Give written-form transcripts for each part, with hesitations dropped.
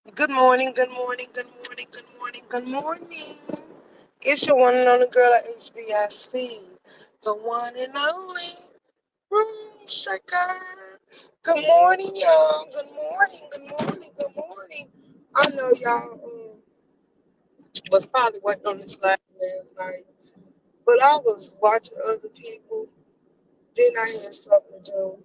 Good morning, good morning, good morning, good morning, good morning. It's your one and only girl at H.L.I.C, the one and only room shaker. Good morning, y'all. Good morning, good morning, good morning. I know y'all was probably waiting on this live last night, but I was watching other people. Then I had something to do.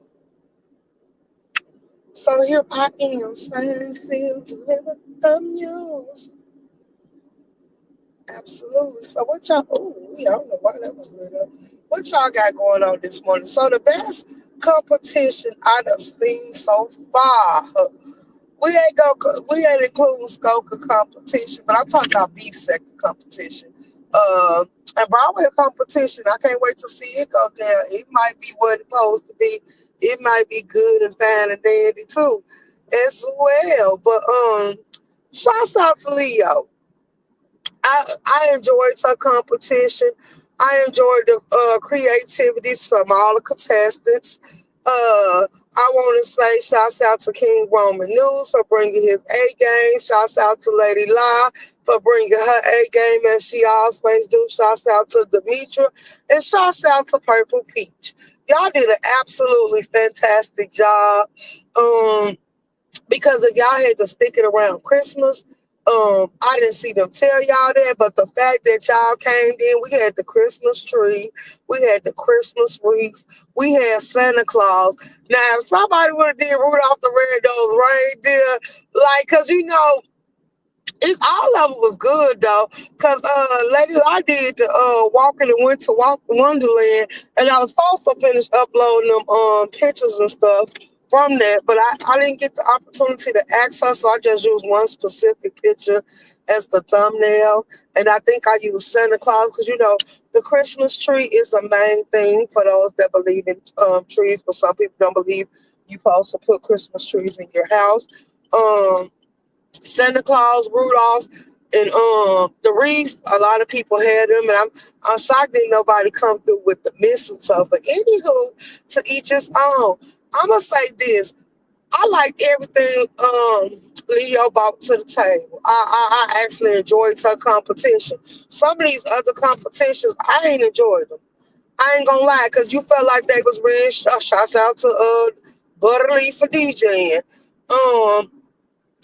So here I am, saying, seal, deliver the news. Absolutely. So what y'all? Oh, I don't know why that was lit up. What y'all got going on this morning? So the best competition I done seen so far. We ain't including Skoka competition, but I'm talking about beef sector competition. And Broadway competition. I can't wait to see it go down. It might be what it's supposed to be. It might be good and fine and dandy too, as well. But shouts out to Leo. I enjoyed her competition. I enjoyed the creativities from all the contestants. I want to say shouts out to King Roman News for bringing his A game. Shouts out to Lady La for bringing her A game as she always do. Shouts out to Demetra and shouts out to Purple Peach. Y'all did an absolutely fantastic job. Um, because if y'all had to stick it around Christmas, I didn't see them tell y'all that, but the fact that y'all came in, we had the Christmas tree, we had the Christmas wreath, we had Santa Claus. Now, if somebody would have did Rudolph the Red-Nosed Reindeer, like, cause it's all of it was good though, cause Lady I did the walk in the winter walk Wonderland, and I was supposed to finish uploading them pictures and stuff from that, but I didn't get the opportunity to access, so I just used one specific picture as the thumbnail, and I think I used Santa Claus because the Christmas tree is a main thing for those that believe in trees, but some people don't believe you supposed to put Christmas trees in your house. Santa Claus, Rudolph, and the wreath. A lot of people had them, and I'm shocked that nobody come through with the mistletoe. But anywho, to each his own. I'm gonna say this. I liked everything Leo brought to the table. I actually enjoyed her competition. Some of these other competitions, I ain't enjoyed them. I ain't gonna lie, cause you felt like they was red. Shouts out to Butterly for DJing. Um,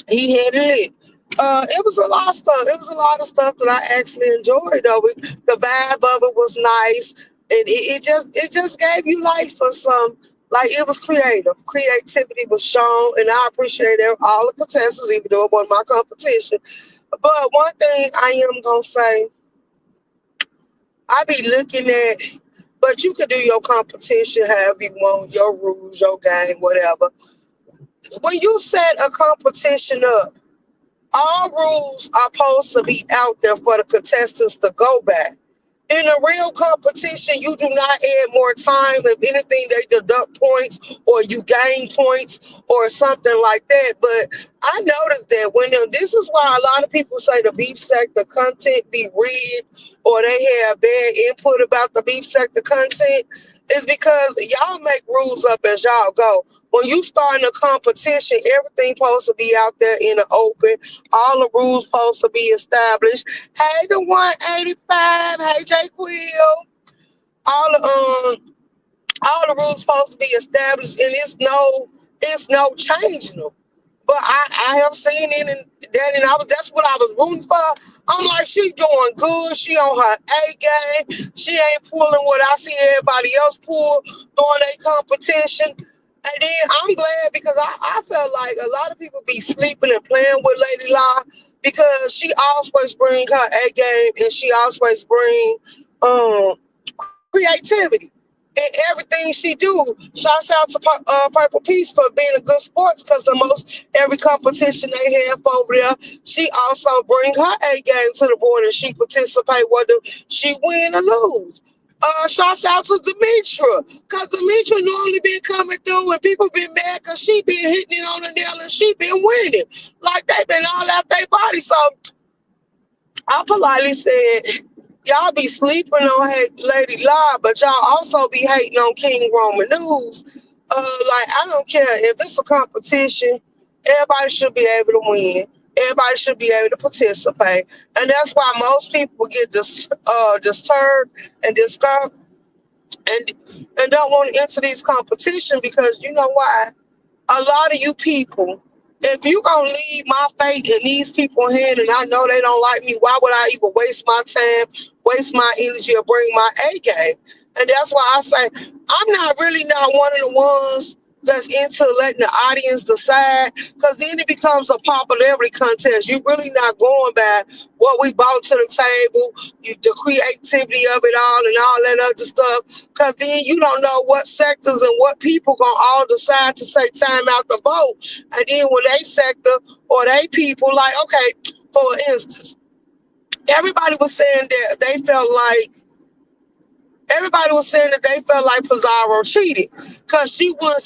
he had it. It was a lot of stuff. It was a lot of stuff that I actually enjoyed. Though the vibe of it was nice, and it just gave you life for some. Like it was creative. Creativity was shown, and I appreciate all the contestants, even though it wasn't my competition. But one thing I am gonna say, I be looking at. But you can do your competition however you want, your rules, your game, whatever. When you set a competition up, all rules are supposed to be out there for the contestants to go by. In a real competition, you do not add more time. If anything, they deduct points or you gain points or something like that. But I noticed that this is why a lot of people say the beef sector content be rigged or they have bad input about the beef sector content is because y'all make rules up as y'all go. When you start in a competition, everything supposed to be out there in the open. All the rules supposed to be established. Hey, the 185. Hey, Jay Quill. All the all the rules supposed to be established, and it's no changing them. But I have seen it, and that's what I was rooting for. I'm like, she doing good. She on her A game. She ain't pulling what I see everybody else pull during a competition. And then I'm glad because I felt like a lot of people be sleeping and playing with Lady La because she always bring her A game and she always bring um creativity in everything she do. Shouts out to Purple Peace for being a good sports because the most every competition they have over there, she also bring her A game to the board and she participate whether she win or lose. Shouts out to Demetra, cause Demetra normally been coming through and people been mad cause she been hitting it on the nail and she been winning. Like they been all out their body. So I politely said, y'all be sleeping on Lady La, but y'all also be hating on King Roman News. Like I don't care if it's a competition, everybody should be able to win. Everybody should be able to participate, and that's why most people get disturbed and discouraged and don't want to enter these competition because you know why? A lot of you people, if you gonna leave my fate in these people's hand and I know they don't like me, why would I even waste my time, waste my energy, or bring my A game? And that's why I say I'm not really not one of the ones that's into letting the audience decide, because then it becomes a popularity contest. You really not going by what we brought to the table, the creativity of it all and all that other stuff, because then you don't know what sectors and what people gonna all decide to say time out the vote. And then when they sector or they people, like, okay, for instance, everybody was saying that they felt like Pizarro cheated because she wouldn't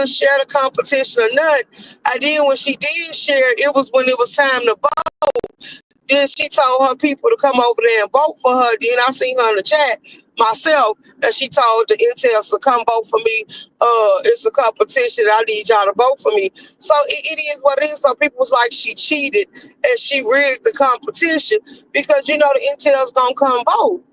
share the competition or nothing. And then when she did share it, it was when it was time to vote. Then she told her people to come over there and vote for her. Then I seen her in the chat myself, and she told the Intels to come vote for me. It's a competition. I need y'all to vote for me. So it is what it is. So people was like she cheated and she rigged the competition because you know the Intels gonna come vote.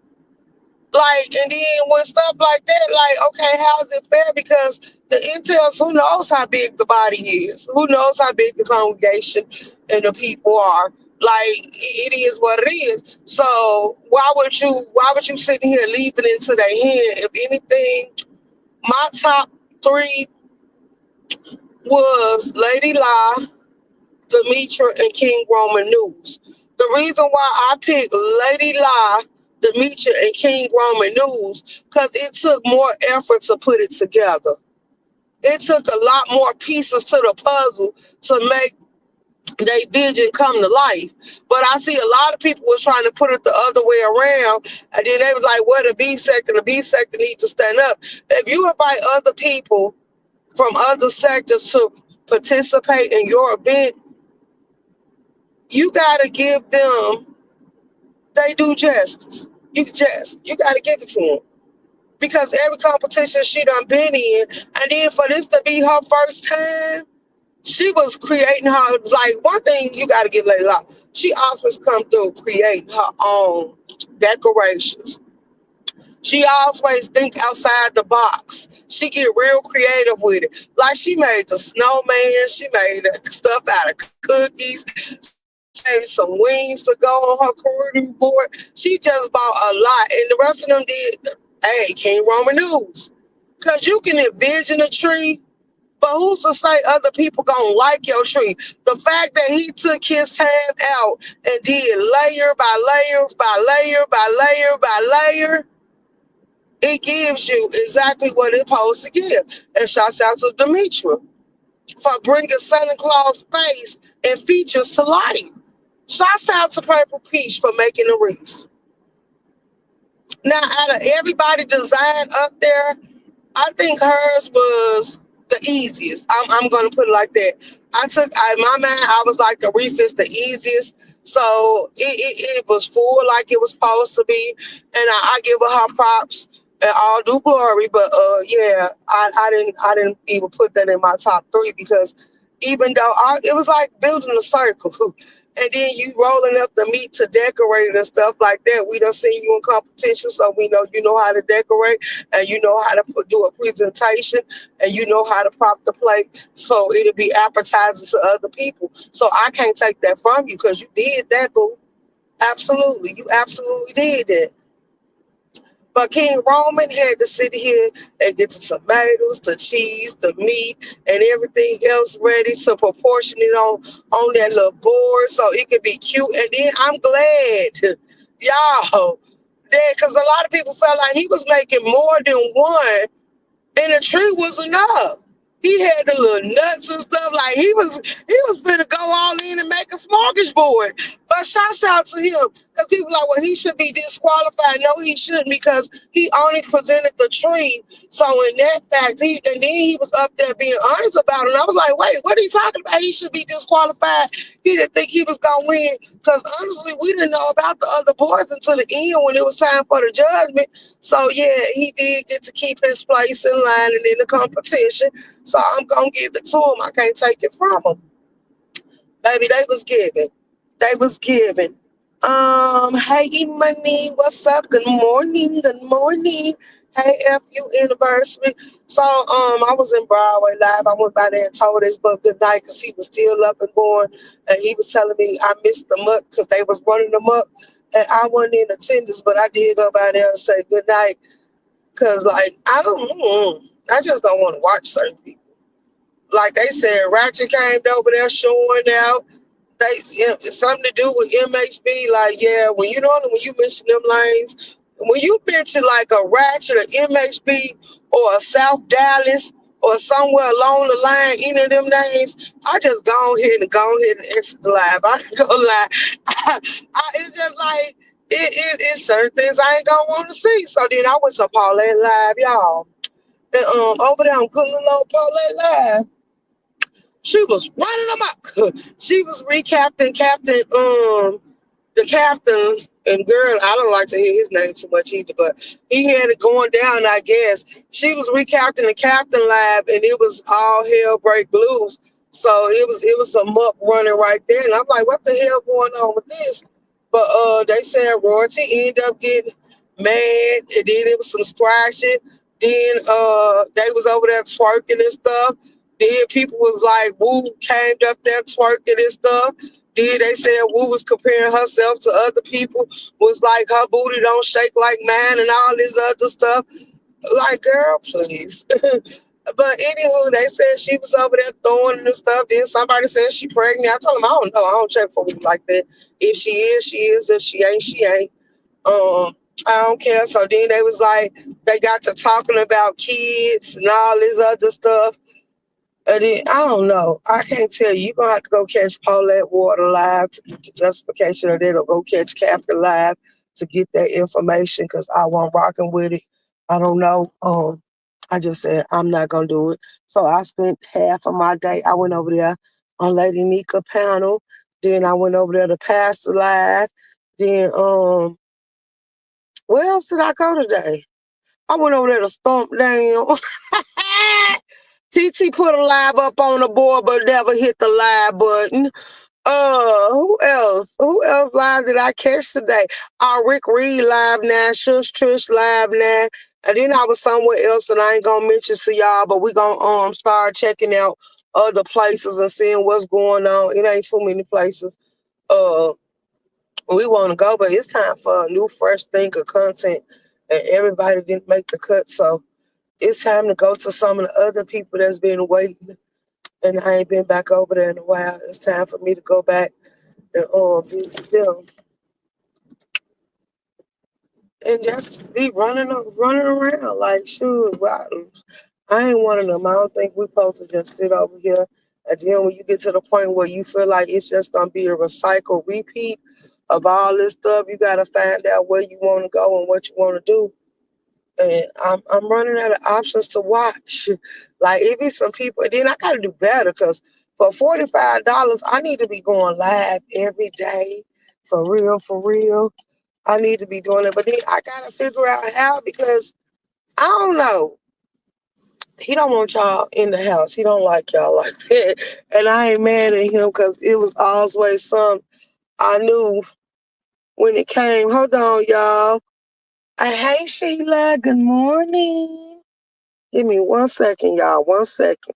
Like, and then when stuff like that, like, okay, how is it fair? Because the Intels, who knows how big the body is? Who knows how big the congregation and the people are? Like, it is what it is. So why would you sit here leaving it into their hand? If anything, my top three was Lady La, Demetra, and King Roman News. The reason why I picked Lady La, Demetra, and King Roman News, because it took more effort to put it together. It took a lot more pieces to the puzzle to make their vision come to life. But I see a lot of people was trying to put it the other way around, and then they was like, well, the beef sector needs to stand up. If you invite other people from other sectors to participate in your event, you got to give them they do justice. You got to give it to them. Because every competition she done been in, and then for this to be her first time, she was creating her, like, one thing you got to give Lady Locke. She always come through creating her own decorations. She always think outside the box. She get real creative with it. Like she made the snowman, she made the stuff out of cookies, made some wings to go on her corridor board. She just bought a lot, and the rest of them did. Hey, King Roman News, because you can envision a tree, but who's to say other people gonna like your tree? The fact that he took his time out and did layer by layer by layer by layer by layer, it gives you exactly what it's supposed to give. And shouts out to Demetra for bringing Santa Claus face and features to life. Shouts out to Purple Peach for making a wreath. Now, out of everybody designed up there, I think hers was the easiest. I'm gonna put it like that. In my mind, I was like, the wreath is the easiest. So it was full like it was supposed to be. And I give her props and all due glory. But yeah, I didn't even put that in my top three because even though it was like building a circle. And then you rolling up the meat to decorate and stuff like that. We done seen you in competition, so we know you know how to decorate and you know how to do a presentation and you know how to prop the plate so it'll be appetizing to other people. So I can't take that from you because you did that, boo. Absolutely. You absolutely did that. But King Roman had to sit here and get the tomatoes, the cheese, the meat, and everything else ready to proportion it on that little board so it could be cute. And then I'm glad, y'all, that because a lot of people felt like he was making more than one, and the tree was enough. He had the little nuts and stuff. Like he was finna go all in and make a smorgasbord. But shouts out to him. Because people like, well, he should be disqualified. No, he shouldn't because he only presented the tree. So in that fact, and then he was up there being honest about it. And I was like, wait, what are you talking about? He should be disqualified. He didn't think he was gonna win. Because honestly, we didn't know about the other boys until the end when it was time for the judgment. So yeah, he did get to keep his place in line and in the competition. So I'm going to give it to him. I can't take it from him. Baby, they was giving. They was giving. Hey money, what's up? Good morning, good morning. Hey FU anniversary. So I was in Broadway live. I went by there and told his but good night because he was still up and going. And he was telling me I missed them up because they was running them up. And I wasn't in attendance, but I did go by there and say good night. Cause like I just don't want to watch certain people. Like they said, Ratchet came over there showing out. They something to do with MHB. Like, yeah, when you mention them lanes, when you mention like a Ratchet or MHB or a South Dallas or somewhere along the line, any of them names, I just go ahead and exit the live. I ain't gonna lie. It's just like it's certain things I ain't gonna want to see. So then I went to Paulette Live, y'all. And over there on Good Little Paulette Live, she was running them up. She was recapping Captain, the captain, and girl, I don't like to hear his name too much either, but he had it going down, I guess. She was recapping the captain live, and it was all hell break loose. So it was some up running right there, and I'm like, what the hell going on with this? But they said royalty ended up getting mad, and then it was some scratching. Then they was over there twerking and stuff. Then people was like, Woo came up there twerking and stuff. Then they said Woo was comparing herself to other people, was like her booty don't shake like mine and all this other stuff. Like, girl, please. But anywho, they said she was over there throwing and stuff. Then somebody said she pregnant. I told them I don't know. I don't check for me like that. If she is, she is. If she ain't, she ain't. I don't care. So then they was like, they got to talking about kids and all this other stuff. And then, I don't know. I can't tell you. You're going to have to go catch Paulette Water live to get the justification, or then go catch Captain live to get that information because I wasn't rocking with it. I don't know. I just said I'm not going to do it. So I spent half of my day. I went over there on Lady Nika panel. Then I went over there to Pastor Live. Then, where else did I go today? I went over there to Stomp Down. TT put a live up on the board, but never hit the live button. Who else? Who else live did I catch today? Rick Reed live now, Shush Trish live now. And then I was somewhere else and I ain't gonna mention to y'all, but we gonna start checking out other places and seeing what's going on. It ain't too many places. Uh we wanna go, but it's time for a new fresh thing of content. And everybody didn't make the cut. So it's time to go to some of the other people that's been waiting, and I ain't been back over there in a while. It's time for me to go back and visit them and just be running around like shoot. Well, I ain't one of them. I don't think we're supposed to just sit over here. And then when you get to the point where you feel like it's just gonna be a recycle repeat of all this stuff, you gotta find out where you want to go and what you want to do. And I'm running out of options to watch. Like if it's some people, then I gotta do better because for $45, I need to be going live every day. For real, for real. I need to be doing it. But then I gotta figure out how because I don't know. He don't want y'all in the house. He don't like y'all like that. And I ain't mad at him because it was always some I knew when it came. Hold on, y'all. Hey Sheila, good morning. Give me 1 second, y'all. 1 second.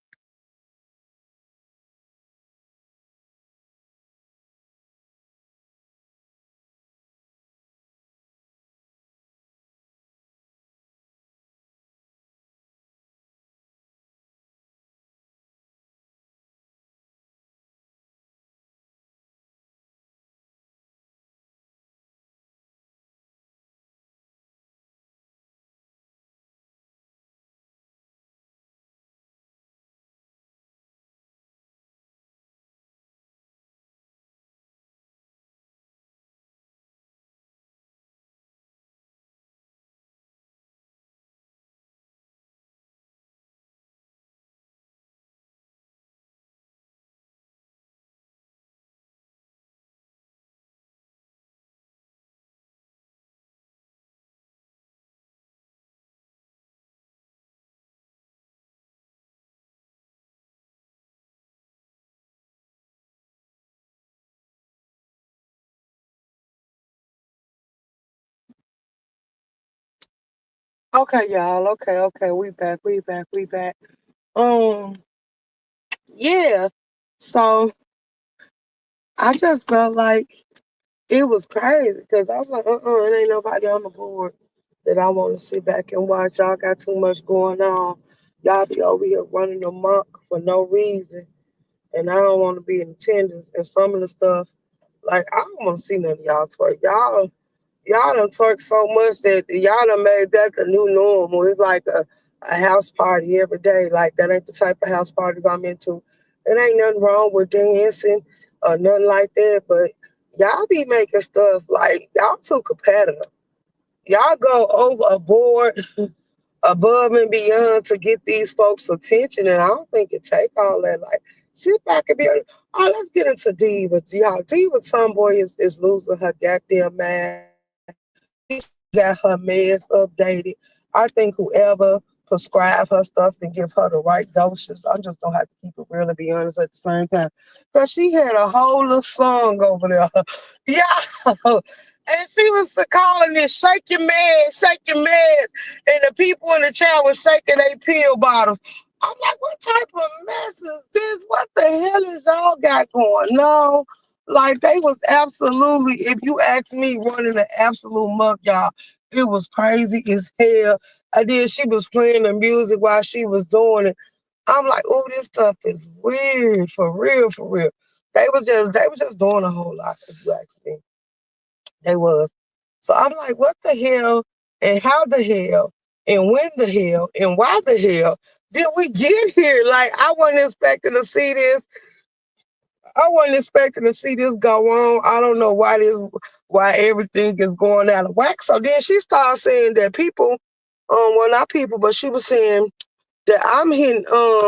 Okay, y'all. Okay. We back. Um, yeah. So I just felt like it was crazy because I was like, it ain't nobody on the board that I want to sit back and watch. Y'all got too much going on. Y'all be over here running amok for no reason, and I don't want to be in attendance. And some of the stuff, like I don't want to see none of y'all twerk. Y'all done twerk so much that y'all done made that the new normal. It's like a house party every day. Like that ain't the type of house parties I'm into. It ain't nothing wrong with dancing or nothing like that, but y'all be making stuff like y'all too competitive. Y'all go overboard, above and beyond to get these folks' attention, and I don't think it take all that. Like, sit back and be, oh, let's get into Diva. Y'all, Diva Tomboy is losing her goddamn mind. She's got her meds updated. I think whoever prescribe her stuff and give her the right doses, I'm just gonna have to keep it real and be honest at the same time. Cause she had a whole little song over there. Yeah. And she was calling it shake your meds. And the people in the chat were shaking their pill bottles. I'm like, what type of mess is this? What the hell is y'all got going on? Like they was absolutely, if you ask me, running an absolute muck, y'all. It was crazy as hell. I did. She was playing the music while she was doing it. I'm like, oh, this stuff is weird, for real, for real. They was just doing a whole lot, if you ask me. They was. So I'm like, what the hell and how the hell and when the hell and why the hell did we get here? Like I wasn't expecting to see this. I wasn't expecting to see this go on. I don't know why everything is going out of whack. So then she started saying that people, well not people, but she was saying that I'm hitting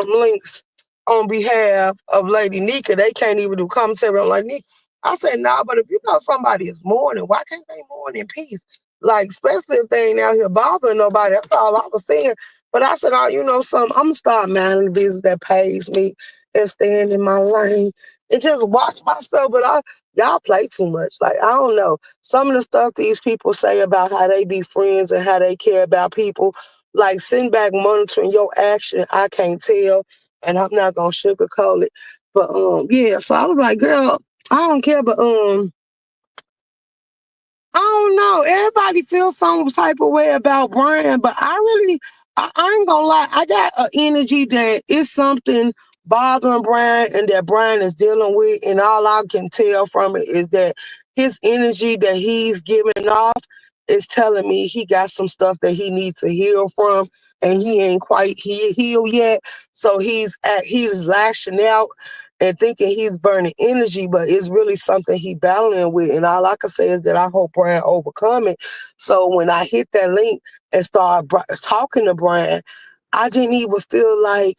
links on behalf of Lady Nika. They can't even do commentary on Lady Nika. I said, nah, but if you know somebody is mourning, why can't they mourn in peace? Like, especially if they ain't out here bothering nobody. That's all I was saying. But I said, oh, you know something, I'm gonna start minding the business that pays me and staying in my lane and just watch myself. But y'all play too much. Like, I don't know. Some of the stuff these people say about how they be friends and how they care about people, like sitting back monitoring your action, I can't tell, and I'm not gonna sugarcoat it. But yeah, so I was like, girl, I don't care, but I don't know. Everybody feels some type of way about Brian, but I ain't gonna lie. I got an energy that is something bothering Brian and that Brian is dealing with. And all I can tell from it is that his energy that he's giving off is telling me he got some stuff that he needs to heal from. And he ain't quite healed yet. So he's lashing out and thinking he's burning energy, but it's really something he battling with. And all I can say is that I hope Brian overcome it. So when I hit that link and start talking to Brian, I didn't even feel like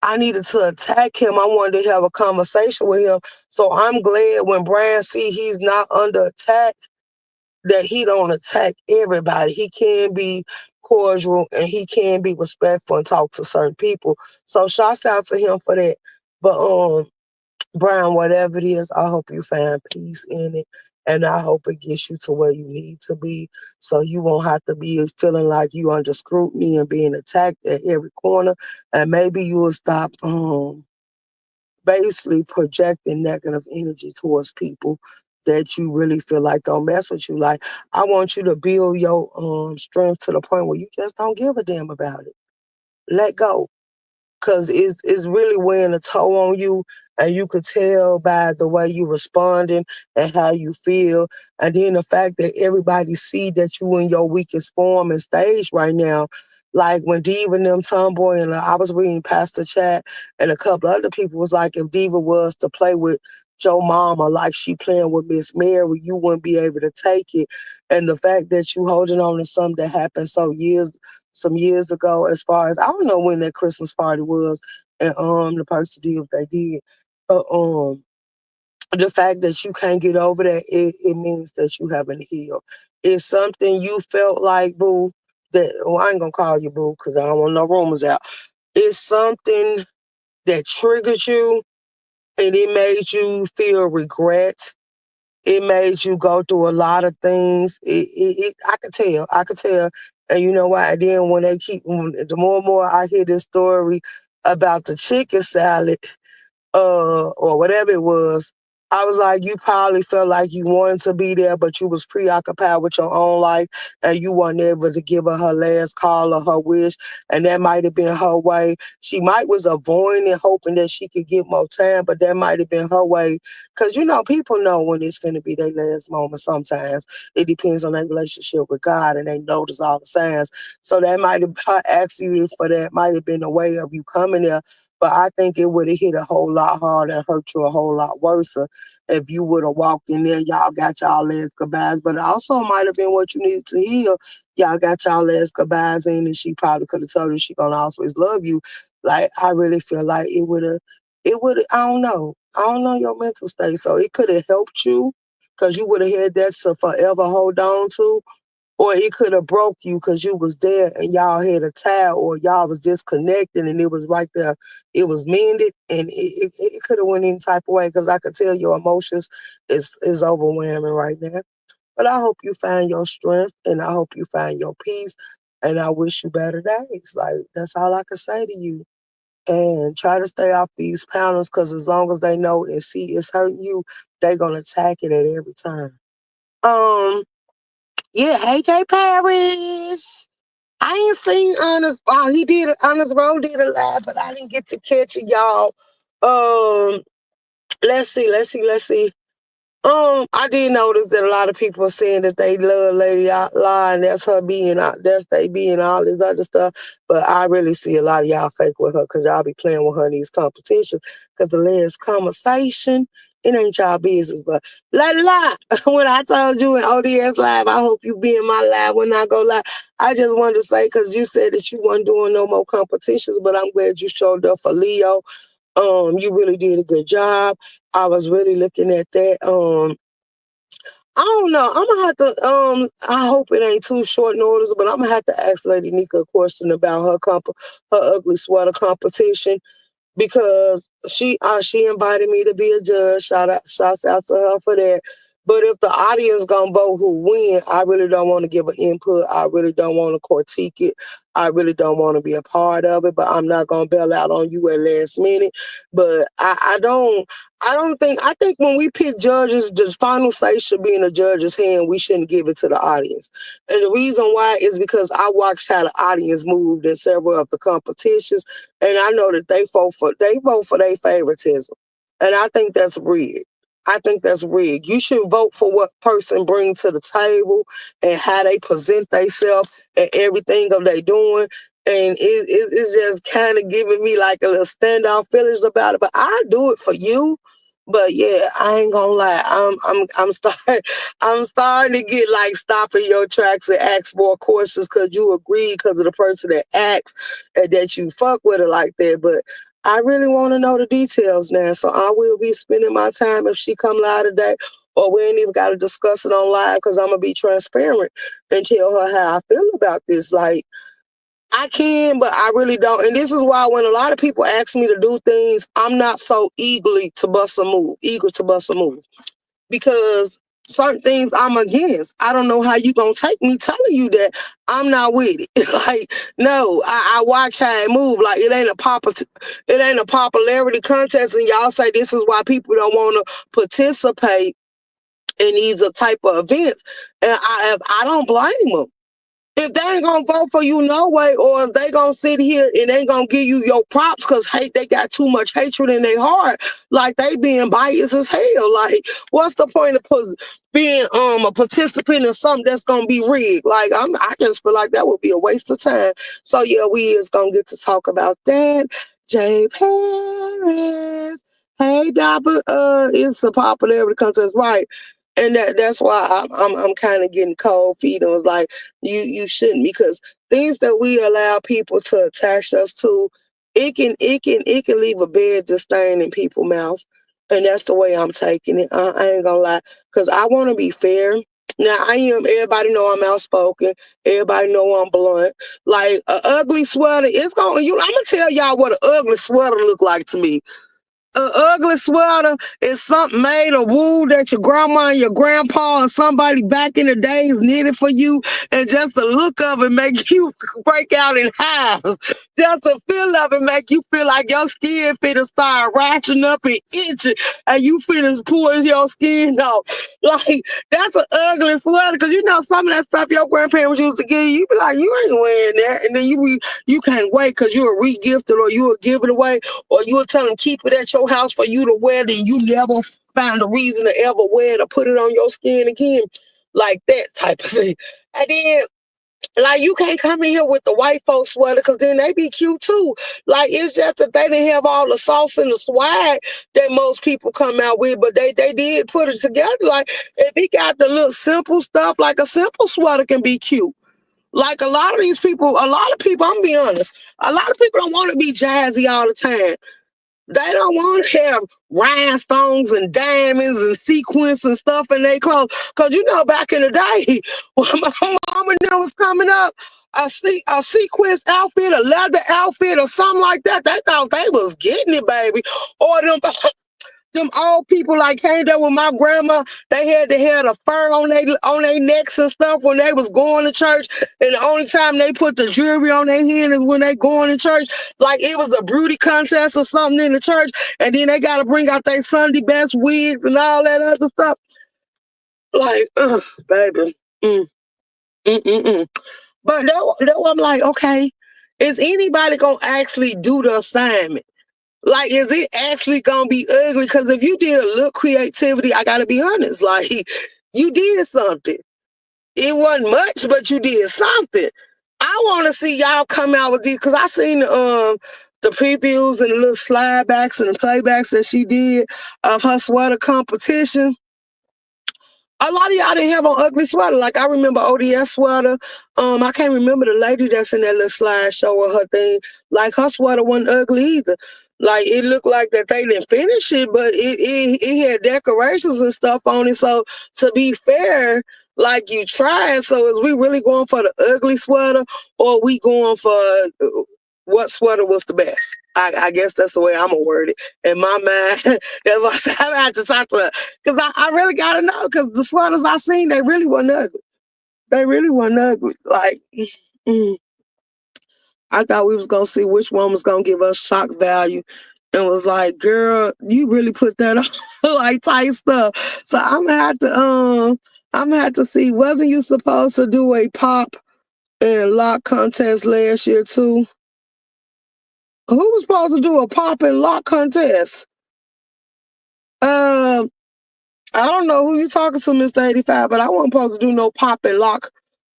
I needed to attack him. I wanted to have a conversation with him. So I'm glad when Brian see he's not under attack, that he don't attack everybody. He can be cordial and he can be respectful and talk to certain people. So shouts out to him for that. But Brian, whatever it is, I hope you find peace in it. And I hope it gets you to where you need to be so you won't have to be feeling like you under scrutiny and being attacked at every corner. And maybe you will stop basically projecting negative energy towards people that you really feel like don't mess with you. Like, I want you to build your strength to the point where you just don't give a damn about it. Let go, because it's really weighing a toll on you, and you could tell by the way you responding and how you feel, and then the fact that everybody see that you in your weakest form and stage right now. Like when Diva and them Tomboy, and I was reading Pastor Chat, and a couple other people was like, if Diva was to play with Joe Mama like she playing with Miss Mary, you wouldn't be able to take it. And the fact that you holding on to something that happened some years ago, as far as I don't know when that Christmas party was, and the person did what they did. But the fact that you can't get over that, it means that you haven't healed. It's something you felt like, boo, that, well, I ain't gonna call you boo because I don't want no rumors out. It's something that triggered you and it made you feel regret. It made you go through a lot of things. I could tell. And you know why? And then the more and more I hear this story about the chicken salad, or whatever it was, I was like, you probably felt like you wanted to be there, but you was preoccupied with your own life and you weren't able to give her last call or her wish. And that might have been her way. She might was avoiding and hoping that she could get more time, but that might have been her way. Cause people know when it's finna be their last moment sometimes. It depends on their relationship with God and they notice all the signs. So that might have her asking you for that might have been a way of you coming there, but I think it would have hit a whole lot harder and hurt you a whole lot worse if you would have walked in there. Y'all got y'all last goodbyes, but it also might have been what you needed to hear. Y'all got y'all last goodbyes in, and she probably could have told you she gonna always love you. Like I really feel like it would have. I don't know your mental state, so it could have helped you because you would have had that to forever hold on to, or it could have broke you because you was there and y'all had a tie, or y'all was disconnected and it was right there. It was mended, and it could have went any type of way because I could tell your emotions is overwhelming right now. But I hope you find your strength and I hope you find your peace. And I wish you better days. Like, that's all I can say to you. And try to stay off these panels because as long as they know and see it's hurting you, they're going to attack it at every time. Yeah, AJ Parrish. I ain't seen Honest. Oh, Honest Road did a live, but I didn't get to catch it, y'all. Let's see. I did notice that a lot of people are saying that they love Lady H.L.I, and that's her being out, that's they being all this other stuff. But I really see a lot of y'all fake with her because y'all be playing with her in these competitions. Because the last conversation, it ain't y'all business. But Lady H.L.I, when I told you in ODS Live, I hope you be in my live when I go live. I just wanted to say, because you said that you weren't doing no more competitions, but I'm glad you showed up for Leo. You really did a good job. I was really looking at that. I don't know. I'm gonna have to. I hope it ain't too short notice, but I'm gonna have to ask Lady Nika a question about her ugly sweater competition because she invited me to be a judge. Shouts out to her for that. But if the audience gonna vote who win, I really don't want to give an input. I really don't want to critique it. I really don't want to be a part of it. But I'm not gonna bail out on you at last minute. But I think when we pick judges, the final say should be in the judge's hand. We shouldn't give it to the audience. And the reason why is because I watched how the audience moved in several of the competitions, and I know that they vote for their favoritism. And I think that's rigged. I think that's rigged. You should vote for what person bring to the table and how they present themselves and everything of they doing. And it's just kind of giving me like a little standoff feelings about it. But I do it for you. But yeah, I ain't gonna lie. I'm starting to get like stopping your tracks and ask more questions because you agree because of the person that asks and that you fuck with her like that. But I really want to know the details now. So I will be spending my time if she come live today, or we ain't even got to discuss it on live because I'm going to be transparent and tell her how I feel about this. Like, I can, but I really don't. And this is why when a lot of people ask me to do things, I'm not so eager to bust a move. Because certain things I'm against. I don't know how you gonna take me telling you that I'm not with it. Like, no, I watch how it move. Like it ain't a popularity contest, and y'all say this is why people don't want to participate in these type of events. And I don't blame them. If they ain't gonna vote for you no way, or if they gonna sit here and they gonna give you your props because they got too much hatred in their heart, like they being biased as hell. Like, what's the point of being a participant in something that's gonna be rigged? Like, I just feel like that would be a waste of time. So yeah, we is gonna get to talk about that. Jay Paris, hey Dapper, it's a popularity contest, right? And that's why I'm kind of getting cold feet. And was like, you shouldn't, because things that we allow people to attach us to, it can leave a bad disdain in people's mouth. And that's the way I'm taking it. I ain't gonna lie, because I want to be fair. Now everybody know I'm outspoken. Everybody know I'm blunt. Like, a ugly sweater, I'm gonna tell y'all what an ugly sweater look like to me. An ugly sweater is something made of wool that your grandma and your grandpa or somebody back in the days knitted for you, and just the look of it make you break out in hives. Just the feel of it make you feel like your skin finna start ratcheting up and itching, and you finna pull your skin off. Like, that's an ugly sweater, because you know some of that stuff your grandparents used to give you, you be like, you ain't wearing that, and then you can't wait because you'll re-gift it or you'll give it away, or you'll tell them keep it at your house for you to wear, then you never find a reason to ever wear it or put it on your skin again. Like that type of thing. And then, like, you can't come in here with the white folks sweater, because then they be cute too. Like, it's just that they didn't have all the sauce and the swag that most people come out with, but they did put it together. Like, if he got the little simple stuff, like a simple sweater can be cute. Like, a lot of people, I'm gonna be honest, a lot of people don't want to be jazzy all the time. They don't want to have rhinestones and diamonds and sequins and stuff in their clothes. Because, you know, back in the day, when my mama knew was coming up, a sequence outfit, a leather outfit, or something like that, they thought they was getting it, baby. Or them old people like came there with my grandma. They had to have the fur on their necks and stuff when they was going to church. And the only time they put the jewelry on their hand is when they going to church. Like it was a beauty contest or something in the church. And then they got to bring out their Sunday best wigs and all that other stuff. Like, baby. Mm, mm, mm, mm. But that I'm like, okay, is anybody gonna actually do the assignment? Like, is it actually gonna be ugly? Because if you did a little creativity, I gotta be honest, like, you did something. It wasn't much, but you did something. I want to see y'all come out with these, because I seen the previews and the little slide backs and the playbacks that she did of her sweater competition. A lot of y'all didn't have on ugly sweater. Like, I remember ODS sweater. I can't remember the lady that's in that little slideshow or her thing. Like, her sweater wasn't ugly either. Like, it looked like that they didn't finish it, but it had decorations and stuff on it. So, to be fair, like, you tried. So, is we really going for the ugly sweater, or we going for what sweater was the best? I guess that's the way I'm gonna word it. In my mind, that's why I said I just have to, because I really gotta know, because the sweaters I seen, they really weren't ugly. They really weren't ugly. Like, mm, I thought we was gonna see which one was gonna give us shock value, and was like, girl, you really put that on like tight stuff. So I'm gonna have to see. Wasn't you supposed to do a pop and lock contest last year too? Who was supposed to do a pop and lock contest? Um, I don't know who you talking to, Mr. 85, but I wasn't supposed to do no pop and lock.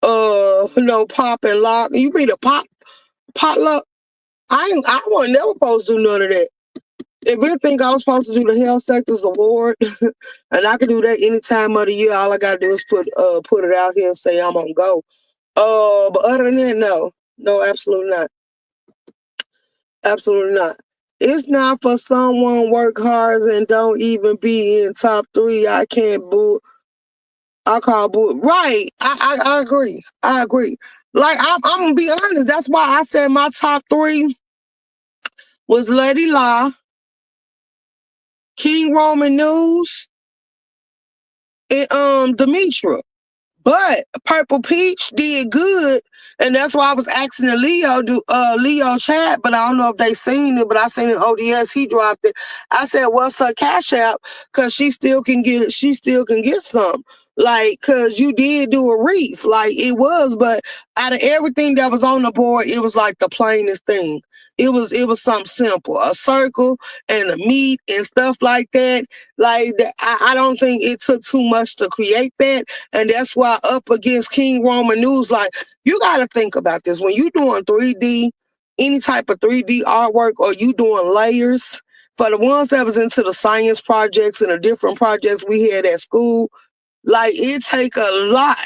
No pop and lock. You mean a potluck? I wasn't never supposed to do none of that. If you think I was supposed to do the Health Sectors Award, and I can do that any time of the year, all I gotta do is put it out here and say I'm on go. But other than that, no, absolutely not. Absolutely not. It's not for someone work hard and don't even be in top 3. I can't boo. I call boo. Right. I agree. I agree. Like, I'm gonna be honest. That's why I said my top 3 was Lady La, King Roman News, and Demetra. But Purple Peach did good, and that's why I was asking the Leo chat, but I don't know if they seen it, but I seen it ODS, he dropped it. I said, what's her cash app? Cause she still can get it, she still can get some. Like, cause you did do a wreath. Like, it was, but out of everything that was on the board, it was like the plainest thing. It was something simple, a circle and a meat and stuff like that. Like, I don't think it took too much to create that. And that's why up against King Roman News, like, you got to think about this. When you doing 3D, any type of 3D artwork, or you doing layers, for the ones that was into the science projects and the different projects we had at school, like, it take a lot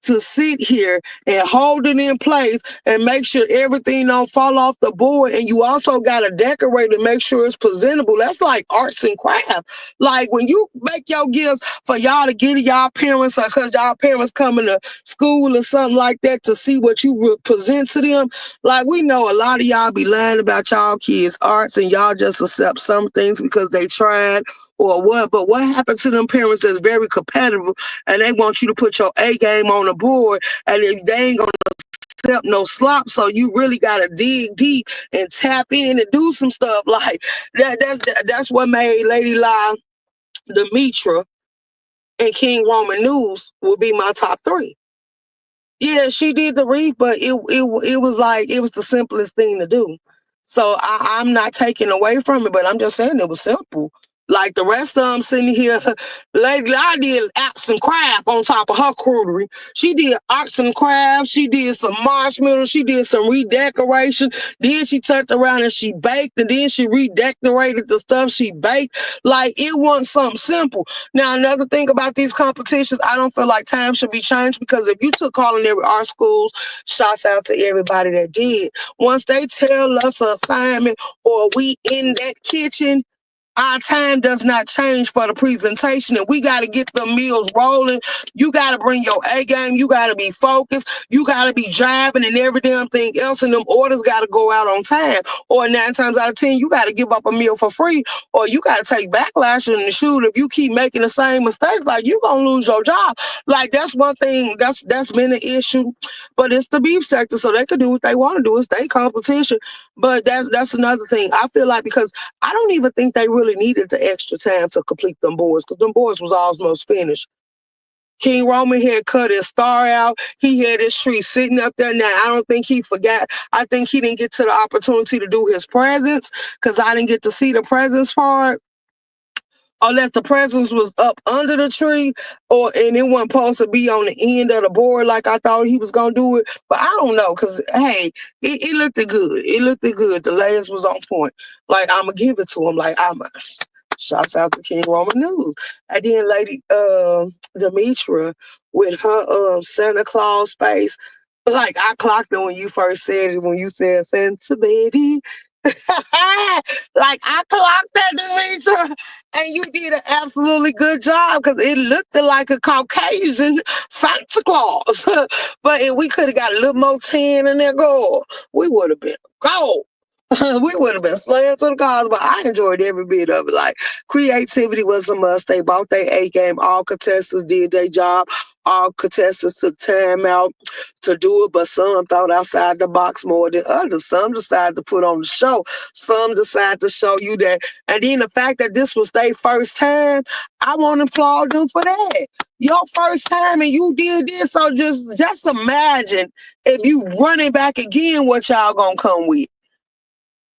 to sit here and hold it in place and make sure everything don't fall off the board. And you also got to decorate and make sure it's presentable. That's like arts and crafts. Like when you make your gifts for y'all to get to y'all parents, or because y'all parents coming to school or something like that to see what you present to them. Like we know a lot of y'all be lying about y'all kids' arts and y'all just accept some things because they tried or what. But what happened to them parents that's very competitive and they want you to put your A game on the board, and if they ain't gonna accept no slop, so you really gotta dig deep and tap in and do some stuff like that. That's what made Lady La, Demetra, and King Roman News will be my top three. Yeah, she did the read, but it was like it was the simplest thing to do. So I'm not taking away from it, but I'm just saying it was simple. Like the rest of them sitting here, Lady I did arts and craft on top of her crudery. She did arts and crafts. She did some marshmallows. She did some redecoration. Then she turned around and she baked, and then she redecorated the stuff she baked. Like it wasn't something simple. Now, another thing about these competitions, I don't feel like time should be changed, because if you took culinary art schools, shouts out to everybody that did. Once they tell us an assignment or we in that kitchen, our time does not change for the presentation, and we got to get the meals rolling. You got to bring your A game. You got to be focused. You got to be driving and every damn thing else, and them orders got to go out on time. Or 9 times out of 10, you got to give up a meal for free, or you got to take backlash in the shoot if you keep making the same mistakes. Like you gonna lose your job. Like that's one thing that's been an issue. But it's the beef sector, so they could do what they want to do. It's their competition. But that's another thing. I feel like because I don't even think they really needed the extra time to complete them boards, because them boards was almost finished. King Roman had cut his star out. He had his tree sitting up there. Now, I don't think he forgot. I think he didn't get to the opportunity to do his presents, because I didn't get to see the presents part. Unless the presents was up under the tree, and it wasn't supposed to be on the end of the board like I thought he was gonna do it. But I don't know, because hey, it looked good. It looked good. The layers was on point. Like I'ma give it to him. Like shouts out to King Roman News. And then Lady Demetra with her Santa Claus face. Like I clocked it when you first said it, when you said Santa baby. Like I clocked that, Demetra, and you did an absolutely good job, because it looked like a Caucasian Santa Claus. But if we could have got a little more tan in there, gold, we would have been gold. We would have been slaying to the cause, but I enjoyed every bit of it. Like creativity was a must. They bought their A game. All contestants did their job. All contestants took time out to do it, but some thought outside the box more than others. Some decided to put on the show. Some decided to show you that. And then the fact that this was their first time, I want to applaud them for that. Your first time and you did this, so just imagine if you running back again, what y'all gonna come with.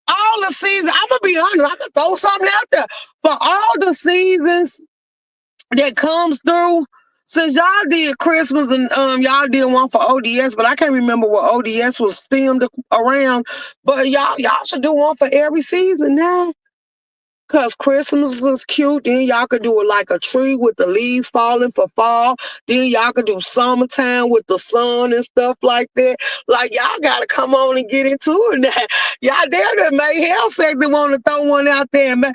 All the seasons, I'm gonna be honest, I'm gonna throw something out there. For all the seasons that comes through, since y'all did Christmas and y'all did one for ODS, but I can't remember what ODS was stemmed around. But y'all should do one for every season now. Cause Christmas was cute. Then y'all could do it like a tree with the leaves falling for fall. Then y'all could do summertime with the sun and stuff like that. Like y'all gotta come on and get into it now. Y'all there to make Hell Sector want to throw one out there. Man,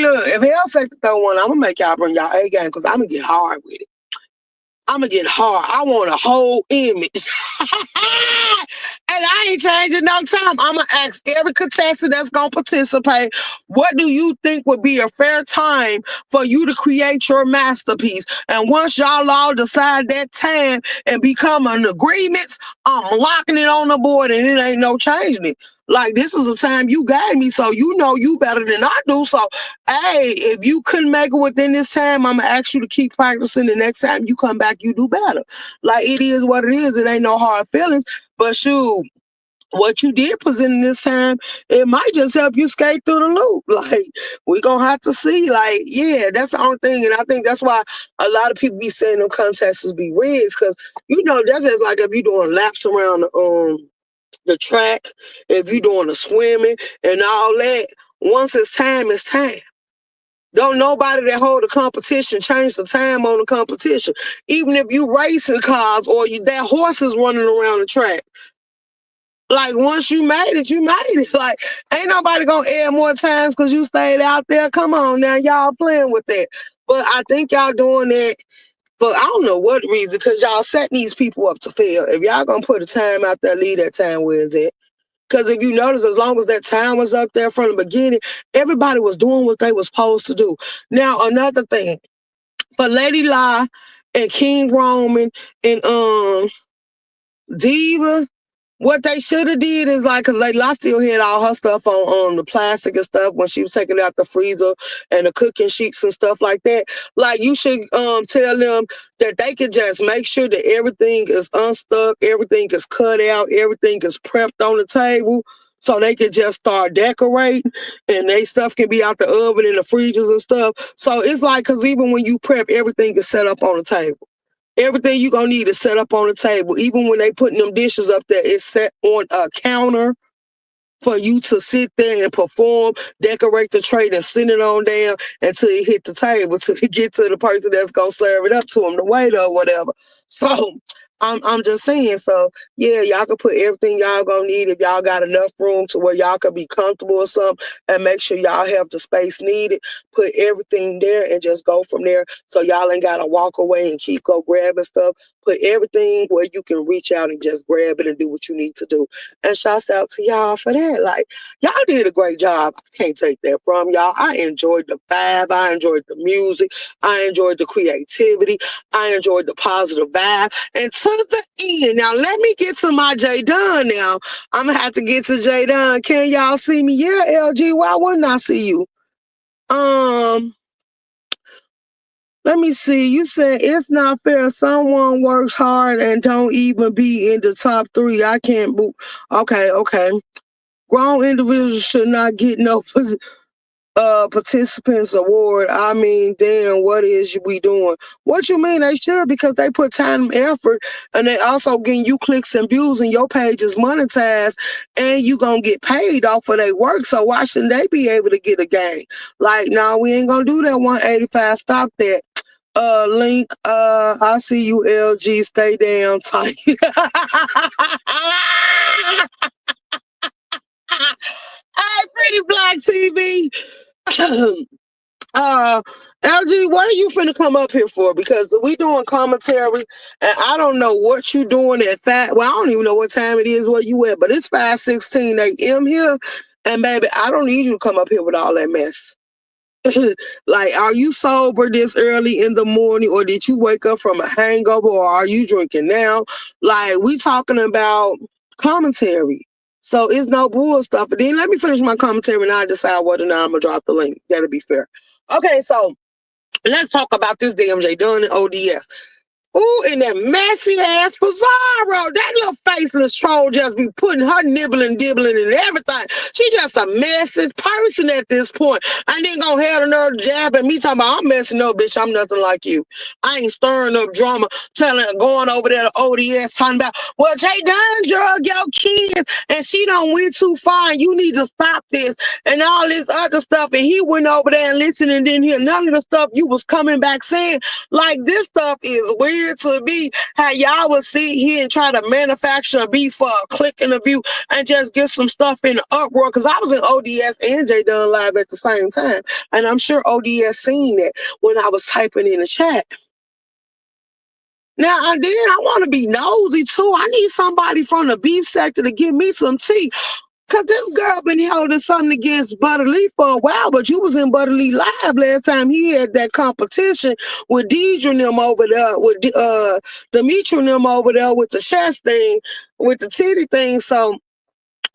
look, if Hell Sector throw one, I'm gonna make y'all bring y'all A game, because I'm gonna get hard with it. I'm gonna get hard. I want a whole image. And I ain't changing no time. I'm gonna ask every contestant that's gonna participate, what do you think would be a fair time for you to create your masterpiece? And once y'all all decide that time and become an agreement, I'm locking it on the board, and it ain't no changing it. Like, this is a time you gave me, so you know you better than I do. So, hey, if you couldn't make it within this time, I'm going to ask you to keep practicing. The next time you come back, you do better. Like, it is what it is. It ain't no hard feelings. But shoot, what you did present in this time, it might just help you skate through the loop. Like, we're going to have to see. Like, yeah, that's the only thing. And I think that's why a lot of people be saying them contests be rigged, because, you know, that's just like if you're doing laps around the track, if you're doing the swimming and all that, once it's time, it's time. Don't nobody that hold a competition change the time on the competition. Even if you racing cars or that horse is running around the track. Like, once you made it, you made it. Like, ain't nobody gonna add more times because you stayed out there. Come on now, y'all playing with that. But I think y'all doing that for I don't know what reason, because y'all setting these people up to fail. If y'all gonna put a time out there, leave that time where it's at. Because if you notice, as long as that time was up there from the beginning, everybody was doing what they was supposed to do. Now, another thing, for Lady Lie and King Roman and Diva, what they should have did is like, cause Lady Lie still had all her stuff on the plastic and stuff when she was taking out the freezer and the cooking sheets and stuff like that. Like, you should tell them that they could just make sure that everything is unstuck, everything is cut out, everything is prepped on the table. So they could just start decorating and they stuff can be out the oven and the freezers and stuff. So it's like, cause even when you prep, everything is set up on the table. Everything you gonna need is set up on the table. Even when they putting them dishes up there, it's set on a counter for you to sit there and perform, decorate the tray and send it on down until you hit the table, till you get to the person that's gonna serve it up to them, the waiter or whatever. So I'm just saying, so yeah, y'all can put everything y'all gonna need if y'all got enough room to where y'all can be comfortable or something, and make sure y'all have the space needed. Put everything there and just go from there, so y'all ain't gotta walk away and keep go grabbing stuff. Put everything where you can reach out and just grab it and do what you need to do. And shouts out to y'all for that. Like, y'all did a great job. I can't take that from y'all. I enjoyed the vibe. I enjoyed the music. I enjoyed the creativity. I enjoyed the positive vibe. And to the end, now let me get to my J Dunn now. I'm going to have to get to J Dunn. Can y'all see me? Yeah, LG, why wouldn't I see you? Let me see. You said it's not fair. Someone works hard and don't even be in the top 3. I can't boot. Okay. Grown individuals should not get no participants award. I mean, damn, what is we doing? What you mean they should? Because they put time and effort, and they also getting you clicks and views, and your page is monetized, and you gonna get paid off of their work. So why shouldn't they be able to get a game? Like, no, we ain't gonna do that 185. Stop that. Link, I see you, LG. Stay damn tight. Hey, Pretty Black TV. LG, what are you finna come up here for? Because we doing commentary, and I don't know what you doing at that. Well, I don't even know what time it is where you at, but it's 5:16 a.m. here, and baby, I don't need you to come up here with all that mess. Like, are you sober this early in the morning, or did you wake up from a hangover, or are you drinking now? Like, we talking about commentary. So it's no bull stuff. And then let me finish my commentary and I'll decide whether or not I'm gonna drop the link. That'll be fair. Okay, so let's talk about this damn J Dunn and ODS. Ooh, and that messy ass Pizarro. That little faceless troll just be putting her nibbling, dibbling, and everything. She just a messy person at this point. I ain't gonna have another jab at me talking about I'm messing up, bitch. I'm nothing like you. I ain't stirring up drama, going over there to ODS talking about, well, J Dunn drug your kids and she don't went too far and you need to stop this and all this other stuff. And he went over there and listened and didn't hear none of the stuff you was coming back saying. Like, this stuff is weird to me, how y'all would sit here and try to manufacture a beef for a click and a view and just get some stuff in the uproar. Because I was in ODS and J Dunn live at the same time, and I'm sure ODS seen that when I was typing in the chat. Now, and then I want to be nosy too. I need somebody from the beef sector to give me some tea. Cause this girl been holding something against Butter Lee for a while, but you was in Butter Lee live last time he had that competition with Deidre and them over there, with Demetri and them over there with the chest thing, with the titty thing. So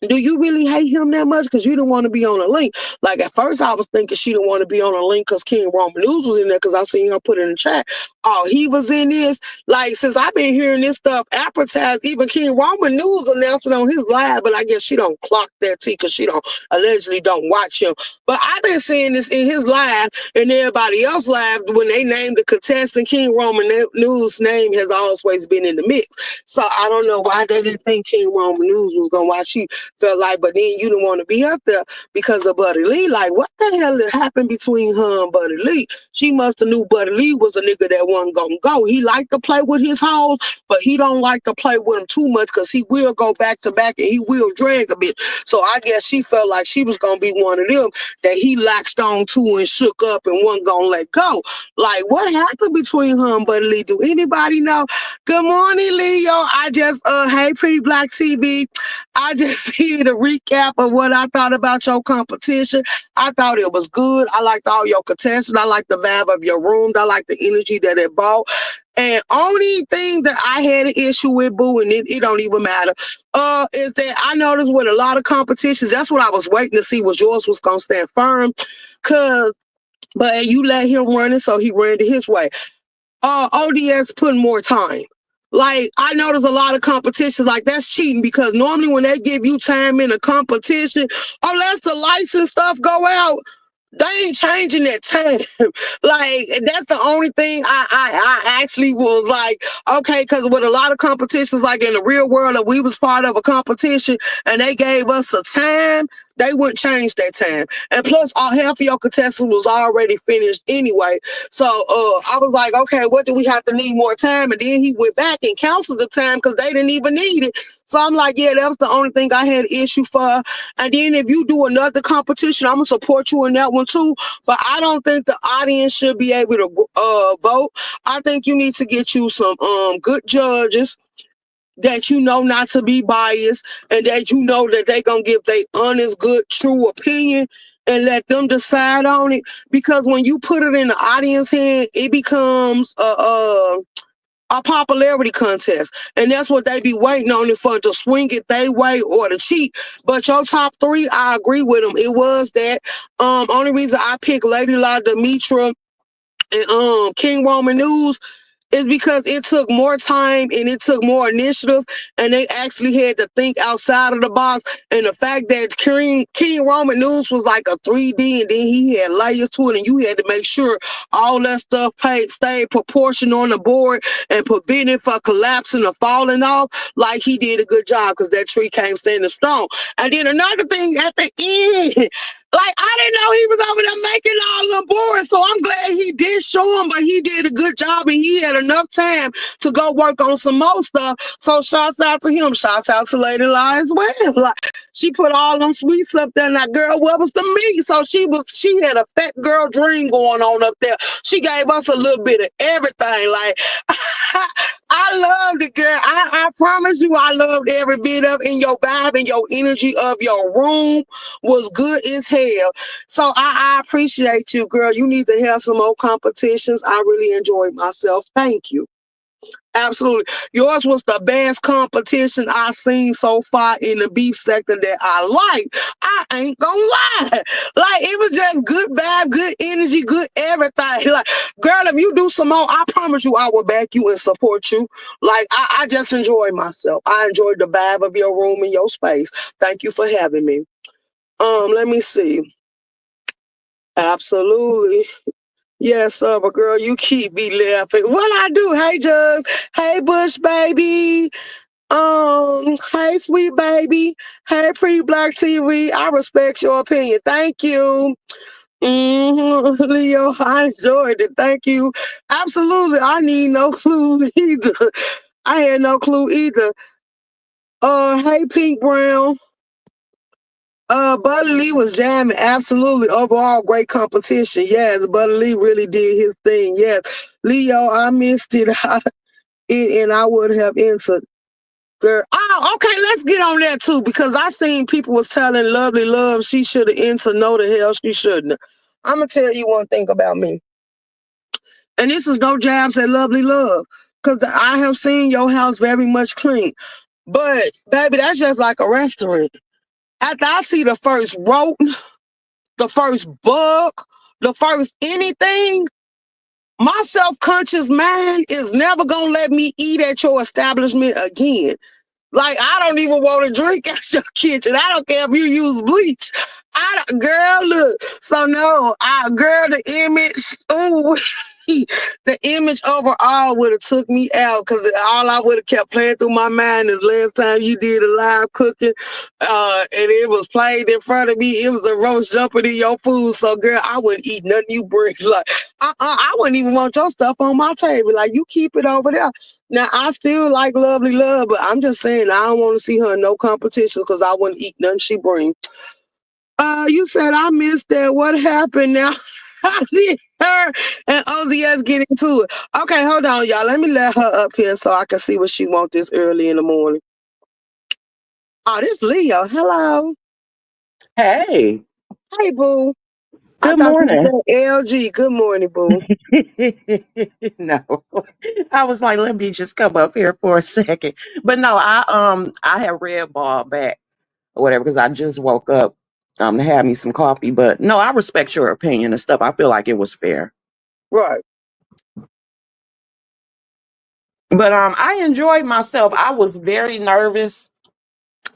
do you really hate him that much? Because you didn't want to be on a link. Like, at first I was thinking she didn't want to be on a link because King Roman News was in there, because I seen her put in the chat. Oh, he was in this. Like, since I've been hearing this stuff advertised, even King Roman News announced it on his live, but I guess she don't clock that tea because she allegedly don't watch him. But I've been seeing this in his live and everybody else live when they named the contestant. King Roman News' name has always been in the mix. So I don't know why they didn't think King Roman News was going to watch you. felt like, but then you didn't want to be up there because of Buddy Lee. Like, what the hell happened between her and Buddy Lee? She must have knew Buddy Lee was a nigga that wasn't gonna go. He liked to play with his hoes, but he don't like to play with them too much because he will go back to back and he will drag a bit. So I guess she felt like she was gonna be one of them that he latched on to and shook up and wasn't gonna let go. Like, what happened between her and Buddy Lee? Do anybody know? Good morning, Leo. I just hey, Pretty Black TV. I just see the recap of what I thought about your competition. I thought it was good. I liked all your contestants. I liked the vibe of your room. I liked the energy that it brought. And only thing that I had an issue with, boo, and it don't even matter, is that I noticed with a lot of competitions, that's what I was waiting to see was yours was gonna stand firm. But you let him run it, so he ran it his way. ODS put more time. Like, I notice a lot of competitions, like, that's cheating because normally when they give you time in a competition, unless the license stuff go out, they ain't changing that time. Like, that's the only thing I actually was like, okay, because with a lot of competitions, like in the real world, if we was part of a competition and they gave us a time, they wouldn't change that time. And plus, half of your contestants was already finished anyway. So I was like, okay, what do we have to need more time? And then he went back and canceled the time because they didn't even need it. So I'm like, yeah, that was the only thing I had an issue for. And then if you do another competition, I'm going to support you in that one too. But I don't think the audience should be able to vote. I think you need to get you some good judges that you know not to be biased and that you know that they gonna give their honest, good, true opinion and let them decide on it. Because when you put it in the audience hand, it becomes a popularity contest. And that's what they be waiting on it for, to swing it their way or to cheat. But your top three, I agree with them. It was that. Only reason I picked Lady La Demetra and King Roman News is because it took more time and it took more initiative and they actually had to think outside of the box. And the fact that King Roman News was like a 3D and then he had layers to it and you had to make sure all that stuff stayed proportional on the board and prevent it from collapsing or falling off, like he did a good job because that tree came standing strong. And then another thing at the end, like, I didn't know he was over there making all the boards, so I'm glad he did show him, but he did a good job and he had enough time to go work on some more stuff. So shouts out to him. Shouts out to Lady La as well. Like, she put all them sweets up there. Now, girl, what was the meat? So she had a fat girl dream going on up there. She gave us a little bit of everything. Like, I loved it, girl. I promise you, I loved every bit of it. And your vibe and your energy of your room was good as hell. So I appreciate you, girl. You need to have some more competitions. I really enjoyed myself. Thank you. Absolutely. Yours was the best competition I've seen so far in the beef sector that I like. I ain't gonna lie. Like, it was just good vibe, good energy, good everything. Like, girl, if you do some more, I promise you I will back you and support you. Like, I just enjoyed myself. I enjoyed the vibe of your room and your space. Thank you for having me. Let me see. Absolutely. Yes, sir, but girl, you keep me laughing. What I do? Hey, Jugs. Hey, Bush baby. Hey, sweet baby. Hey, Pretty Black TV. I respect your opinion. Thank you. Leo, I enjoyed it. Thank you. Absolutely. I need no clue either. I had no clue either. Hey, Pink Brown. Buddy Lee was jamming. Absolutely. Overall, great competition. Yes, Buddy Lee really did his thing. Yes. Leo, I missed it. And I would have entered. Girl. Oh, okay, let's get on that too, because I seen people was telling Lovely Love she should have entered. No, the hell she shouldn't. I'm going to tell you one thing about me. And this is no jabs at Lovely Love, because I have seen your house very much clean. But, baby, that's just like a restaurant. After I see the first rodent, the first bug, the first anything, my self-conscious mind is never going to let me eat at your establishment again. Like, I don't even want to drink at your kitchen. I don't care if you use bleach. Girl, look. So no, girl, the image. Ooh, the image overall would have took me out because all I would have kept playing through my mind is last time you did a live cooking, and it was played in front of me. It was a roast jumping in your food. So girl, I wouldn't eat nothing you bring. Like, I wouldn't even want your stuff on my table. Like, you keep it over there. Now I still like Lovely Love, but I'm just saying I don't want to see her in no competition because I wouldn't eat nothing she bring. You said I missed that. What happened now? How did her and OZS get into it? Okay, hold on, y'all. Let me let her up here so I can see what she wants this early in the morning. Oh, this Leo. Hello. Hey, Hey, boo. I good thought you morning. said LG. Good morning, boo. No, I was like, let me just come up here for a second. But no, I had red ball back or whatever because I just woke up to have me some coffee. But no, I respect your opinion and stuff. I feel like it was fair. Right. But I enjoyed myself. I was very nervous,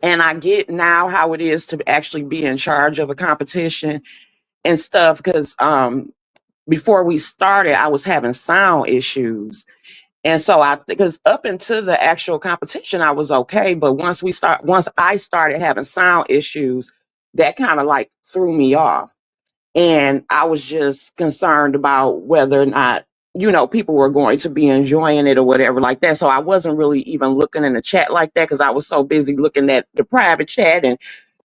and I get now how it is to actually be in charge of a competition and stuff because before we started, I was having sound issues. And so because up until the actual competition, I was okay. But once I started having sound issues, that kind of like threw me off. And I was just concerned about whether or not, people were going to be enjoying it or whatever like that. So I wasn't really even looking in the chat like that because I was so busy looking at the private chat and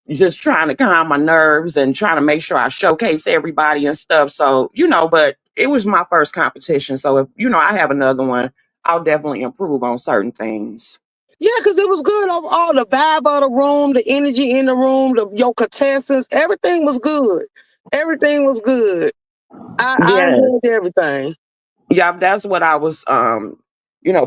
just trying to calm my nerves and trying to make sure I showcase everybody and stuff. So, but it was my first competition. So if, I have another one, I'll definitely improve on certain things. Yeah, because it was good overall. The vibe of the room, the energy in the room, your contestants, everything was good. Everything was good. I Yes. enjoyed everything. Yeah, that's what I was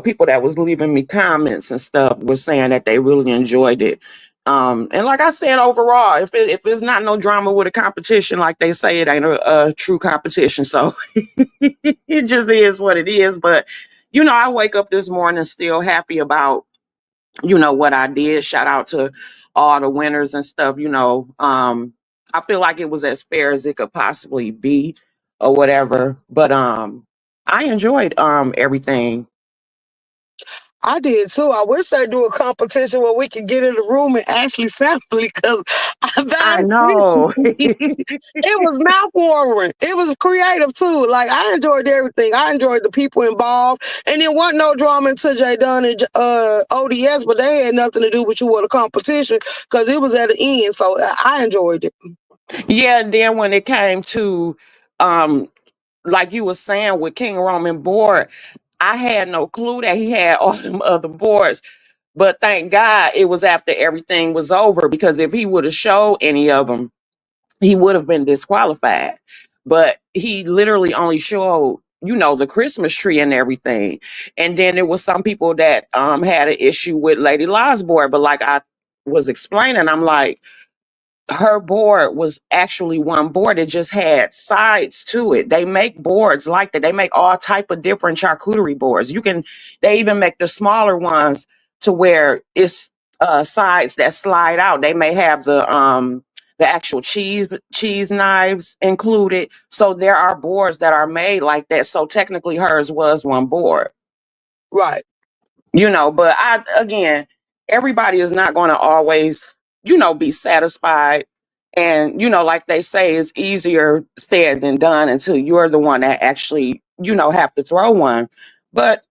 people that was leaving me comments and stuff was saying that they really enjoyed it. And like I said, overall, if it's not no drama with a competition, like they say, it ain't a true competition. So it just is what it is. But I wake up this morning still happy about what I did. Shout out to all the winners and stuff. I feel like it was as fair as it could possibly be or whatever. But I enjoyed everything. I did too. I wish they do a competition where we could get in the room and actually sample it because I I know. it was mouth-watering. It was creative too. Like, I enjoyed everything. I enjoyed the people involved, and there wasn't no drama until J Dunn and ODS, but they had nothing to do with you or the competition because it was at the end. So I enjoyed it. Yeah, and then when it came to um like you were saying with King Roman board, I had no clue that he had all them other boards. But thank God it was after everything was over because if he would have showed any of them, he would have been disqualified. But he literally only showed, the Christmas tree and everything. And then there was some people that had an issue with Lady La's board. But like I was explaining, I'm like, her board was actually one board. It just had sides to it. They make boards like that. They make all type of different charcuterie boards. They even make the smaller ones to where it's sides that slide out. They may have the actual cheese knives included. So there are boards that are made like that. So technically hers was one board. Right. But again, everybody is not going to always, be satisfied. And, like they say, it's easier said than done until you're the one that actually, have to throw one. But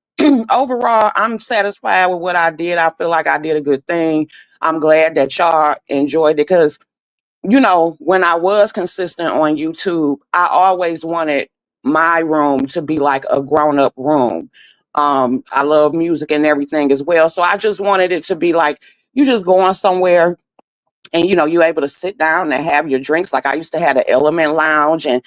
overall, I'm satisfied with what I did. I feel like I did a good thing. I'm glad that y'all enjoyed it because when I was consistent on YouTube, I always wanted my room to be like a grown up room. I love music and everything as well. So I just wanted it to be like you just going somewhere and you're able to sit down and have your drinks. Like I used to have the Element Lounge and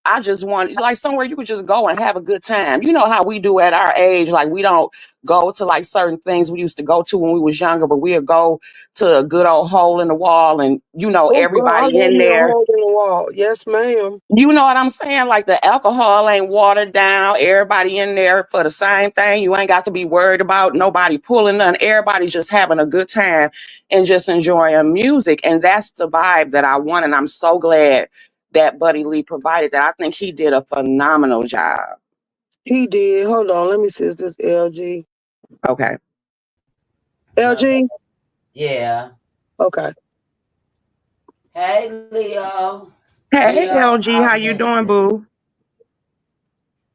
I just want like somewhere you could just go and have a good time. You know how we do at our age, like we don't go to like certain things we used to go to when we was younger, but we'll go to a good old hole in the wall and Oh, girl, I everybody love in me a there. hole in the wall. Yes, ma'am. You know what I'm saying? Like the alcohol ain't watered down. Everybody in there for the same thing. You ain't got to be worried about nobody pulling none. Everybody just having a good time and just enjoying music. And that's the vibe that I want. And I'm so glad that Buddy Lee provided that. I think he did a phenomenal job. He did. Hold on. Let me see. Is this LG? Okay. Uh, LG? yeah. Okay. Hey, Leo. Hey Leo, LG, I how you missed doing, it. boo?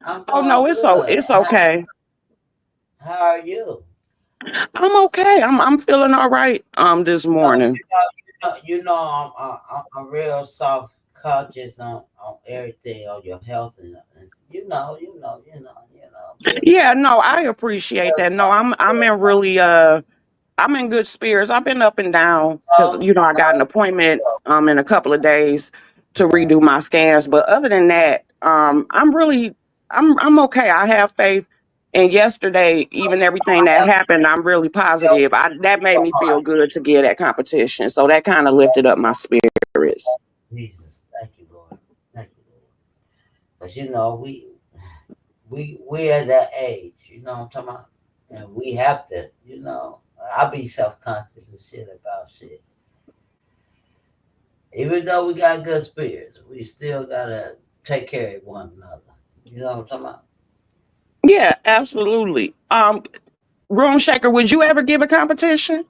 I'm Oh no, doing good. it's okay. How are you? I'm okay. I'm feeling all right this You know, morning. I'm real self conscious on everything, on your health, and business. Yeah, no, I appreciate that. No, I'm in really I'm in good spirits. I've been up and down because I got an appointment in a couple of days to redo my scans. But other than that, I'm okay. I have faith. And yesterday, even everything that happened, I'm really positive. That made me feel good to get that competition. So that kind of lifted up my spirits. Jesus, thank you, Lord. Thank you, Lord. But we at that age, you know what I'm talking about? And we have to, I be self conscious and shit about shit. Even though we got good spirits, we still gotta take care of one another. You know what I'm talking about? Yeah, absolutely. Room Shaker, would you ever give a competition?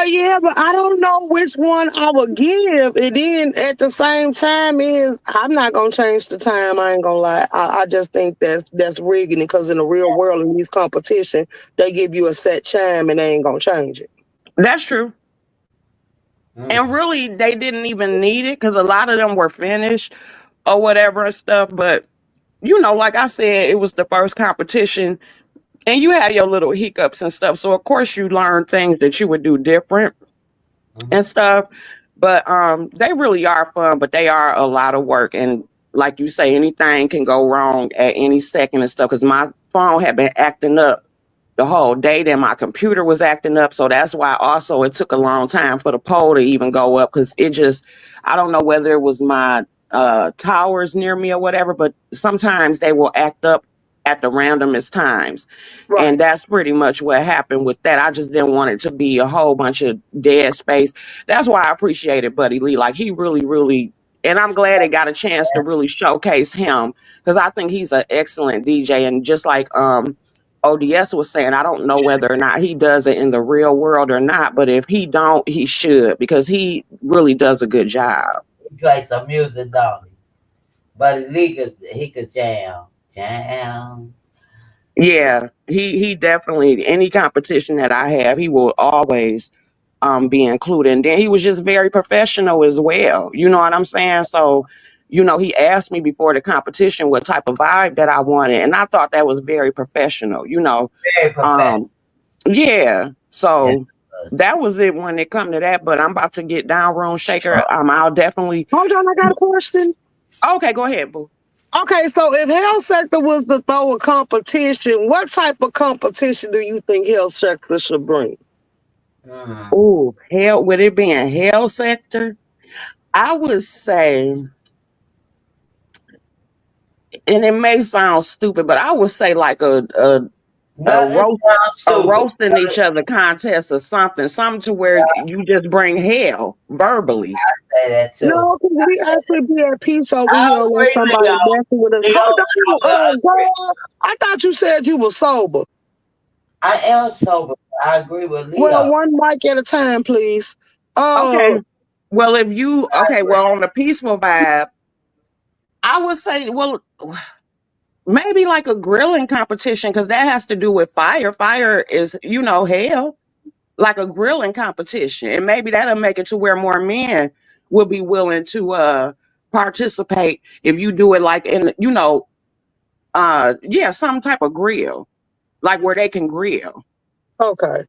Yeah, but I don't know which one I would give. And then at the same time is I'm not gonna change the time. I ain't gonna lie. I just think that's rigging it because in the real world in these competition, they give you a set time and they ain't gonna change it. That's true. And Mm. really, they didn't even need it because a lot of them were finished or whatever and stuff. But, like I said, it was the first competition and you had your little hiccups and stuff. So, of course, you learned things that you would do different Hmm. and stuff. But they really are fun, but they are a lot of work. And like you say, anything can go wrong at any second and stuff because my phone had been acting up the whole day. Then my computer was acting up. So that's why also it took a long time for the poll to even go up because I don't know whether it was my towers near me or whatever, but sometimes they will act up at the randomest times. Right. And that's pretty much what happened with that. I just didn't want it to be a whole bunch of dead space. That's why I appreciated Buddy Lee. Like he really, really, and I'm glad it got a chance to really showcase him because I think he's an excellent DJ. And just like ODS was saying, I don't know whether or not he does it in the real world or not, but if he don't, he should because he really does a good job. He play some music, don't he? But he could jam, jam. Yeah, he definitely any competition that I have, he will always be included. And then he was just very professional as well. You know what I'm saying? So, he asked me before the competition what type of vibe that I wanted, and I thought that was very professional. Very perfect. Um, yeah. Yes. So that was it when it come to that. But I'm about to get down, Room Shaker. I'll definitely. Hold on, I got a question. Okay, go ahead, boo. Okay, so if Health Sector was to throw a competition, what type of competition do you think Health Sector should bring? Mm. Oh, hell, with it being hell sector, I would say, and it may sound stupid, but I would say like a No, it roast, sounds a stupid. roasting each other contest or something to where you just bring hell verbally. Say that too. No, because we actually be at peace over I here unless agree, somebody Leo. messing with us. Leo, Hold I on, agree. girl. I thought you said you were sober. I am sober. I agree with Well, Leo. one mic at a time, please. Okay. Well, I agree. on the peaceful vibe, I would say, well, maybe like a grilling competition because that has to do with fire. Fire is, hell, like a grilling competition. And maybe that'll make it to where more men will be willing to participate if you do it like yeah, some type of grill, like where they can grill. okay.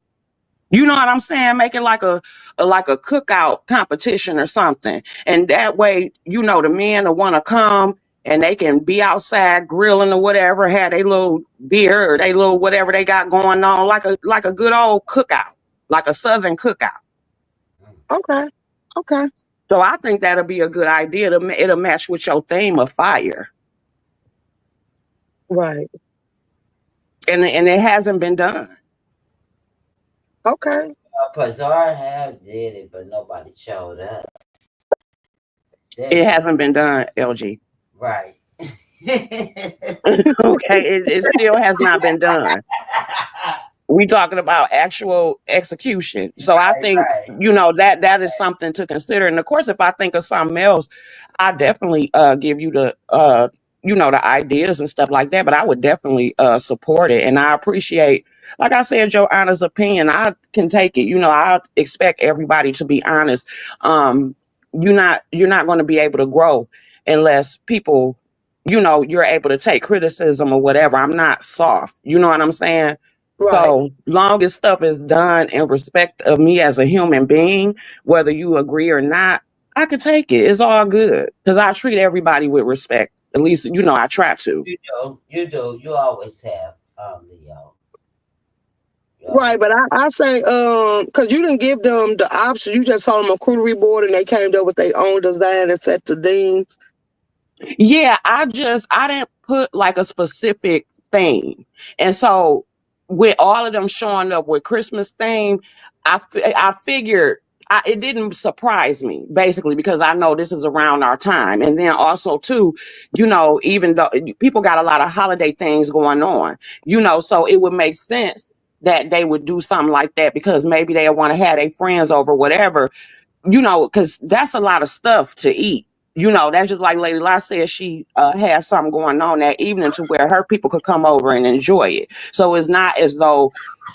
You know what I'm saying? Make it like a cookout competition or something. And that way, you know, the men will want to come and they can be outside grilling or whatever, have their little beer or they little whatever they got going on, like a good old cookout, like a southern cookout. Mm. Okay. Okay. So I think that'll be a good idea. It'll match with your theme of fire. Right. And it hasn't been done. Okay. Pazar have did it, but nobody showed up. It Said hasn't been done, LG. right. Okay, it still has not been done. We talking about actual execution. So I Right, think, right. you know, that is something to consider. And of course, if I think of something else, I definitely give you the you know, the ideas and stuff like that. But I would definitely support it. And I appreciate, like I said, your honest opinion. I can take it. You know, I expect everybody to be honest. You're not going to be able to grow unless people, you know, you're able to take criticism or whatever. I'm not soft. You know what I'm saying? Right. So long as stuff is done in respect of me as a human being, whether you agree or not, I could take it. It's all good because I treat everybody with respect. At least, you know, I try to. You do, you do, you always have, Leo. You Right, always, but I say, because you didn't give them the option. You just told them a crudery board, and they came up with their own design and set the themes. Yeah, I didn't put like a specific theme. And so with all of them showing up with Christmas theme, I figured it didn't surprise me basically because I know this is around our time. And then also too, you know, even though people got a lot of holiday things going on, you know, so it would make sense that they would do something like that because maybe they want to have their friends over, whatever, you know, because that's a lot of stuff to eat. You know, that's just like Lady La said, she had something going on that evening to where her people could come over and enjoy it. So it's not as though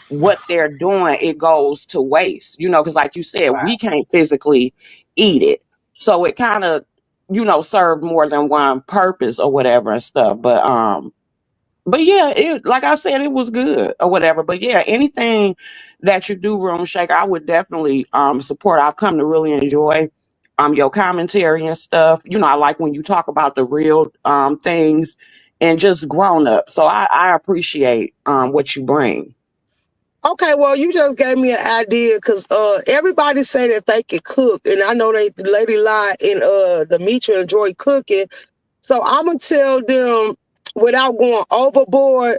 what they're doing, it goes to waste, you know, because like you said, we right, can't physically eat it. So it kind of, you know, served more than one purpose or whatever and stuff. But yeah, it like I said, it was good or whatever. But yeah, anything that you do, Room Shaker, I would definitely support. I've come to really enjoy your commentary and stuff. You know, I like when you talk about the real things and just grown up. So I appreciate what you bring. Okay, well, you just gave me an idea because everybody say that they can cook, and I know they Lady Lie and Demetria enjoy cooking. So I'm gonna tell them without going overboard.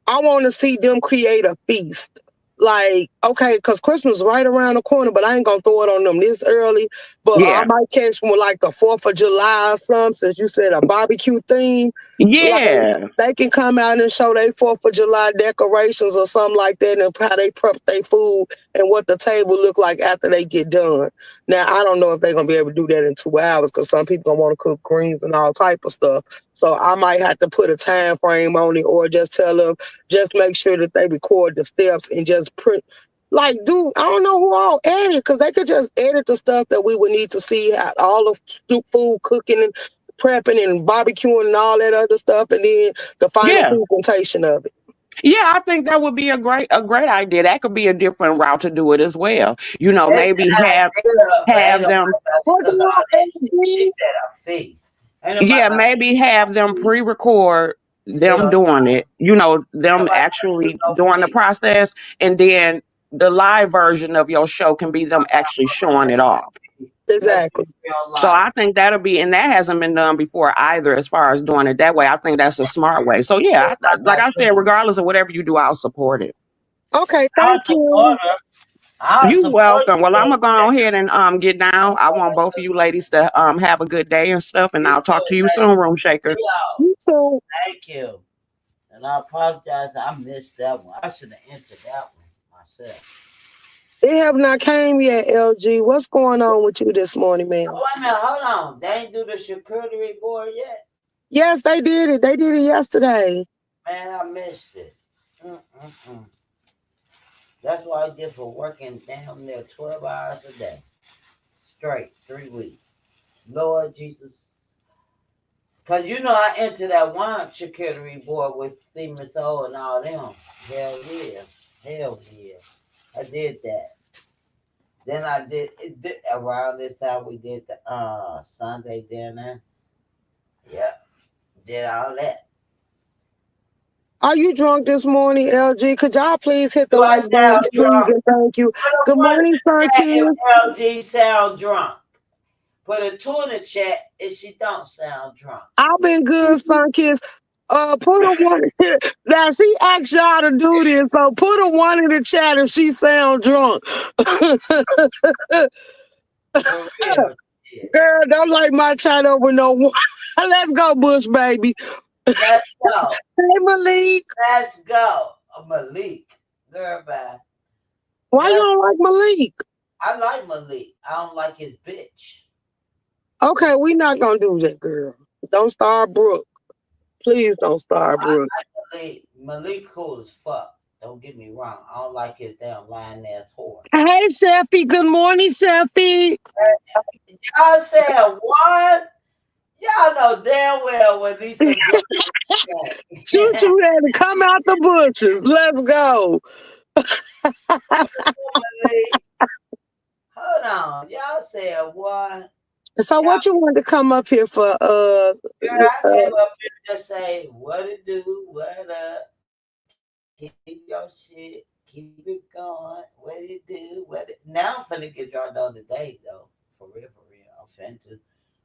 I want to see them create a feast. Like, okay, because Christmas is right around the corner, but I ain't gonna throw it on them this early. But I Yeah. might catch one like the 4th of July or something, since you said a barbecue theme. Like Yeah. they can come out and show their 4th of July decorations or something like that, and how they prep their food and what the table look like after they get done. Now I don't know if they're gonna be able to do that in 2 hours because some people gonna want to cook greens and all type of stuff. So I might have to put a time frame on it, or just tell them just make sure that they record the steps and just print. Like, dude, I don't know who all edit because they could just edit the stuff that we would need to see how all of food cooking and prepping and barbecuing and all that other stuff, and then the final Yeah. presentation of it. Yeah, I think that would be a great idea. That could be a different route to do it as well. You know, it's maybe an idea, but ain't have them. nobody What cook do all that shit. She I said a feast. Ain't nobody Yeah, about to maybe cook have no them feast. pre-record them Hell doing it, you know, no. them Nobody about to cook actually no doing the feast. process, and then the live version of your show can be them actually showing it off. Let's exactly? be real So life. I think that'll be, and that hasn't been done before either, as far as doing it that way. I think that's a smart way. So yeah, Everybody like got I said, cooking. regardless of whatever you do, I'll support it. Okay, I'll thank support you. her. I'll You support welcome. you, Well, I'm Road gonna go Jack. ahead and get down. I want both of you ladies to have a good day and stuff, and You I'll talk too. to you Thank soon, Room Shaker. you, Leo. You too. Thank you. And I apologize. I missed that one. I should have entered that one myself. They have not came yet, LG. What's going on with you this morning, Oh, man? wait a minute. Hold on. They ain't do the charcuterie board yet. Yes, they did it. They did it yesterday. Man, I missed it. Mm-mm-mm. That's what I get for working damn near 12 hours a day. Straight, 3 weeks. Lord Jesus. Because you know I entered that one charcuterie board with Steven Soul and all them. Hell yeah. Hell yeah. I did that. Then I did around this time we did the Sunday dinner. Yep, did all that. Are you drunk this morning, LG? Could y'all please hit the Do I like button, sound please, drunk? and thank you. Put a Good one in morning, the chat if Kids. LG sound drunk. Put a two in the chat if she don't sound drunk. I've been good, Kids. Put a one. Now she asked y'all to do this, so put a one in the chat if she sound drunk. For real shit. Girl, don't like my chat over no one. Let's go, Bush baby. Let's go. Hey, Malik. Let's go. Malik. Girl, bye. Why you That's don't like Malik? I like Malik. I don't like his bitch. Okay, we not gonna do that, girl. Don't start Brooke. Please don't start I Brooke. like Malik. Malik cool as fuck. Don't get me wrong. I don't like his damn lying ass whore. Hey, Sheffy. Good morning, Sheffy. Y'all said what? Y'all know damn well when Lisa drunk. Choo choo had to come out the bushes. Let's go. Malik. Hold on. Y'all said what? So Y'all, what you wanted to come up here for? girl, I came up here to say what it do, what up. Keep your shit, keep it going. What it do, what it. Now I'm finna get y'all done today though. For real, for real. I'm finna.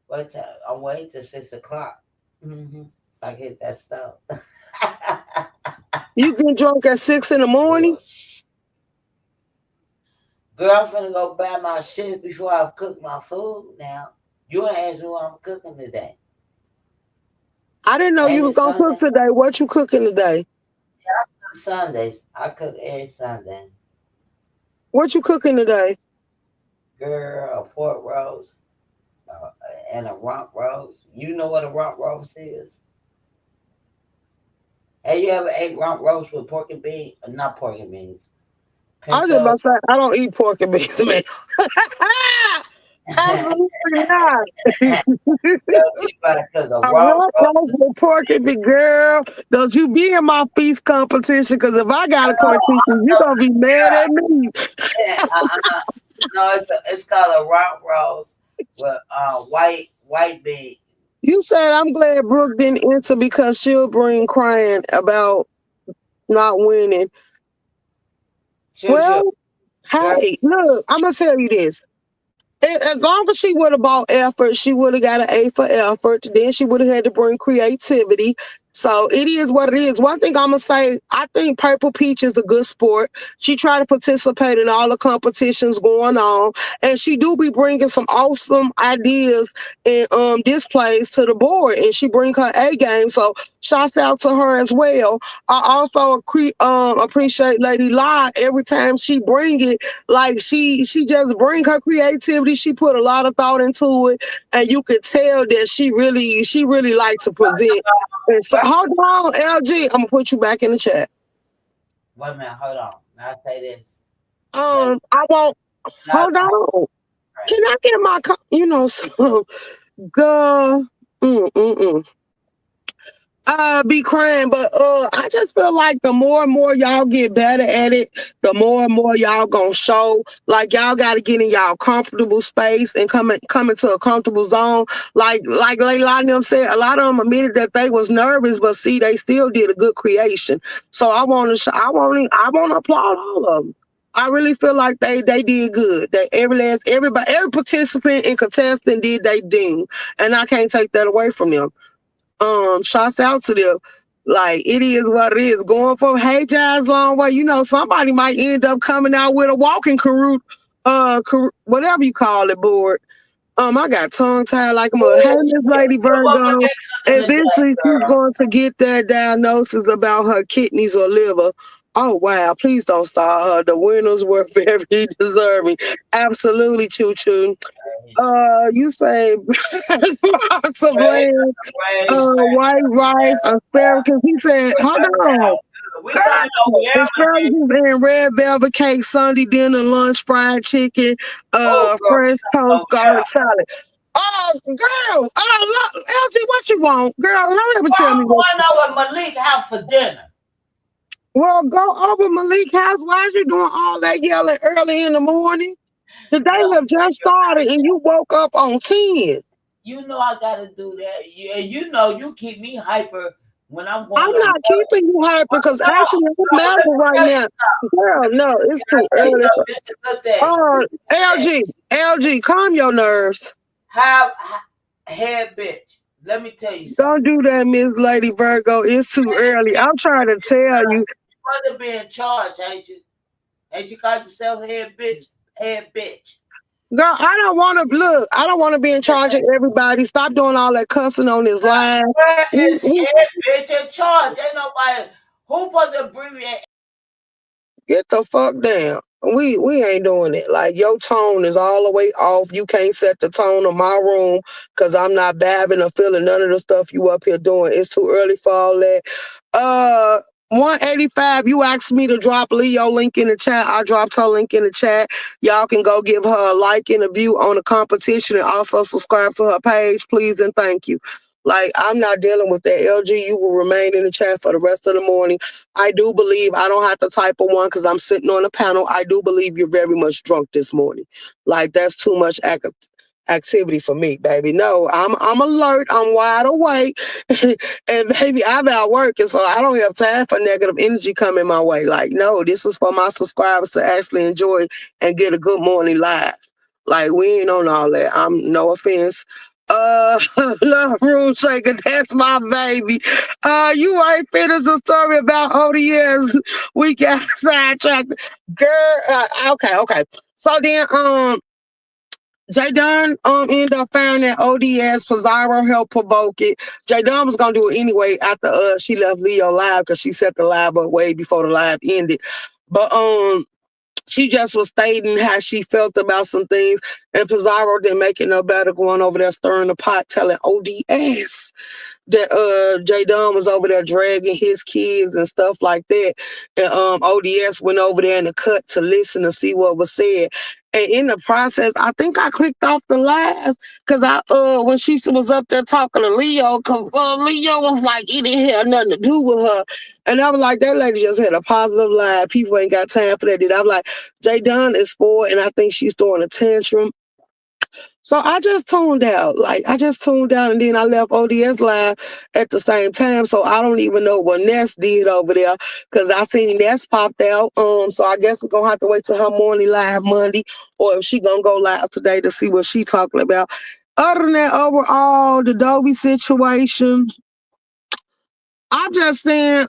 What time? I'm waiting till 6 o'clock. Mm-hmm. So I get that stuff. You get drunk at 6 in the morning? Real. Girl, I'm finna go buy my shit before I cook my food now. You ain't asked me what I'm cooking today. I didn't know you Ain't was it gonna cook Sunday? today. What you cooking today? Sundays. I cook every Sunday. What you cooking today? Girl, a pork roast uh, and a rump roast. You know what a rump roast is? Have you ever ate rump roast with pork and beans? Not pork and beans. I was just about Pinto. to say I don't eat pork and beans, man. Absolutely not. You better cook a A rump rump roast. roast with pork and beans, girl. Don't you be in my feast competition? Because if I got a competition, you gonna be mad at me. Uh-uh. No, it's called a rump roast with white bean. You said I'm glad Brooke didn't enter because she'll bring crying about not winning. Choo choo. Well, Girl, hey, look, I'm gonna tell you this. As long as she would have bought effort, she would have got an A for effort. Then she would have had to bring creativity. So it is what it is. One thing I'm gonna say, I think Purple Peach is a good sport. She tried to participate in all the competitions going on, and she do be bringing some awesome ideas and displays to the board, and she bring her A game. So shouts out to her as well. I also appreciate Lady Lie every time she bring it. Like she just bring her creativity. She put a lot of thought into it, and you could tell that she really like to present. And so, hold on, LG. I'm gonna put you back in the chat. wait a minute, hold on. Now I say this. Lady, I won't. not Hold on. right. Can I get my? Some girl. Mm-mm-mm. Be crying, but I just feel like the more and more y'all get better at it, the more and more y'all gonna show. Like y'all got to get in y'all comfortable space and come into a comfortable zone. Like a lot of them said, a lot of them admitted that they was nervous, but see, they still did a good creation. So I want to applaud all of them. I really feel like they did good. That every participant and contestant did they ding, and I can't take that away from them. Shouts out to them. Like it is what it is. Going for hey jazz long way. Somebody might end up coming out with a walking career, whatever you call it, board. I got tongue tied like a mother. Hey, Miss Lady What Virgo. they cooking today, Eventually, she's girl? going to get that diagnosis about her kidneys or liver. Oh wow! Please don't start her. The winners were very deserving. Absolutely, choo choo. You say lots of Praise, land, praise, white rice, asparagus. He said, hold on. we coming over Girl, there, man. asparagus and red velvet cake, Sunday dinner, lunch, fried chicken, Oh, girl, we fresh coming toast, over garlic there. salad. Oh, girl, LG, what you want? Girl, hurry up and Well, tell me I'm what going over Malik house for dinner. Well, go over Malik house. Why is you doing all that yelling early in the morning? The day Well, have just started and you woke up on 10. you know I gotta do that. You know you keep me hyper when I'm I'm going to not work. keeping you hyper because No, actually I'm no, mad let me right tell you now. Girl, no, it's something. Can I too tell you early. something? This is a good thing. Uh, This is a good thing. LG, calm your nerves. Have head bitch. Let me tell you something. Don't do that, Miss Lady Virgo. It's too early. I'm trying to tell you. You want to be in charge, ain't you? Ain't you call yourself head bitch? Head bitch. Girl, I don't want to look. I don't want to be in charge of everybody. Stop doing all that cussing on this line. Where We, is we, head bitch in charge? Ain't nobody who put the abbreviate. Get the fuck down. We ain't doing it. Like your tone is all the way off. You can't set the tone of my room because I'm not babbing or feeling none of the stuff you up here doing. It's too early for all that. 185, you asked me to drop Leo link in the chat. I dropped her link in the chat. Y'all can go give her a like and a view on the competition and also subscribe to her page, please and thank you. Like, I'm not dealing with that. LG, you will remain in the chat for the rest of the morning. I do believe I don't have to type a one because I'm sitting on a panel. I do believe you're very much drunk this morning. Like, that's too much activity for me, baby. No, I'm alert. I'm wide awake. And baby, I'm out working, so I don't have time for negative energy coming my way. Like, no, this is for my subscribers to actually enjoy and get a good morning live. Like, we ain't on all that. I'm no offense. Love room shaker, that's my baby. You ain't finished the story about ODS. We got sidetracked. Girl, okay. So then, J Don ended up firing that ODS. Pizarro helped provoke it. J Don was gonna do it anyway after she left Leo live because she set the live up way before the live ended. But she just was stating how she felt about some things, and Pizarro didn't make it no better going over there stirring the pot, telling ODS that J Dunn was over there dragging his kids and stuff like that. And ODS went over there in the cut to listen to see what was said. And in the process, I think I clicked off the live because I when she was up there talking to Leo, because Leo was like, it didn't have nothing to do with her. And I was like, that lady just had a positive live. People ain't got time for that. I was like, J Dunn is spoiled, and I think she's throwing a tantrum. So I just tuned out. Like, I just tuned out and then I left ODS live at the same time. So I don't even know what Ness did over there because I seen Ness popped out. So I guess we're gonna have to wait till her morning live Monday, or if she gonna go live today to see what she talking about. Other than that, overall, the Dobie situation, I'm just saying,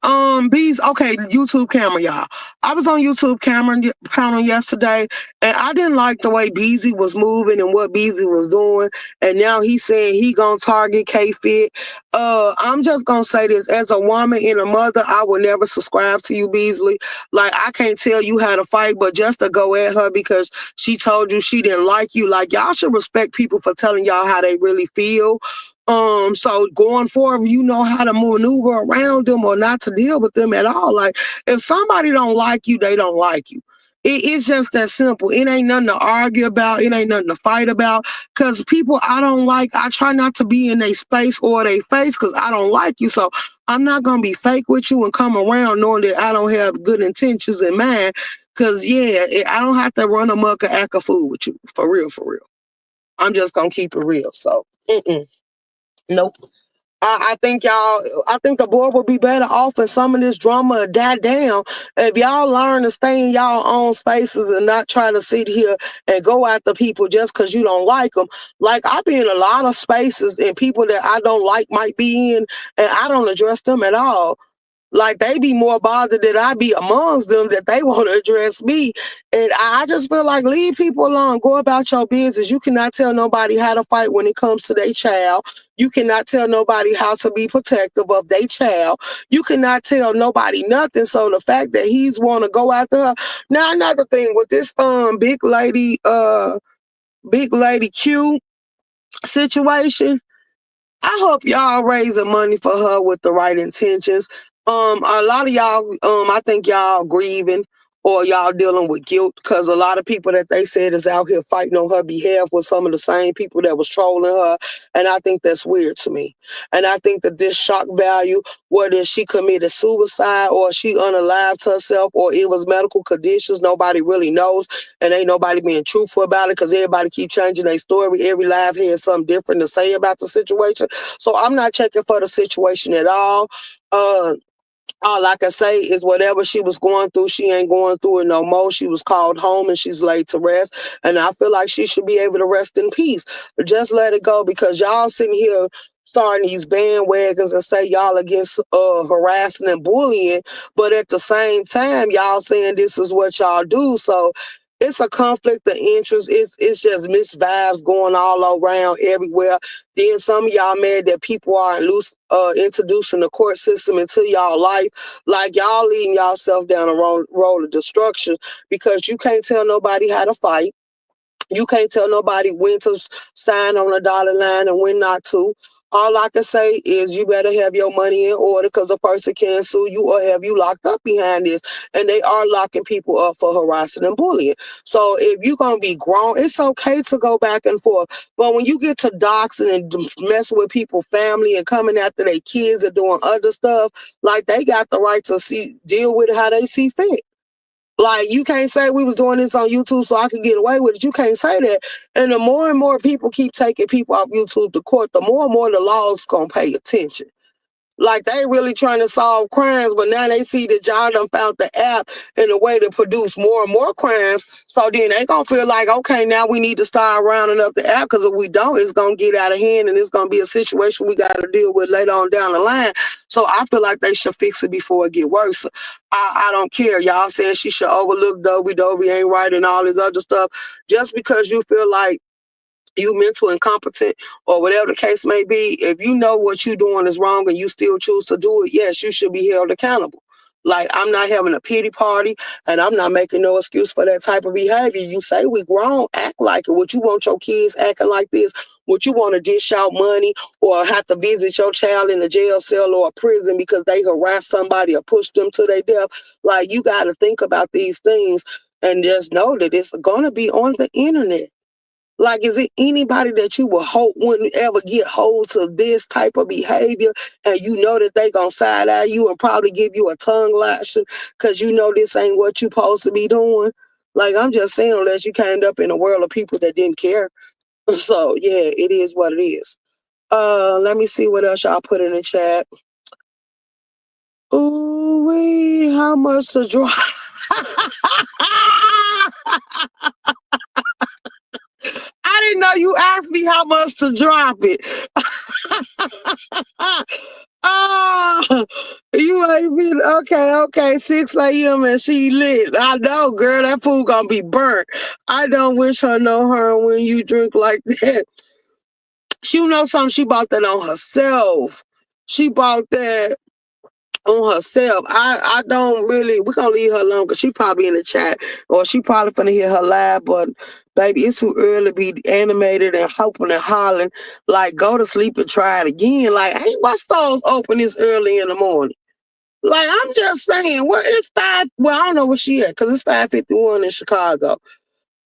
Bees, okay, YouTube camera, y'all. I was on YouTube camera panel yesterday, and I didn't like the way Beezy was moving and what Beezy was doing. And now he's saying he gonna target K-Fit. I'm just gonna say this as a woman and a mother, I would never subscribe to you, Beasley. Like, I can't tell you how to fight, but just to go at her because she told you she didn't like you. Like, y'all should respect people for telling y'all how they really feel. So going forward, you know how to maneuver around them or not to deal with them at all. Like, if somebody don't like you, they don't like you. It's just that simple. It ain't nothing to argue about. It ain't nothing to fight about. Cause people I don't like, I try not to be in their space or their face because I don't like you. So I'm not gonna be fake with you and come around knowing that I don't have good intentions in mind. Cause yeah, I don't have to run amok or act a fool with you. For real, for real. I'm just gonna keep it real. So nope. I think I think the board would be better off if some of this drama would die down if y'all learn to stay in y'all own spaces and not try to sit here and go after people just because you don't like them. Like, I be in a lot of spaces and people that I don't like might be in, and I don't address them at all. Like, they be more bothered that I be amongst them that they want to address me. And I just feel like, leave people alone. Go about your business. You cannot tell nobody how to fight when it comes to their child. You cannot tell nobody how to be protective of their child. You cannot tell nobody nothing. So the fact that he's want to go after her. Now, another thing with this big lady Q situation, I hope y'all raising money for her with the right intentions. A lot of y'all, I think y'all grieving or y'all dealing with guilt? Because a lot of people that they said is out here fighting on her behalf with some of the same people that was trolling her. And I think that's weird to me. And I think that this shock value, whether she committed suicide or she unalived herself or it was medical conditions, nobody really knows. And ain't nobody being truthful about it because everybody keep changing their story. Every live has something different to say about the situation. So I'm not checking for the situation at all. All I can say is whatever she was going through, she ain't going through it no more. She was called home and she's laid to rest. And I feel like she should be able to rest in peace. Just let it go, because y'all sitting here starting these bandwagons and say y'all against harassing and bullying, but at the same time, y'all saying this is what y'all do. So it's a conflict of interest. It's just mixed vibes going all around everywhere. Then some of y'all mad that people are introducing the court system into y'all life. Like y'all leading y'allself down a road of destruction, because you can't tell nobody how to fight. You can't tell nobody when to sign on a dollar line and when not to. All I can say is you better have your money in order, because a person can sue you or have you locked up behind this. And they are locking people up for harassing and bullying. So if you're going to be grown, it's okay to go back and forth. But when you get to doxing and messing with people's family and coming after their kids and doing other stuff, like, they got the right to deal with it how they see fit. Like, you can't say we was doing this on YouTube so I could get away with it. You can't say that. And the more and more people keep taking people off YouTube to court, the more and more the law's going to pay attention. Like, they really trying to solve crimes, but now they see that y'all done found the app in a way to produce more and more crimes. So then they gonna feel like, okay, now we need to start rounding up the app, because if we don't, it's gonna get out of hand and it's gonna be a situation we got to deal with later on down the line. So I feel like they should fix it before it get worse. I don't care. Y'all saying she should overlook Dovey ain't right and all this other stuff. Just because you feel like you mental incompetent or whatever the case may be, if you know what you're doing is wrong and you still choose to do it, yes, you should be held accountable. Like, I'm not having a pity party and I'm not making no excuse for that type of behavior. You say we grown, act like it. Would you want your kids acting like this? Would you want to dish out money or have to visit your child in a jail cell or a prison because they harass somebody or push them to their death? Like, you got to think about these things and just know that it's going to be on the internet. Like, is it anybody that you would hope wouldn't ever get hold to this type of behavior, and you know that they gonna side eye you and probably give you a tongue lashing because you know this ain't what you supposed to be doing? Like, I'm just saying, unless you came up in a world of people that didn't care. So yeah, it is what it is. Let me see what else y'all put in the chat. Ooh wee, how much to drive? I didn't know you asked me how much to drop it. Oh, you ain't been okay. 6 a.m. and she lit. I know, girl, that food gonna be burnt. I don't wish her no harm when you drink like that. She know something, she bought that on herself. She bought that on herself. I don't really, we're gonna leave her alone because she probably in the chat or she probably finna hear her live, but baby, it's too early to be animated and hoping and hollering. Like, go to sleep and try it again. Like, ain't my stores open this early in the morning? Like, I'm just saying, well, it's 5, well, I don't know where she at because it's 5:51 in Chicago.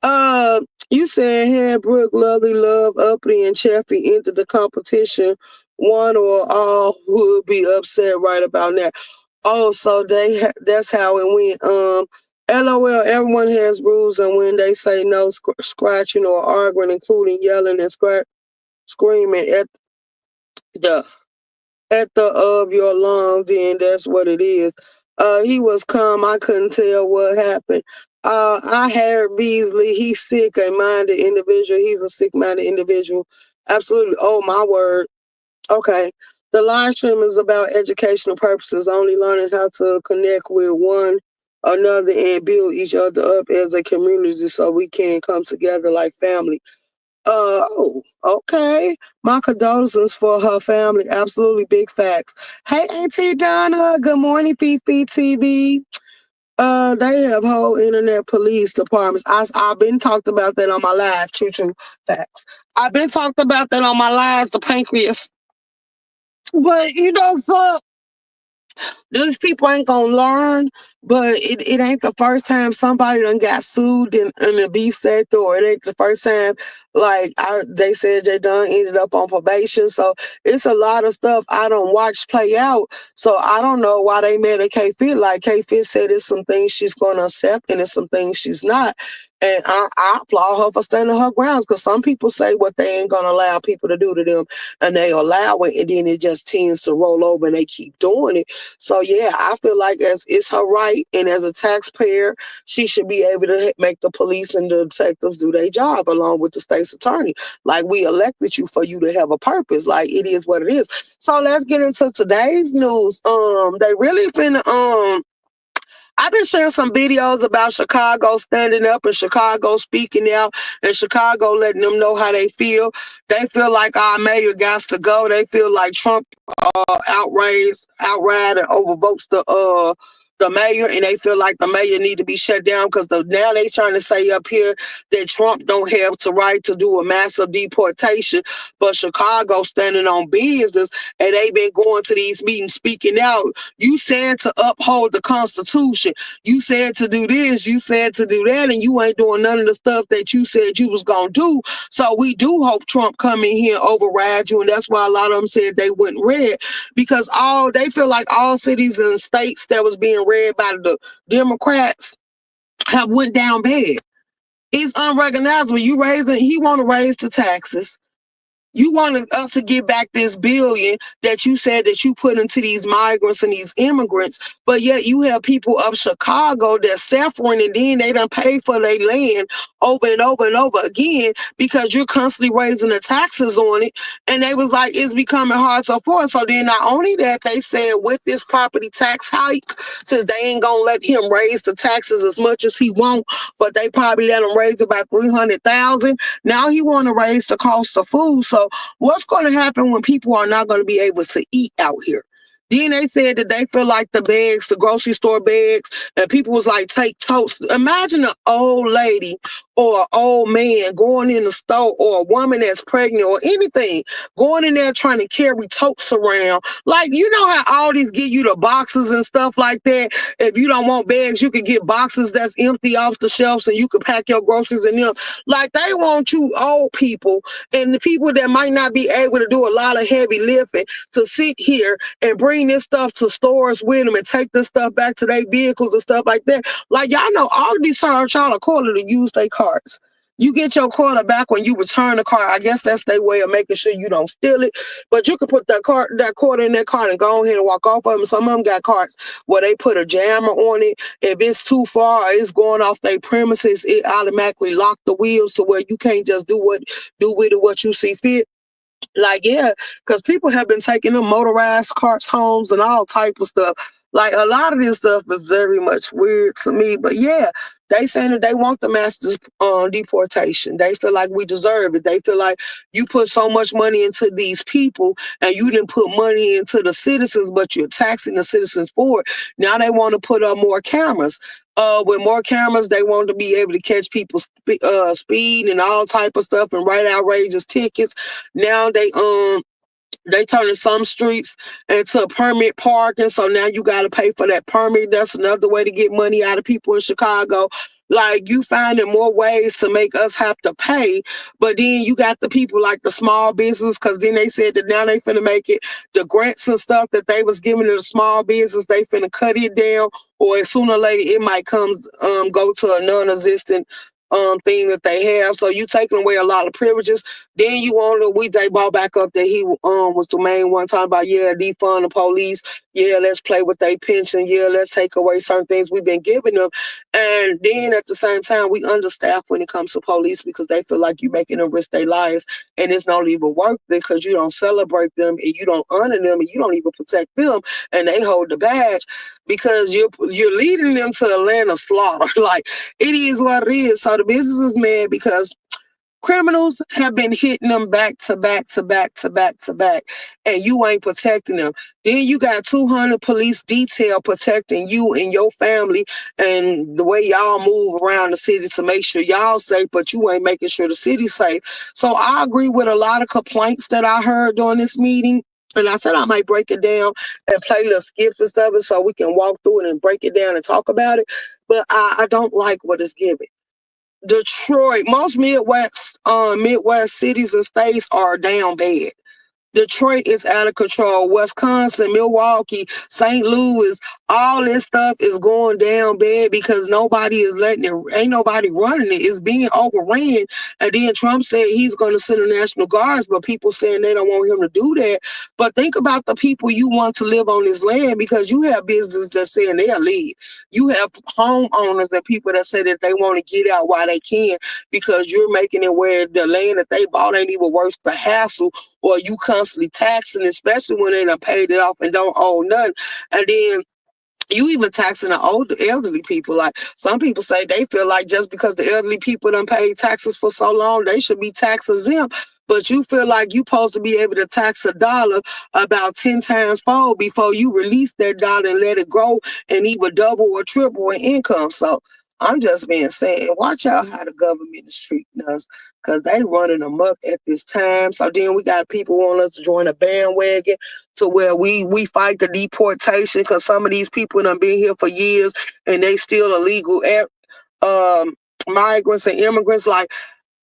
Uh, you said here, Brooke, Lovely, Love, Uppity, and Cheffy entered the competition. One or all would be upset right about that. Oh, so that's how it went. LOL, everyone has rules, and when they say no scratching or arguing, including yelling and screaming the of your lungs, then that's what it is. He was calm. I couldn't tell what happened. I heard Beasley. He's sick, a minded individual. He's a sick-minded individual. Absolutely. Oh, my word. Okay. The live stream is about educational purposes, only learning how to connect with one another and build each other up as a community so we can come together like family. Oh, okay. My condolences for her family. Absolutely big facts. Hey, Auntie Donna. Good morning, Fifi TV. They have whole internet police departments. I've been talked about that on my live. True facts. I've been talked about that on my lives, the pancreas. But fuck. These people ain't gonna learn, but it ain't the first time somebody done got sued in the beef sector, or it ain't the first time like they said they done ended up on probation. So it's a lot of stuff I don't watch play out. So I don't know why they mad at K-Fit. Like K-Fit said, there's some things she's gonna accept and there's some things she's not. And I applaud her for standing her grounds, because some people say what they ain't gonna allow people to do to them, and they allow it, and then it just tends to roll over and they keep doing it. So yeah, I feel like as it's her right, and as a taxpayer, she should be able to make the police and the detectives do their job along with the state's attorney. Like, we elected you for you to have a purpose. Like, it is what it is. So let's get into today's news. They really been I've been sharing some videos about Chicago standing up and Chicago speaking out and Chicago letting them know how they feel. They feel like our mayor got to go. They feel like Trump outright and overvotes the mayor, and they feel like the mayor need to be shut down because now they trying to say up here that Trump don't have the right to do a massive deportation, but Chicago standing on business, and they been going to these meetings speaking out. You said to uphold the Constitution. You said to do this. You said to do that, and you ain't doing none of the stuff that you said you was gonna do. So we do hope Trump come in here and override you, and that's why a lot of them said they wouldn't red, because they feel like all cities and states that was being read by the Democrats have went down bad. It's unrecognizable. He want to raise the taxes. You wanted us to get back this billion that you said that you put into these migrants and these immigrants, but yet you have people of Chicago that's suffering, and then they done pay for their land over and over and over again because you're constantly raising the taxes on it. And they was like, it's becoming hard to afford. So then not only that, they said with this property tax hike, since they ain't gonna let him raise the taxes as much as he want, but they probably let him raise about $300,000. Now he want to raise the cost of food. So what's going to happen when people are not going to be able to eat out here? Then they said that they feel like the bags, the grocery store bags, and people was like, take totes. Imagine an old lady or an old man going in the store, or a woman that's pregnant or anything, going in there trying to carry totes around. Like, you know how all these give you the boxes and stuff like that? If you don't want bags, you can get boxes that's empty off the shelves and you can pack your groceries in them. Like, they want you old people and the people that might not be able to do a lot of heavy lifting to sit here and bring this stuff to stores with them and take this stuff back to their vehicles and stuff like that. Like, y'all know all of these charge y'all a quarter to use their carts. You get your quarter back when you return the car. I guess that's their way of making sure you don't steal it. But you can put that quarter in that cart and go ahead and walk off of them. Some of them got carts where they put a jammer on it. If it's too far or it's going off their premises, it automatically lock the wheels to where you can't just do with it what you see fit. Like, yeah, because people have been taking them motorized carts homes and all type of stuff. Like, a lot of this stuff is very much weird to me. But yeah, they saying that they want the mass deportation. They feel like we deserve it. They feel like you put so much money into these people and you didn't put money into the citizens, but you're taxing the citizens for it. Now they want to put up more cameras. With more cameras, they want to be able to catch people's speed and all type of stuff and write outrageous tickets. Now they turning some streets into permit parking, so now you got to pay for that permit. That's another way to get money out of people in Chicago. Like, you finding more ways to make us have to pay, but then you got the people like the small business, because then they said that now they finna make it, the grants and stuff that they was giving to the small business, they finna cut it down, or sooner or later it might go to a non-existent thing that they have. So you taking away a lot of privileges. Then you want to, they brought back up that he was the main one talking about, yeah, defund the police. Yeah, let's play with their pension. Yeah, let's take away certain things we've been giving them. And then at the same time, we understaff when it comes to police because they feel like you're making them risk their lives, and it's not even worth it because you don't celebrate them and you don't honor them and you don't even protect them, and they hold the badge because you're leading them to a land of slaughter. Like, it is what it is. So the business is mad because criminals have been hitting them back to back to back to back to back, and you ain't protecting them. Then you got 200 police detail protecting you and your family and the way y'all move around the city to make sure y'all safe, but you ain't making sure the city's safe. So I agree with a lot of complaints that I heard during this meeting. And I said I might break it down and play little skips and stuff so we can walk through it and break it down and talk about it. But I don't like what it's giving. Detroit, most Midwest cities and states are down bad. Detroit is out of control. Wisconsin, Milwaukee, St. Louis, all this stuff is going down bad because nobody is letting it, ain't nobody running it. It's being overran. And then Trump said he's going to send the National Guards, but people saying they don't want him to do that. But think about the people you want to live on this land because you have business that's saying they'll leave. You have homeowners and people that say that they want to get out while they can because you're making it where the land that they bought ain't even worth the hassle or you constantly taxing, especially when they done paid it off and don't owe nothing. And then you even taxing the older elderly people. Like some people say they feel like just because the elderly people done paid taxes for so long, they should be tax exempt. But you feel like you supposed to be able to tax a dollar about 10 times fold before you release that dollar and let it grow and either double or triple in income. So I'm just being saying, watch out how the government is treating us because they running amok at this time. So then we got people wanting us to join a bandwagon to where we fight the deportation because some of these people done been here for years and they still illegal migrants and immigrants. Like,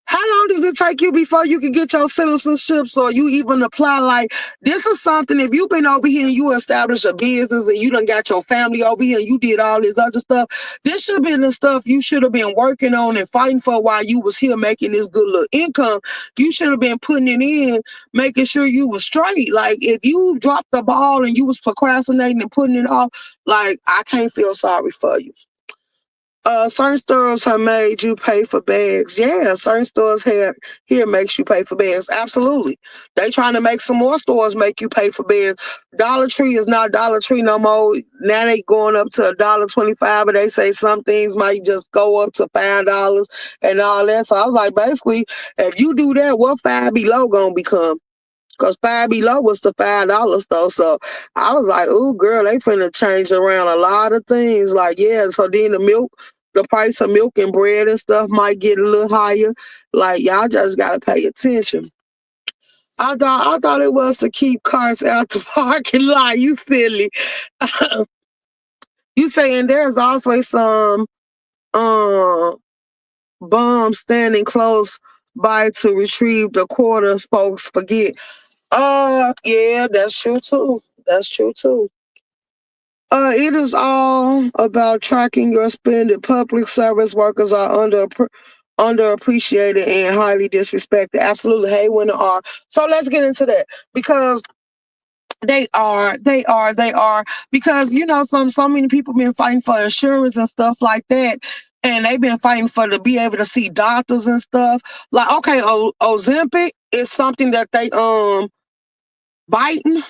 how long does it take you before you can get your citizenship or you even apply? Like, this is something, if you've been over here and you established a business and you done got your family over here and you did all this other stuff, this should have been the stuff you should have been working on and fighting for while you was here making this good little income. You should have been putting it in, making sure you was straight. Like, if you dropped the ball and you was procrastinating and putting it off, like, I can't feel sorry for you. Certain stores have made you pay for bags. Yeah, certain stores here makes you pay for bags. Absolutely. They trying to make some more stores make you pay for bags. Dollar Tree is not Dollar Tree no more. Now they going up to $1.25, but they say some things might just go up to $5 and all that. So I was like, basically, if you do that, what Five Below gonna become? Because Five Below was the $5 though. So I was like, ooh, girl, they finna change around a lot of things. Like, yeah, so then the price of milk and bread and stuff might get a little higher. Like, y'all just gotta pay attention. I thought it was to keep cars out the parking lot. You silly. You saying there's always some bum standing close by to retrieve the quarters folks forget. Yeah, that's true too. That's true too. It is all about tracking your spending. Public service workers are underappreciated and highly disrespected. Absolutely, hey, when they are. So let's get into that because they are because so many people been fighting for insurance and stuff like that. And they've been fighting for to be able to see doctors and stuff. Like, okay, Ozempic is something that they Biden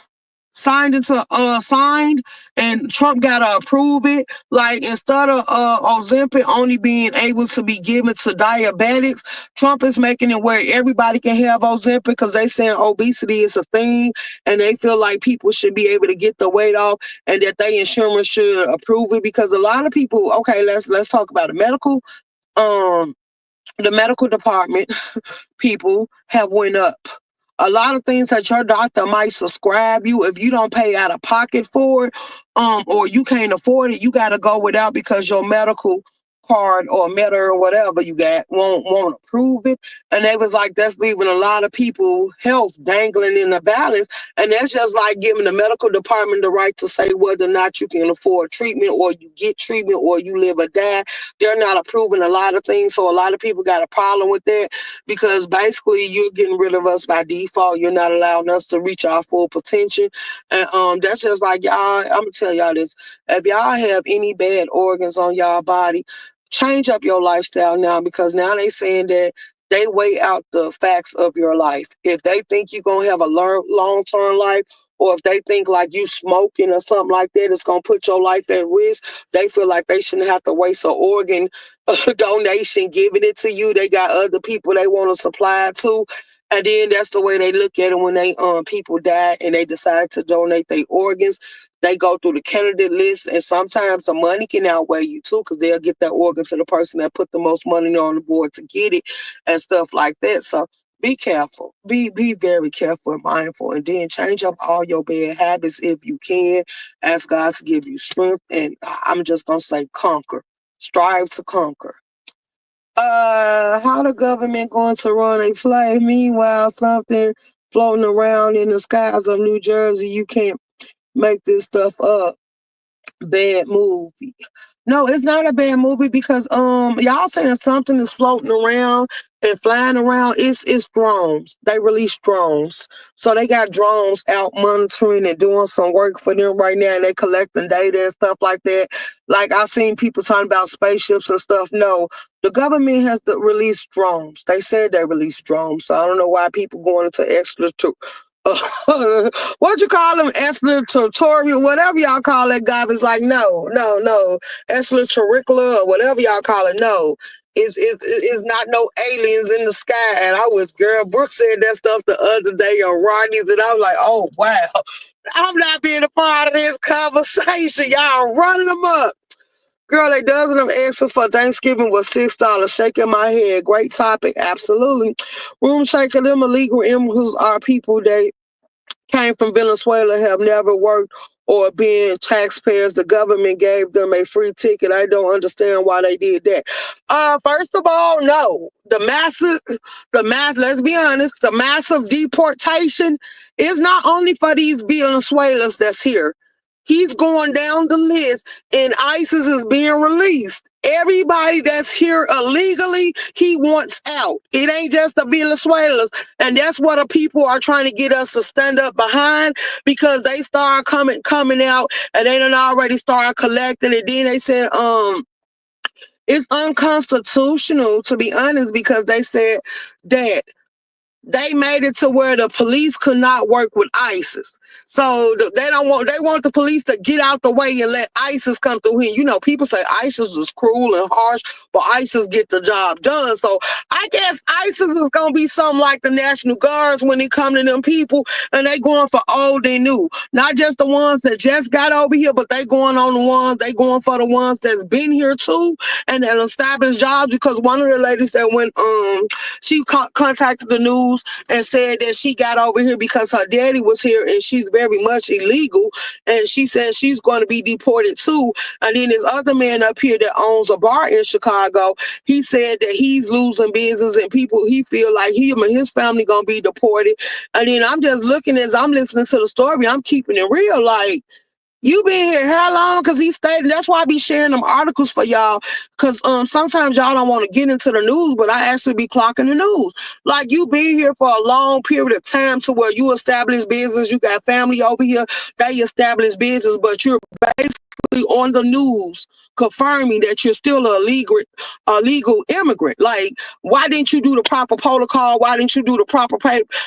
signed and Trump gotta approve it. Like, instead of Ozempic only being able to be given to diabetics, Trump is making it where everybody can have Ozempic because they saying obesity is a thing and they feel like people should be able to get the weight off and that they insurance should approve it because a lot of people, okay, let's talk about um the medical department people have went up. A lot of things that your doctor might prescribe you, if you don't pay out of pocket for it, or you can't afford it, you got to go without because your medical card or Meta or whatever you got won't approve it. And they was like, that's leaving a lot of people health dangling in the balance. And that's just like giving the medical department the right to say whether or not you can afford treatment or you get treatment or you live or die. They're not approving a lot of things. So a lot of people got a problem with that because basically you're getting rid of us by default. You're not allowing us to reach our full potential. And that's just like, y'all, I'm going to tell y'all this. If y'all have any bad organs on y'all body, change up your lifestyle now because now they saying that they weigh out the facts of your life. If they think you're going to have a long-term life or if they think like you smoking or something like that, it's going to put your life at risk, they feel like they shouldn't have to waste an organ donation giving it to you. They got other people they want to supply it to. And then that's the way they look at it when they people die and they decide to donate their organs. They go through the candidate list, and sometimes the money can outweigh you too, because they'll get that organ to the person that put the most money on the board to get it and stuff like that. So Be careful. Be very careful and mindful, and then change up all your bad habits if you can. Ask God to give you strength, and I'm just gonna say conquer. Strive to conquer. How the government going to run a flag? Meanwhile, something floating around in the skies of New Jersey. You can't make this stuff up. Bad movie. No, it's not a bad movie because y'all saying something is floating around and flying around. It's drones. They release drones. So they got drones out monitoring and doing some work for them right now, and they collecting data and stuff like that. Like I've seen people talking about spaceships and stuff. No, the government has to release drones. They said they released drones. So I don't know why people going into extra what you call them, extraterritorial, whatever y'all call that guy. Is like, no, extraterritorial or whatever y'all call it. No, it's not no aliens in the sky. And I was, girl, Brooke said that stuff the other day on Rodney's, and I was like, oh wow, I'm not being a part of this conversation. Y'all running them up. Girl, a dozen of eggs for Thanksgiving was $6. Shaking my head. Great topic. Absolutely. Room shaker, them illegal immigrants are people that came from Venezuela, have never worked or been taxpayers. The government gave them a free ticket. I don't understand why they did that. First of all, no. Let's be honest, the massive deportation is not only for these Venezuelans that's here. He's going down the list, and ISIS is being released. Everybody that's here illegally, he wants out. It ain't just the Venezuelans. And that's what the people are trying to get us to stand up behind, because they start coming out, and they done already started collecting. And then they said, it's unconstitutional, to be honest, because they said that they made it to where the police could not work with ISIS. So they want the police to get out the way and let ISIS come through here. You know, people say ISIS is cruel and harsh, but ISIS get the job done. So I guess ISIS is going to be something like the National Guards when it come to them people, and they going for old and new. Not just the ones that just got over here, but they going for the ones that's been here too, and that established jobs. Because one of the ladies that went, she contacted the news and said that she got over here because her daddy was here, and she's very much illegal, and she said she's going to be deported too. And then this other man up here that owns a bar in Chicago, he said that he's losing business, and people, he feel like him and his family going to be deported. And then I'm just looking, as I'm listening to the story, I'm keeping it real, like, you been here how long? Because he stated, that's why I be sharing them articles for y'all. Because sometimes y'all don't want to get into the news, but I actually be clocking the news. Like, you been here for a long period of time to where you establish business. You got family over here. They establish business, but you're basically on the news confirming that you're still a legal immigrant. Like, why didn't you do the proper protocol? Why didn't you do the proper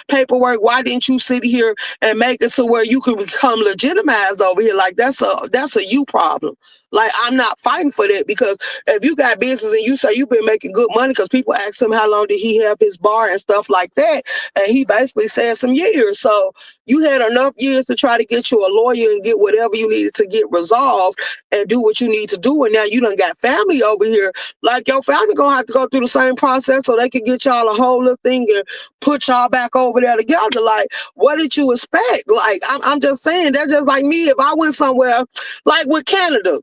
paperwork? Why didn't you sit here and make it to where you could become legitimized over here? Like, that's a you problem. Like, I'm not fighting for that, because if you got business and you say you've been making good money, because people ask him how long did he have his bar and stuff like that, and he basically said some years. So you had enough years to try to get you a lawyer and get whatever you needed to get resolved and do what you need to do. And now you done got family over here. Like, your family gonna have to go through the same process so they can get y'all a whole little thing and put y'all back over there together. Like, what did you expect? Like, I'm just saying, that's just like me. If I went somewhere like with Canada,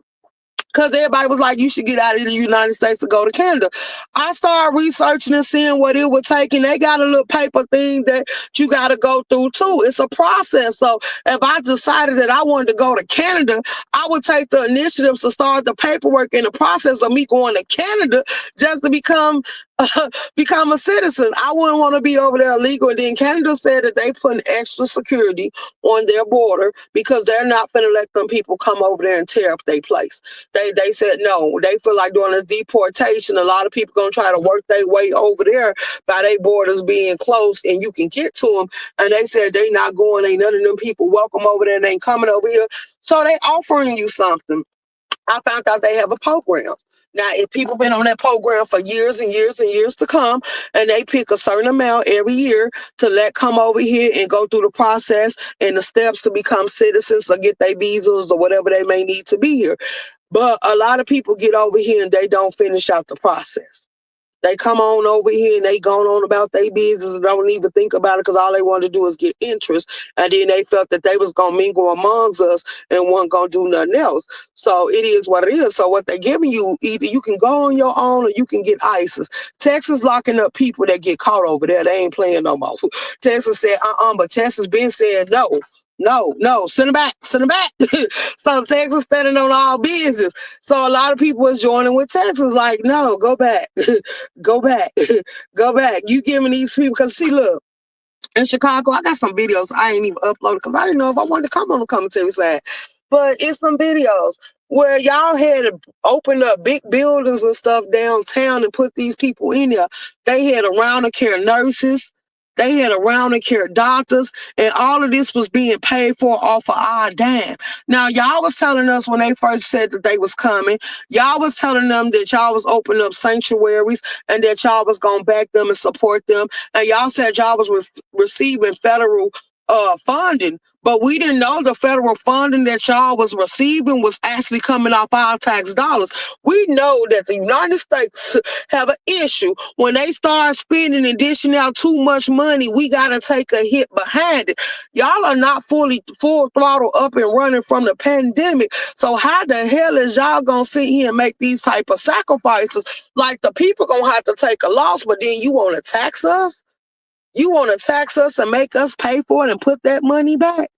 because everybody was like, you should get out of the United States to go to Canada. I started researching and seeing what it would take, and they got a little paper thing that you got to go through too. It's a process. So if I decided that I wanted to go to Canada, I would take the initiatives to start the paperwork in the process of me going to Canada just to become a citizen. I wouldn't want to be over there illegal. And then Canada said that they put extra security on their border because they're not finna let them people come over there and tear up their place. They said no. They feel like during this deportation, a lot of people gonna try to work their way over there by their borders being closed, and you can get to them. And they said they not going. Ain't none of them people welcome over there. And they ain't coming over here. So they offering you something. I found out they have a program. Now, if people been on that program for years and years and years to come, and they pick a certain amount every year to let come over here and go through the process and the steps to become citizens or get their visas or whatever they may need to be here. But a lot of people get over here and they don't finish out the process. They come on over here and they going on about their business and don't even think about it because all they want to do is get interest. And then they felt that they was going to mingle amongst us and wasn't going to do nothing else. So it is what it is. So what they're giving you, either you can go on your own or you can get ISIS. Texas locking up people that get caught over there. They ain't playing no more. Texas said, but Texas been saying no. No, send them back, send them back. So Texas standing on all business. So a lot of people is joining with Texas, like, no, go back, go back, go back. You giving these people, because see, look, in Chicago, I got some videos I ain't even uploaded because I didn't know if I wanted to come on the commentary side. But it's some videos where y'all had to open up big buildings and stuff downtown and put these people in there. They had around the care nurses. They had around the care doctors, and all of this was being paid for off of our dime. Now, y'all was telling us when they first said that they was coming, y'all was telling them that y'all was opening up sanctuaries and that y'all was going to back them and support them. And y'all said y'all was receiving federal funding, but we didn't know the federal funding that y'all was receiving was actually coming off our tax dollars. We know that the United States have an issue when they start spending and dishing out too much money. We got to take a hit behind it. Y'all are not full throttle up and running from the pandemic. So how the hell is y'all gonna sit here and make these type of sacrifices? Like, the people gonna have to take a loss, but then you want to tax us? You want to tax us and make us pay for it and put that money back?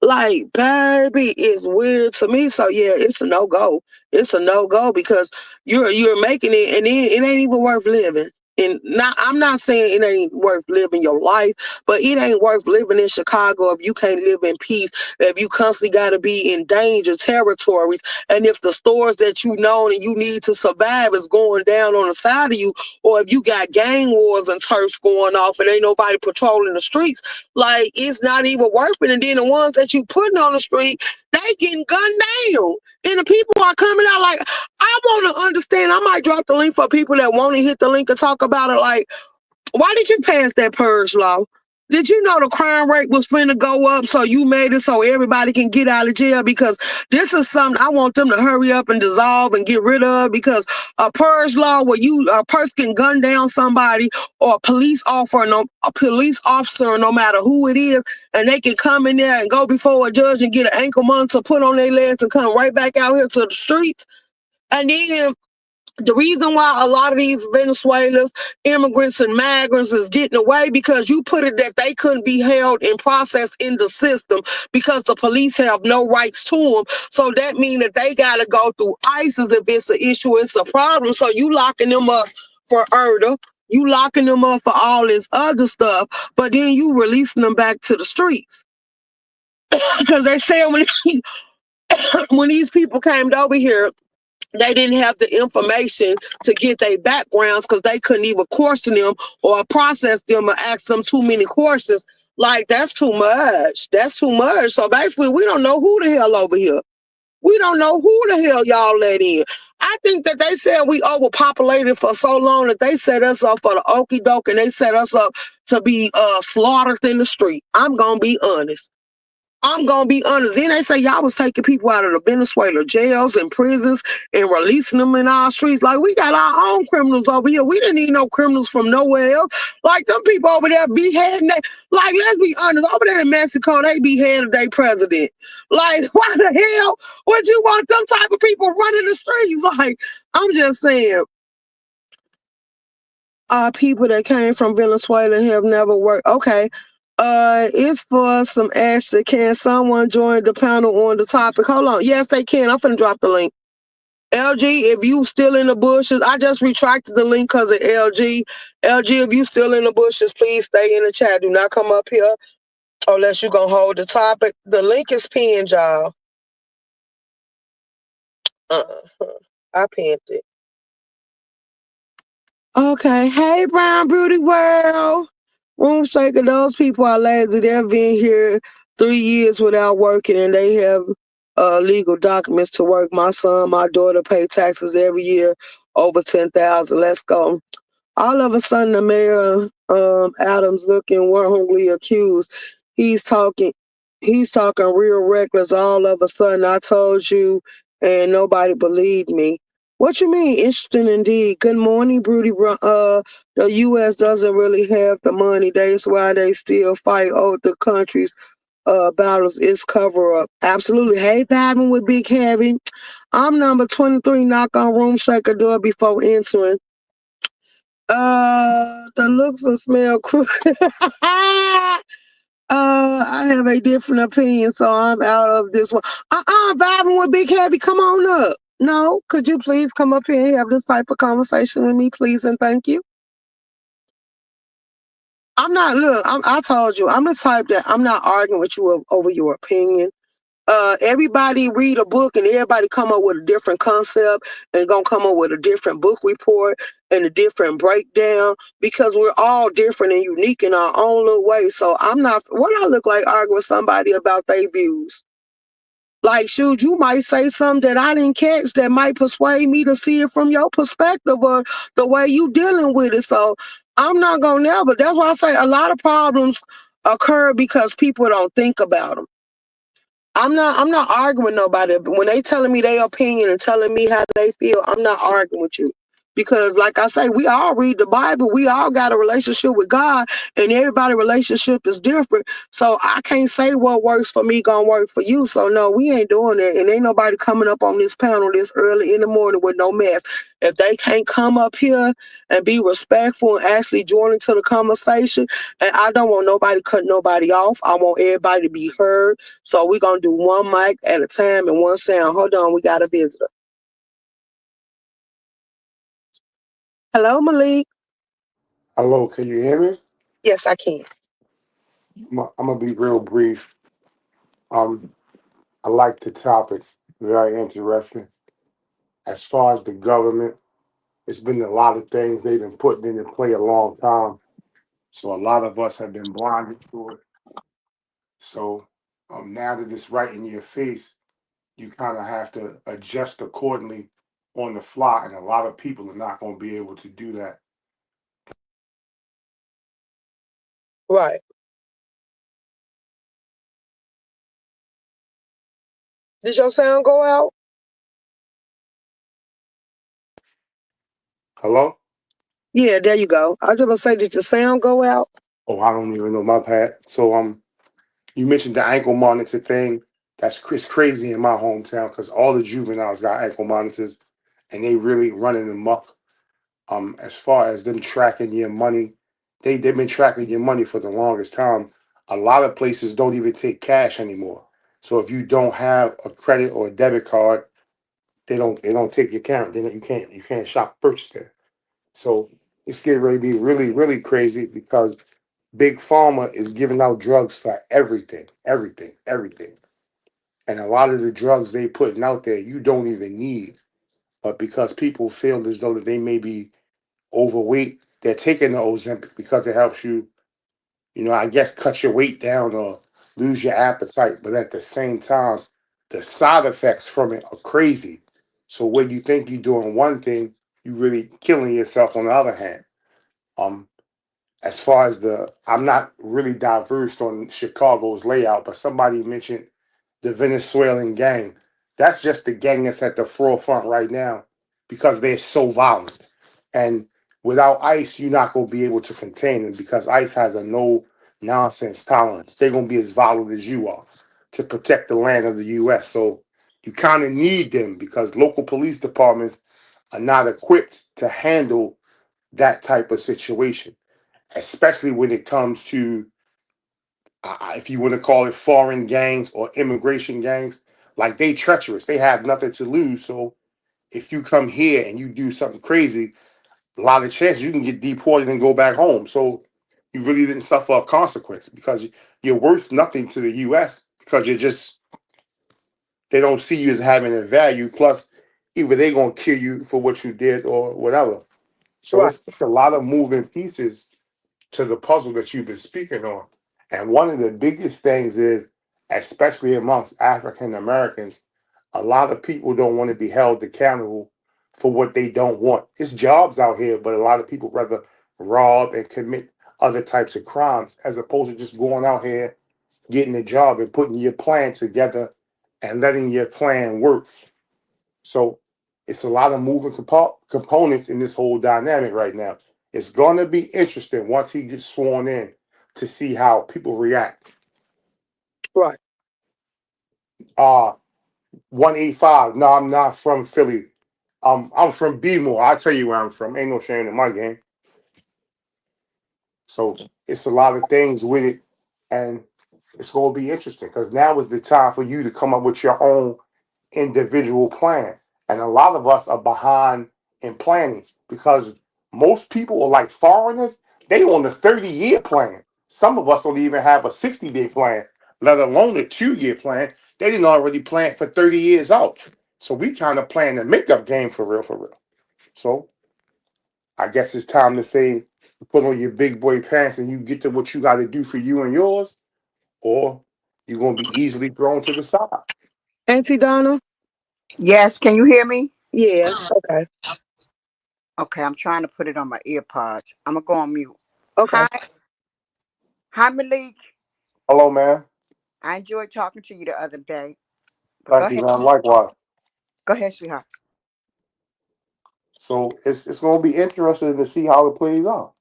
Like, baby, it's weird to me. So yeah, it's a no-go. It's a no-go because you're making it, and it ain't even worth living. And I'm not saying it ain't worth living your life, but it ain't worth living in Chicago if you can't live in peace, if you constantly got to be in danger territories, and if the stores that you know and you need to survive is going down on the side of you, or if you got gang wars and turfs going off and ain't nobody patrolling the streets, like, it's not even worth it. And then the ones that you putting on the street, they getting gunned down. And the people are coming out. Like, I want to understand. I might drop the link for people that want to hit the link and talk about it. Like, why did you pass that purge law? Did you know the crime rate was finna go up, so you made it so everybody can get out of jail? Because this is something I want them to hurry up and dissolve and get rid of, because a purge law where a person can gun down somebody, or a police officer, no matter who it is, and they can come in there and go before a judge and get an ankle monitor put on their legs and come right back out here to the streets. And then the reason why a lot of these Venezuelans, immigrants and migrants is getting away, because you put it that they couldn't be held and processed in the system because the police have no rights to them. So that means that they got to go through ISIS if it's an issue, it's a problem. So you locking them up for murder. You locking them up for all this other stuff, but then you releasing them back to the streets. Because they say when these people came over here, they didn't have the information to get their backgrounds because they couldn't even question them or process them or ask them too many questions. Like, that's too much. That's too much. So basically, we don't know who the hell over here. We don't know who the hell y'all let in. I think that they said we overpopulated for so long that they set us up for the okie doke, and they set us up to be slaughtered in the street. I'm going to be honest. Then they say y'all was taking people out of the Venezuela jails and prisons and releasing them in our streets. Like, we got our own criminals over here. We didn't need no criminals from nowhere else. Like, them people over there beheading like, let's be honest, over there in Mexico, they beheaded their president. Like, why the hell would you want them type of people running the streets? Like, I'm just saying, people that came from Venezuela have never worked. Okay. It's for some action. Can someone join the panel on the topic? Hold on. Yes, they can. I'm finna drop the link. LG, if you still in the bushes, I just retracted the link because of LG. LG, if you still in the bushes, please stay in the chat. Do not come up here unless you're gonna hold the topic. The link is pinned, y'all. I pinned it. Okay. Hey, Brown Beauty World. Room shaker, those people are lazy. They've been here 3 years without working, and they have legal documents to work. My son, my daughter pay taxes every year over 10,000. Let's go. All of a sudden, the mayor, Adams, looking wrongly accused. He's talking real reckless. All of a sudden, I told you, and nobody believed me. What you mean? Interesting indeed. Good morning, Broody. The U.S. doesn't really have the money. That's why they still fight over the countries' battles. It's cover up. Absolutely. Hey, vibing with Big Heavy. I'm number 23. Knock on room shaker door before entering. The looks and smell. I have a different opinion, so I'm out of this one. Vibing with Big Heavy, come on up. No, could you please come up here and have this type of conversation with me, please, and thank you? I'm not, look, I told you, I'm the type that I'm not arguing with you over your opinion. Everybody read a book and everybody come up with a different concept and gonna come up with a different book report and a different breakdown because we're all different and unique in our own little way. So I'm not what I look like arguing with somebody about their views. Like, shoot, you might say something that I didn't catch that might persuade me to see it from your perspective or the way you dealing with it. So I'm not gonna never. That's why I say a lot of problems occur because people don't think about them. I'm not arguing with nobody. But when they telling me their opinion and telling me how they feel, I'm not arguing with you. Because like I say, we all read the Bible. We all got a relationship with God and everybody's relationship is different. So I can't say what works for me gonna work for you. So no, we ain't doing that. And ain't nobody coming up on this panel this early in the morning with no mess. If they can't come up here and be respectful and actually join into the conversation, and I don't want nobody cut nobody off. I want everybody to be heard. So we're going to do one mic at a time and one sound. Hold on, we got a visitor. Hello, Malik. Hello, can you hear me? Yes, I can. I'm gonna be real brief. Um, I like the topic, very interesting. As far as the government, it's been a lot of things they've been putting into play a long time. So a lot of us have been blinded to it. So now that it's right in your face, you kind of have to adjust accordingly on the fly, and a lot of people are not going to be able to do that. Right. Did your sound go out? Hello? Yeah, there you go. I was just going to say, did your sound go out? Oh, I don't even know my bad. So you mentioned the ankle monitor thing. It's crazy in my hometown because all the juveniles got ankle monitors, and they really running amok. As far as them tracking your money, they've been tracking your money for the longest time. A lot of places don't even take cash anymore. So if you don't have a credit or a debit card, they don't take your account. Then you can't shop purchase there. So it's getting ready to be really really crazy because big pharma is giving out drugs for everything, everything, everything. And a lot of the drugs they putting out there you don't even need. But because people feel as though that they may be overweight, they're taking the Ozempic because it helps you, I guess cut your weight down or lose your appetite. But at the same time, the side effects from it are crazy. So when you think you're doing one thing, you really killing yourself on the other hand. Um, as far as I'm not really diverse on Chicago's layout, but somebody mentioned the Venezuelan gang. That's just the gang that's at the forefront right now because they're so violent. And without ICE, you're not going to be able to contain them because ICE has a no nonsense tolerance. They're going to be as violent as you are to protect the land of the U.S. So you kind of need them because local police departments are not equipped to handle that type of situation, especially when it comes to if you want to call it foreign gangs or immigration gangs, like they treacherous. They have nothing to lose. So if you come here and you do something crazy, a lot of chances you can get deported and go back home. So you really didn't suffer a consequence because you're worth nothing to the U.S. because they don't see you as having a value. Plus, either they're gonna kill you for what you did or whatever. So Right. it's a lot of moving pieces to the puzzle that you've been speaking on. And one of the biggest things is, especially amongst African Americans, a lot of people don't want to be held accountable for what they don't want. It's jobs out here, but a lot of people rather rob and commit other types of crimes as opposed to just going out here, getting a job and putting your plan together and letting your plan work. So It's a lot of moving components in this whole dynamic right now. It's going to be interesting once he gets sworn in to see how people react. Right. 185. No, I'm not from Philly. I'm from B-more. I'll tell you where I'm from. Ain't no shame in my game. So it's a lot of things with it, and it's going to be interesting because now is the time for you to come up with your own individual plan. And a lot of us are behind in planning because most people are like foreigners. They on a 30-year plan. Some of us don't even have a 60-day plan, let alone a 2-year plan. They didn't already plan for 30 years out. So we kind of playing the makeup game for real, for real. So I guess it's time to say, put on your big boy pants and you get to what you got to do for you and yours, or you're going to be easily thrown to the side. Auntie Donna? Yes, can you hear me? Yeah. Okay. Okay, I'm trying to put it on my earpods. I'm gonna go on mute. Okay. Hi, hi, Malik. Hello, man. I enjoyed talking to you the other day. But Thank you, man. go Likewise. ahead, sweetheart. So it's going to be interesting to see how it plays out.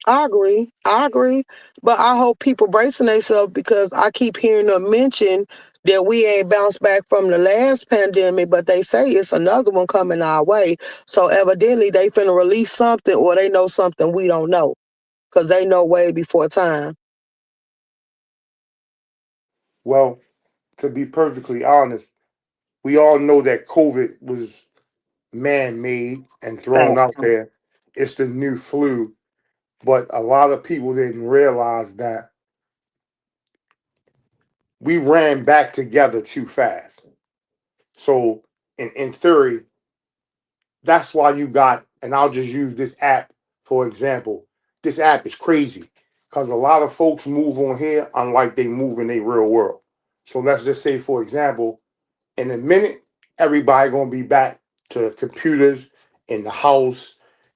I agree. I agree. But I hope people bracing themselves because I keep hearing them mention that we ain't bounced back from the last pandemic, but they say it's another one coming our way. So evidently they finna release something or they know something we don't know because they know way before time. Well, to be perfectly honest, we all know that COVID was man-made and thrown Fact. out there. It's the new flu, but a lot of people didn't realize that we ran back together too fast. So, in theory, that's why you got, and I'll just use this app for example. This app is crazy because a lot of folks move on here unlike they move in their real world. So let's just say, for example, in a minute, everybody gonna be back to computers in the house.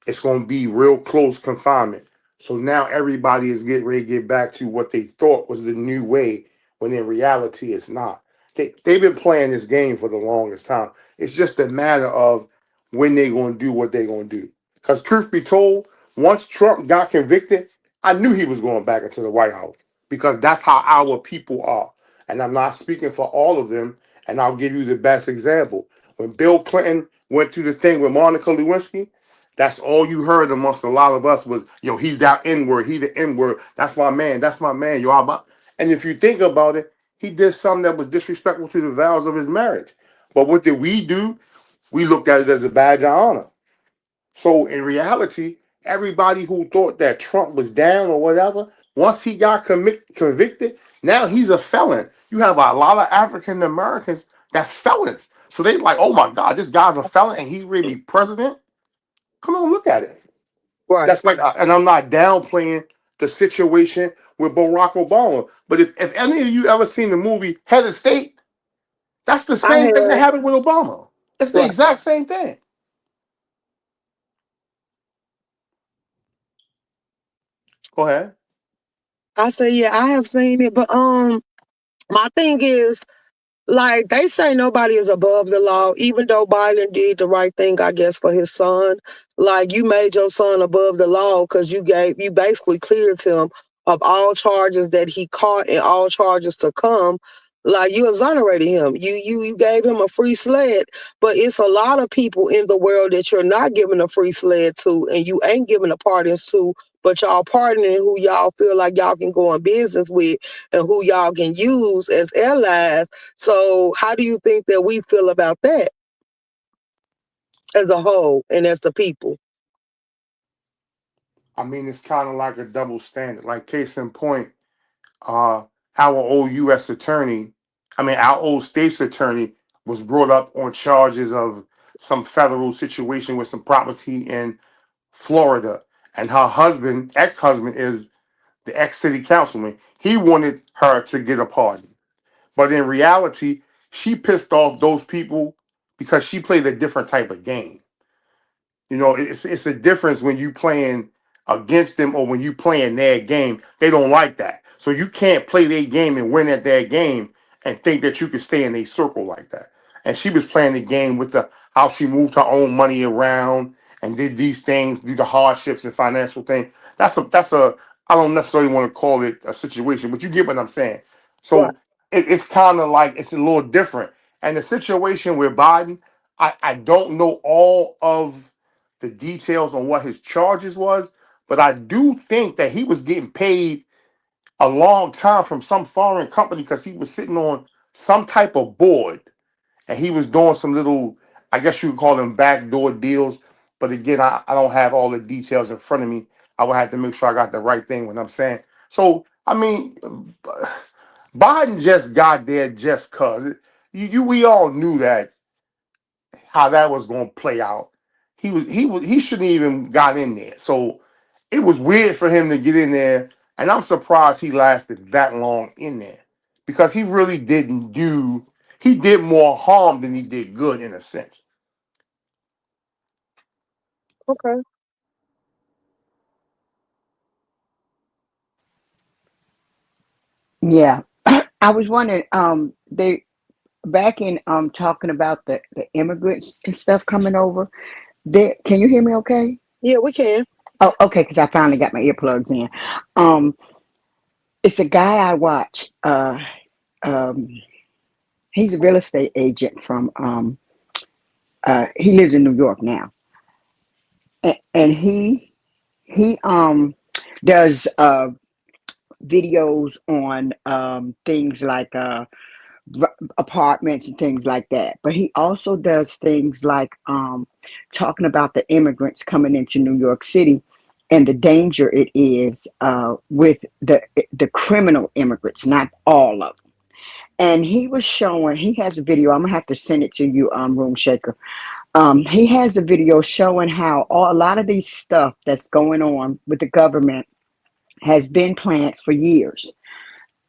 It's gonna be real close confinement. So now everybody is getting ready to get back to what they thought was the new way, when in reality it's not. They've been playing this game for the longest time. It's just a matter of when they're gonna do what they're gonna do. Because truth be told, once Trump got convicted, I knew he was going back into the White House because that's how our people are. And I'm not speaking for all of them, and I'll give you the best example. When Bill Clinton went through the thing with Monica Lewinsky, that's all you heard amongst a lot of us was, yo, he's that N-word, he the N-word. That's my man, yo. And if you think about it, he did something that was disrespectful to the vows of his marriage. But what did we do? We looked at it as a badge of honor. So in reality, everybody who thought that Trump was down or whatever, once he got convicted, now he's a felon. You have a lot of African Americans that's felons. So they like, oh my God, this guy's a felon and he's really president. Come on, look at it. Right. That's like, and I'm not downplaying the situation with Barack Obama. But if any of you ever seen the movie Head of State, that's the I same thing that have. happened with Obama. It's the Right. exact same thing. Go ahead. I say, yeah, I have seen it. But my thing is, like they say nobody is above the law, even though Biden did the right thing, I guess, for his son. Like you made your son above the law because you basically cleared him of all charges that he caught and all charges to come. Like you exonerated him. You gave him a free sled. But it's a lot of people in the world that you're not giving a free sled to and you ain't giving the pardons to, but y'all pardoning who y'all feel like y'all can go in business with and who y'all can use as allies. So how do you think that we feel about that as a whole and as the people? I mean, it's kind of like a double standard. Like case in point, uh, our old U.S. attorney, our old state's attorney was brought up on charges of some federal situation with some property in Florida, and her husband, ex-husband, is the ex-city councilman. He wanted her to get a pardon, but in reality, she pissed off those people because she played a different type of game. You know, it's a difference when you playing against them or when you playing their game. They don't like that. So you can't play their game and win at their game and think that you can stay in a circle like that. and she was playing the game with the how she moved her own money around and did these things, do the hardships and financial thing. That's a I don't necessarily want to call it a situation, but you get what I'm saying. Right. So it's kind of like it's a little different. And the situation with Biden, I don't know all of the details on what his charges was, but I do think that he was getting paid a long time from some foreign company because he was sitting on some type of board and he was doing some little, I guess you could call them backdoor deals. But again, I don't have all the details in front of me. I would have to make sure I got the right thing when I'm saying. So, I mean, Biden just got there just cause we all knew that how that was going to play out. He shouldn't even got in there. So it was weird for him to get in there, and I'm surprised he lasted that long in there because he really didn't do. He did more harm than he did good in a sense. Okay. Yeah. I was wondering, they back in talking about the immigrants and stuff coming over. There, can you hear me okay? Yeah, we can. Oh, okay, because I finally got my earplugs in. Um, it's a guy I watch. Um, he's a real estate agent from he lives in New York now, and he does videos on things like apartments and things like that. But he also does things like talking about the immigrants coming into New York City and the danger it is with the criminal immigrants, not all of them. And he was showing. He has a video. I'm gonna have to send it to you, Room Shaker. He has a video showing how a lot of these stuff that's going on with the government has been planned for years,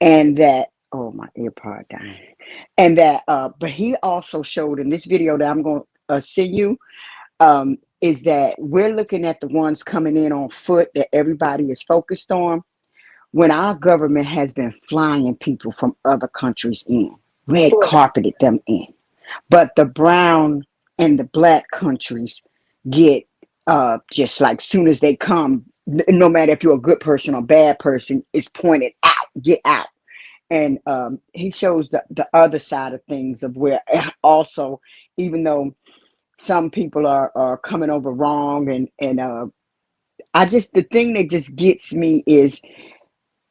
and that oh my earpod dying, and that but he also showed in this video that I'm going to send you is that we're looking at the ones coming in on foot that everybody is focused on when our government has been flying people from other countries in, red Right. carpeted them in. But the brown and the black countries get just like soon as they come, no matter if you're a good person or bad person, it's pointed out, get out. And he shows the other side of things of where also, even though some people are coming over wrong, and I just the thing that just gets me is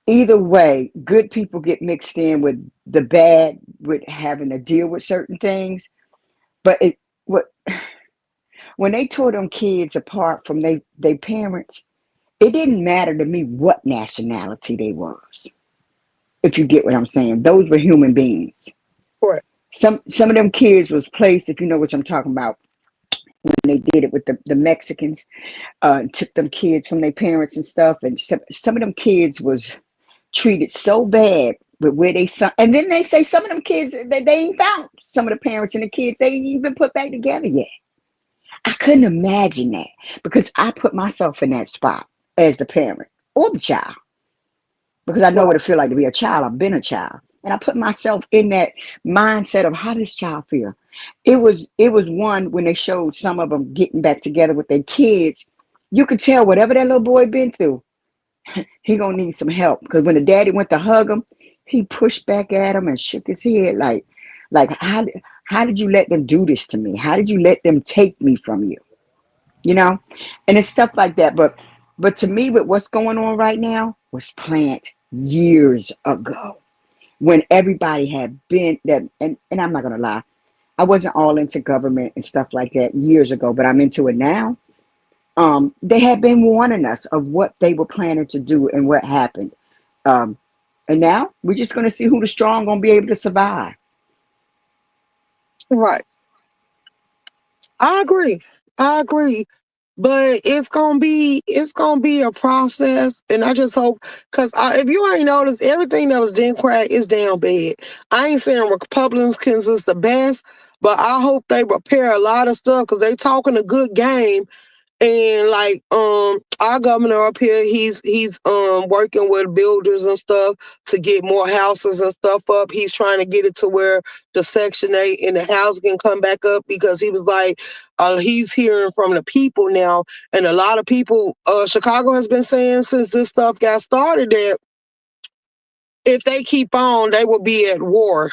either way, good people get mixed in with the bad, with having to deal with certain things. But it what when they tore them kids apart from they parents, it didn't matter to me what nationality they was. If you get what I'm saying, those were human beings. Right. Some of them kids was placed, if you know what I'm talking about, when they did it with the Mexicans, took them kids from their parents and stuff, and some of them kids was treated so bad with where they son, and then they say some of them kids they ain't found some of the parents and the kids they ain't even put back together yet. I couldn't imagine that because I put myself in that spot as the parent or the child because I know what Right. it feel like to be a child. I've been a child, and I put myself in that mindset of how does this child feel. It was one when they showed some of them getting back together with their kids. You could tell whatever that little boy been through, he gonna need some help because when the daddy went to hug him, he pushed back at him and shook his head like how did you let them do this to me? How did you let them take me from you? You know, and it's stuff like that. But to me, with what's going on right now, was planned years ago when everybody had been that. And I'm not gonna lie, I wasn't all into government and stuff like that years ago, but I'm into it now. They had been warning us of what they were planning to do and what happened. Um, and now we're just gonna see who the strong gonna be able to survive. Right. I agree. I agree. But it's gonna be a process, and I just hope because if you ain't noticed, everything that was Democrat is down bad. I ain't saying Republicans is the best, but I hope they repair a lot of stuff because they talking a good game, And like our governor up here, he's working with builders and stuff to get more houses and stuff up. He's trying to get it to where the Section 8 and the housing can come back up, because he was like, he's hearing from the people now, and a lot of people, Chicago has been saying since this stuff got started that if they keep on, they will be at war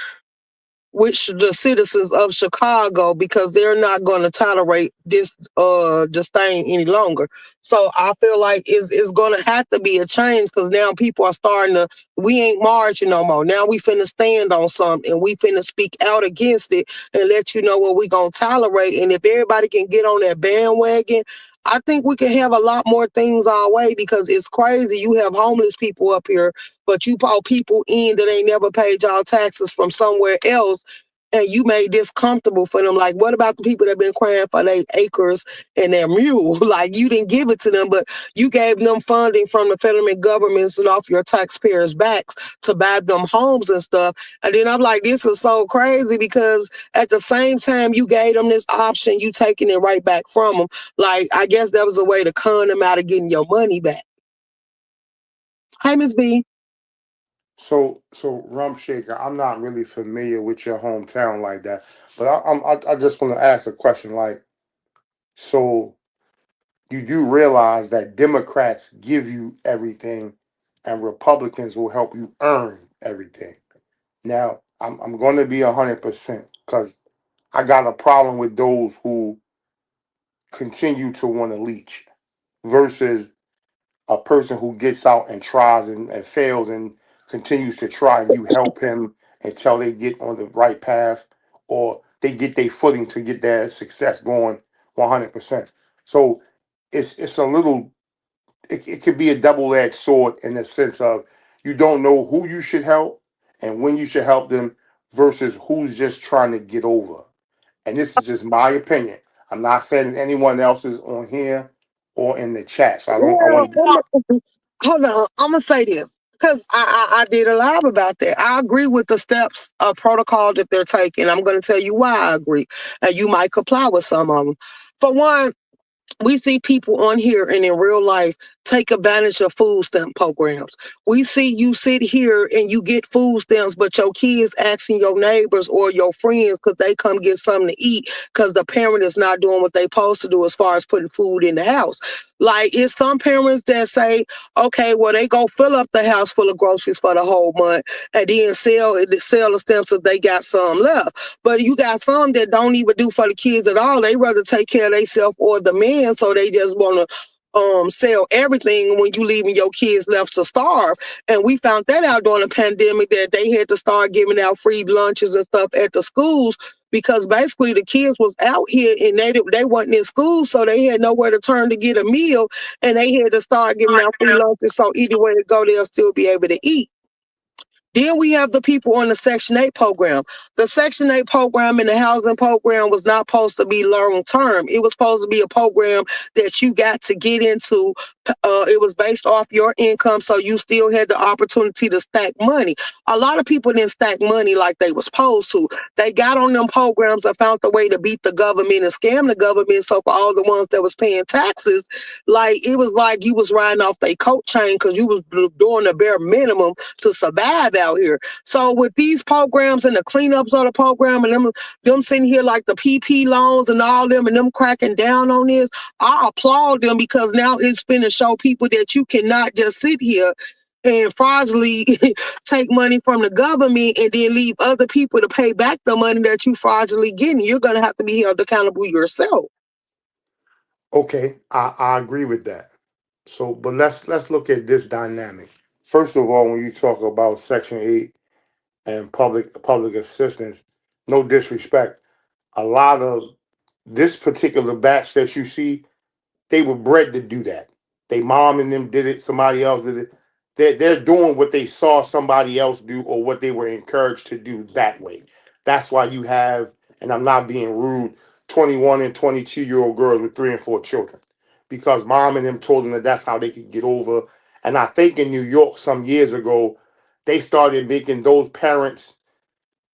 with the citizens of Chicago, because they're not going to tolerate this thing any longer. So I feel like it's going to have to be a change, because now people are starting to, we ain't marching no more. Now we finna stand on something, and we finna speak out against it and let you know what we going to tolerate. And if everybody can get on that bandwagon, I think we can have a lot more things our way, because it's crazy. You have homeless people up here, but you brought people in that ain't never paid y'all taxes from somewhere else, and you made this comfortable for them. Like, what about the people that been crying for their acres and their mule? Like, you didn't give it to them, but you gave them funding from the federal governments and off your taxpayers' backs to buy them homes and stuff. And then I'm like, this is so crazy, because at the same time you gave them this option, you taking it right back from them. Like, I guess that was a way to con them out of getting your money back. Hey, Miss B. So Rump Shaker, I'm not really familiar with your hometown like that, but I just want to ask a question. Like, so you do realize that Democrats give you everything, and Republicans will help you earn everything. Now, I'm going to be 100% because I got a problem with those who continue to want to leech versus a person who gets out and tries and fails and continues to try, and you help him until they get on the right path or they get their footing to get their success going 100%. So it's a little, it could be a double-edged sword in the sense of you don't know who you should help and when you should help them versus who's just trying to get over. And this is just my opinion. I'm not saying that anyone else is on here or in the chat. So I Well, want to. hold on. I'm gonna say this, because I did a live about that. I agree with the steps of protocol that they're taking. I'm gonna tell you why I agree, and you might comply with some of them. For one, we see people on here and in real life take advantage of food stamp programs. We see you sit here and you get food stamps, but your kids asking your neighbors or your friends because they come get something to eat, because the parent is not doing what they supposed to do as far as putting food in the house. Like, it's some parents that say, okay, well, they go fill up the house full of groceries for the whole month and then sell the stamps if they got some left. But you got some that don't even do for the kids at all. They rather take care of themselves or the men, so they just want to sell everything when you leaving your kids left to starve. And we found that out during the pandemic, that they had to start giving out free lunches and stuff at the schools, because basically the kids was out here and they wasn't in school, so they had nowhere to turn to get a meal, and they had to start giving out free lunches, so either way to go, they'll still be able to eat. Then we have the people on the Section 8 program. The Section 8 program and the housing program was not supposed to be long term. It was supposed to be a program that you got to get into. It was based off your income, so you still had the opportunity to stack money. A lot of people didn't stack money like they was supposed to. They got on them programs and found a way to beat the government and scam the government. So for all the ones that was paying taxes, like, it was like you was riding off their coat chain, because you was doing the bare minimum to survive out here. So with these programs and the cleanups of the program, and them sitting here like the PP loans and all them, and them cracking down on this, I applaud them, because now it's finna show people that you cannot just sit here and fraudulently take money from the government and then leave other people to pay back the money that you fraudulently getting. You're gonna have to be held accountable yourself. Okay, I agree with that. So, but let's look at this dynamic. First of all, when you talk about Section 8 and public assistance, no disrespect, a lot of this particular batch that you see, they were bred to do that. They mom and them did it. Somebody else did it. They're doing what they saw somebody else do or what they were encouraged to do that way. That's why you have, and I'm not being rude, 21 and 22-year-old girls with 3 and 4 children, because mom and them told them that that's how they could get over. And I think in New York some years ago, they started making those parents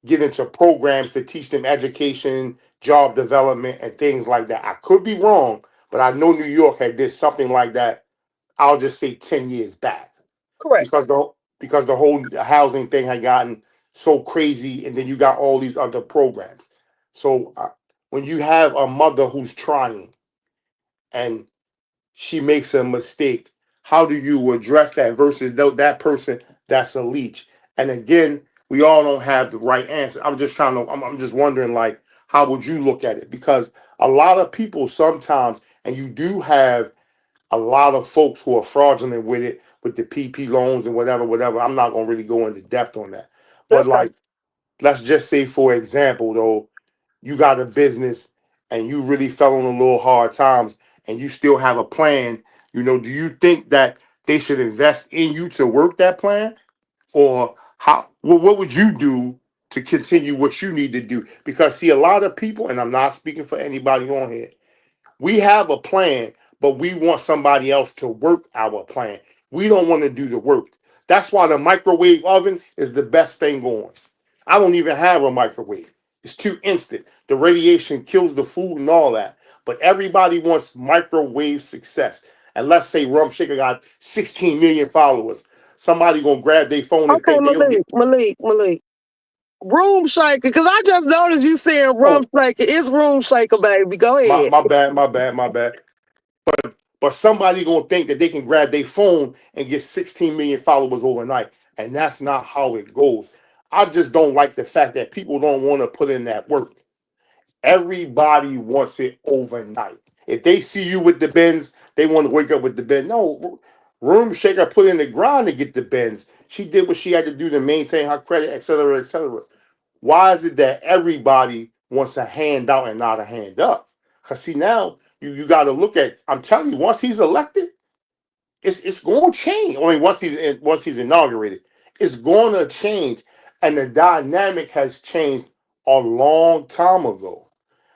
get into programs to teach them education, job development, and things like that. I could be wrong, but I know New York had did something like that. I'll just say 10 years back, Correct. because the whole housing thing had gotten so crazy, and then you got all these other programs. So when you have a mother who's trying and she makes a mistake, how do you address that versus that person that's a leech? And again, we all don't have the right answer. I'm just trying to. I'm just wondering, like, how would you look at it? Because a lot of people sometimes, and you do have a lot of folks who are fraudulent with it, with the PP loans and whatever, whatever. I'm not gonna really go into depth on that, but That's fine. like, let's just say, for example, though, you got a business and you really fell on a little hard times, and you still have a plan. Do you think that they should invest in you to work that plan, or how? What would you do to continue what you need to do? Because see, a lot of people, and I'm not speaking for anybody on here, we have a plan, but we want somebody else to work our plan. We don't want to do the work. That's why the microwave oven is the best thing going. I don't even have a microwave. It's too instant. The radiation kills the food and all that. But everybody wants microwave success. And let's say Rum Shaker got 16 million followers. Somebody gonna grab their phone and Okay, think they gonna get. Malik. Room shaker, because I just noticed you saying room Oh, shaker. It's room shaker, baby. Go my ahead. my bad, my bad, my bad. But somebody gonna think that they can grab their phone and get 16 million followers overnight, and that's not how it goes. I just don't like the fact that people don't want to put in that work. Everybody wants it overnight. If they see you with the bins, they want to wake up with the bin. No, Room Shaker put in the grind to get the bins. She did what she had to do to maintain her credit, et cetera, et cetera. Why is it that everybody wants a handout and not a hand up? Because see, now you got to look at. I'm telling you, once he's elected, it's going to change. I mean, once he's inaugurated, it's going to change, and the dynamic has changed a long time ago.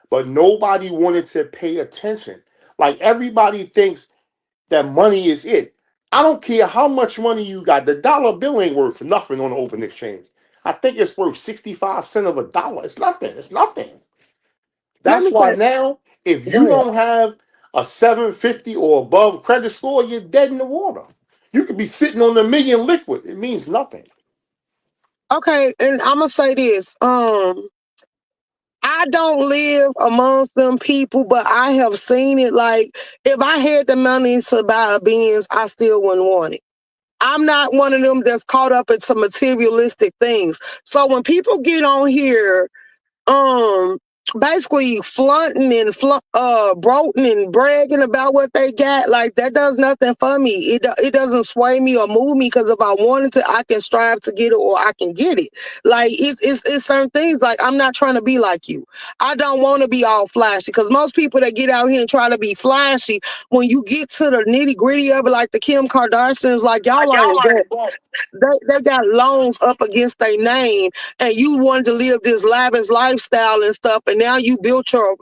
But nobody wanted to pay attention. Like, everybody thinks that money is it. I don't care how much money you got. The dollar bill ain't worth nothing on the open exchange. I think it's worth 65 cents of a dollar. It's nothing. It's nothing. Let That's me why say, now, if go you ahead. don't have a 750 or above credit score, you're dead in the water. You could be sitting on a million liquid. It means nothing. Okay, and I'm gonna say this. I don't live amongst them people, but I have seen it. Like, if I had the money to buy a Benz, I still wouldn't want it. I'm not one of them that's caught up into materialistic things. So when people get on here um basically flaunting and broating and bragging about what they got, like, that does nothing for me. It doesn't sway me or move me, because if I wanted to, I can strive to get it, or I can get it. Like, it's certain things. Like, I'm not trying to be like you. I don't want to be all flashy, because most people that get out here and try to be flashy, when you get to the nitty gritty of it, like the Kim Kardashians, like, y'all ain't that. They got loans up against their name, and you wanted to live this lavish lifestyle and stuff, and now you built your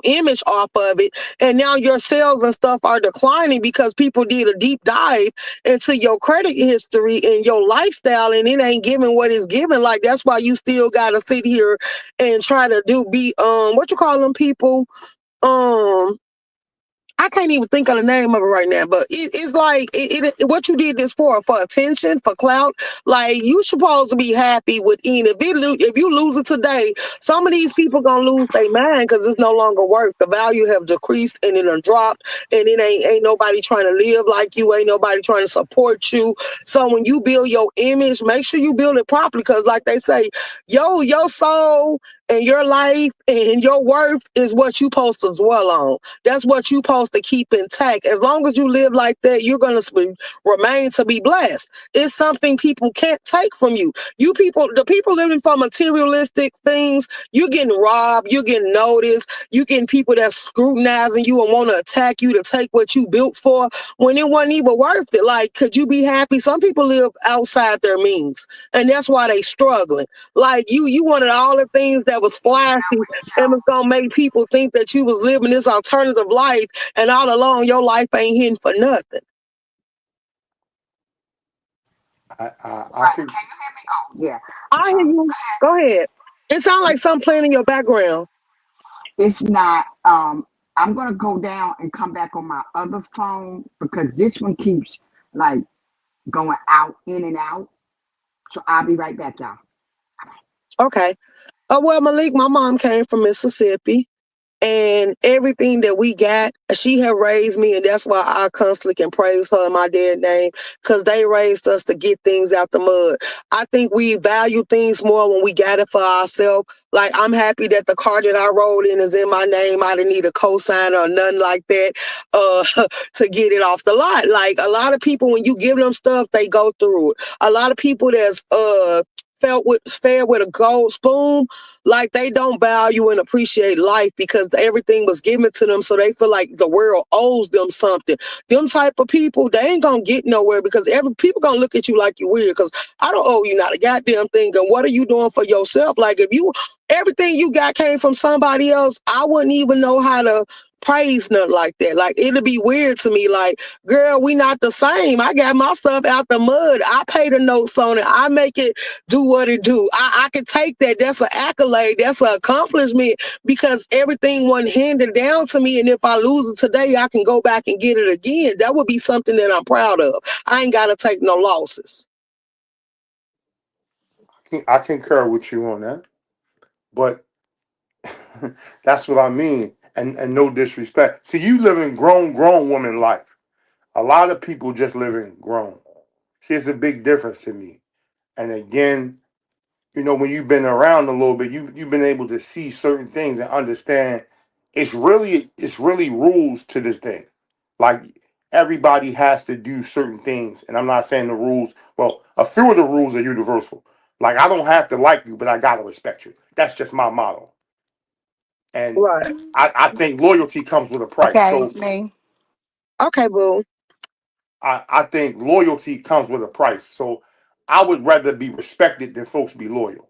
image off of it, and now your sales and stuff are declining because people did a deep dive into your credit history and your lifestyle, and it ain't giving what it's giving. Like, that's why you still gotta sit here and try to be what you call them people, um I can't even think of the name of it right now, but it's like what you did this for attention, for clout. Like, you supposed to be happy with any. If you lose it today, some of these people gonna lose their mind because it's no longer worth. The value have decreased and it done dropped, and it ain't nobody trying to live like you. Ain't nobody trying to support you. So when you build your image, make sure you build it properly, because like they say, your soul and your life and your worth is what you supposed to dwell on. That's what you supposed to keep intact. As long as you live like that, you're gonna remain to be blessed. It's something people can't take from you. The people living for materialistic things, you're getting robbed, you're getting noticed, you getting people that's scrutinizing you and want to attack you to take what you built for when it wasn't even worth it. Like, could you be happy? Some people live outside their means, and that's why they struggling. Like, you wanted all the things that was flashy and was gonna make people think that you was living this alternative life, and all along your life ain't hidden for nothing. I think Yeah. I hear you. Go ahead. It sounds like something playing in your background. It's not. I'm gonna go down and come back on my other phone because this one keeps like going out, in and out. So I'll be right back, y'all. Okay. Oh well, Malik, my mom came from Mississippi. And everything that we got, she had raised me, and that's why I constantly can praise her in my dad's name, because they raised us to get things out the mud. I think we value things more when we got it for ourselves. Like, I'm happy that the car that I rode in is in my name. I didn't need a cosigner or nothing like that to get it off the lot. Like, a lot of people, when you give them stuff, they go through it. A lot of people that's fed with a gold spoon, like they don't value and appreciate life because everything was given to them, so they feel like the world owes them something. Them type of people, they ain't gonna get nowhere because every people gonna look at you like you weird, because I don't owe you not a goddamn thing. And what are you doing for yourself? Like, if you everything you got came from somebody else, I wouldn't even know how to praise nothing like that. Like, it'd be weird to me. Like, girl, we not the same. I got my stuff out the mud. I pay the notes on it. I make it do what it do. I can take that. That's an accolade. That's an accomplishment because everything wasn't handed down to me. And if I lose it today, I can go back and get it again. That would be something that I'm proud of. I ain't got to take no losses. I concur with you on that, but that's what I mean. And no disrespect. See, you live in grown woman life. A lot of people just live in grown. See, it's a big difference to me. And again, when you've been around a little bit, you've been able to see certain things and understand it's really rules to this thing. Like, everybody has to do certain things. And I'm not saying the rules, well, a few of the rules are universal. Like, I don't have to like you, but I gotta respect you. That's just my motto. And Right. I think loyalty comes with a price. Okay, So it's me. Okay, boo. I think loyalty comes with a price. So I would rather be respected than folks be loyal.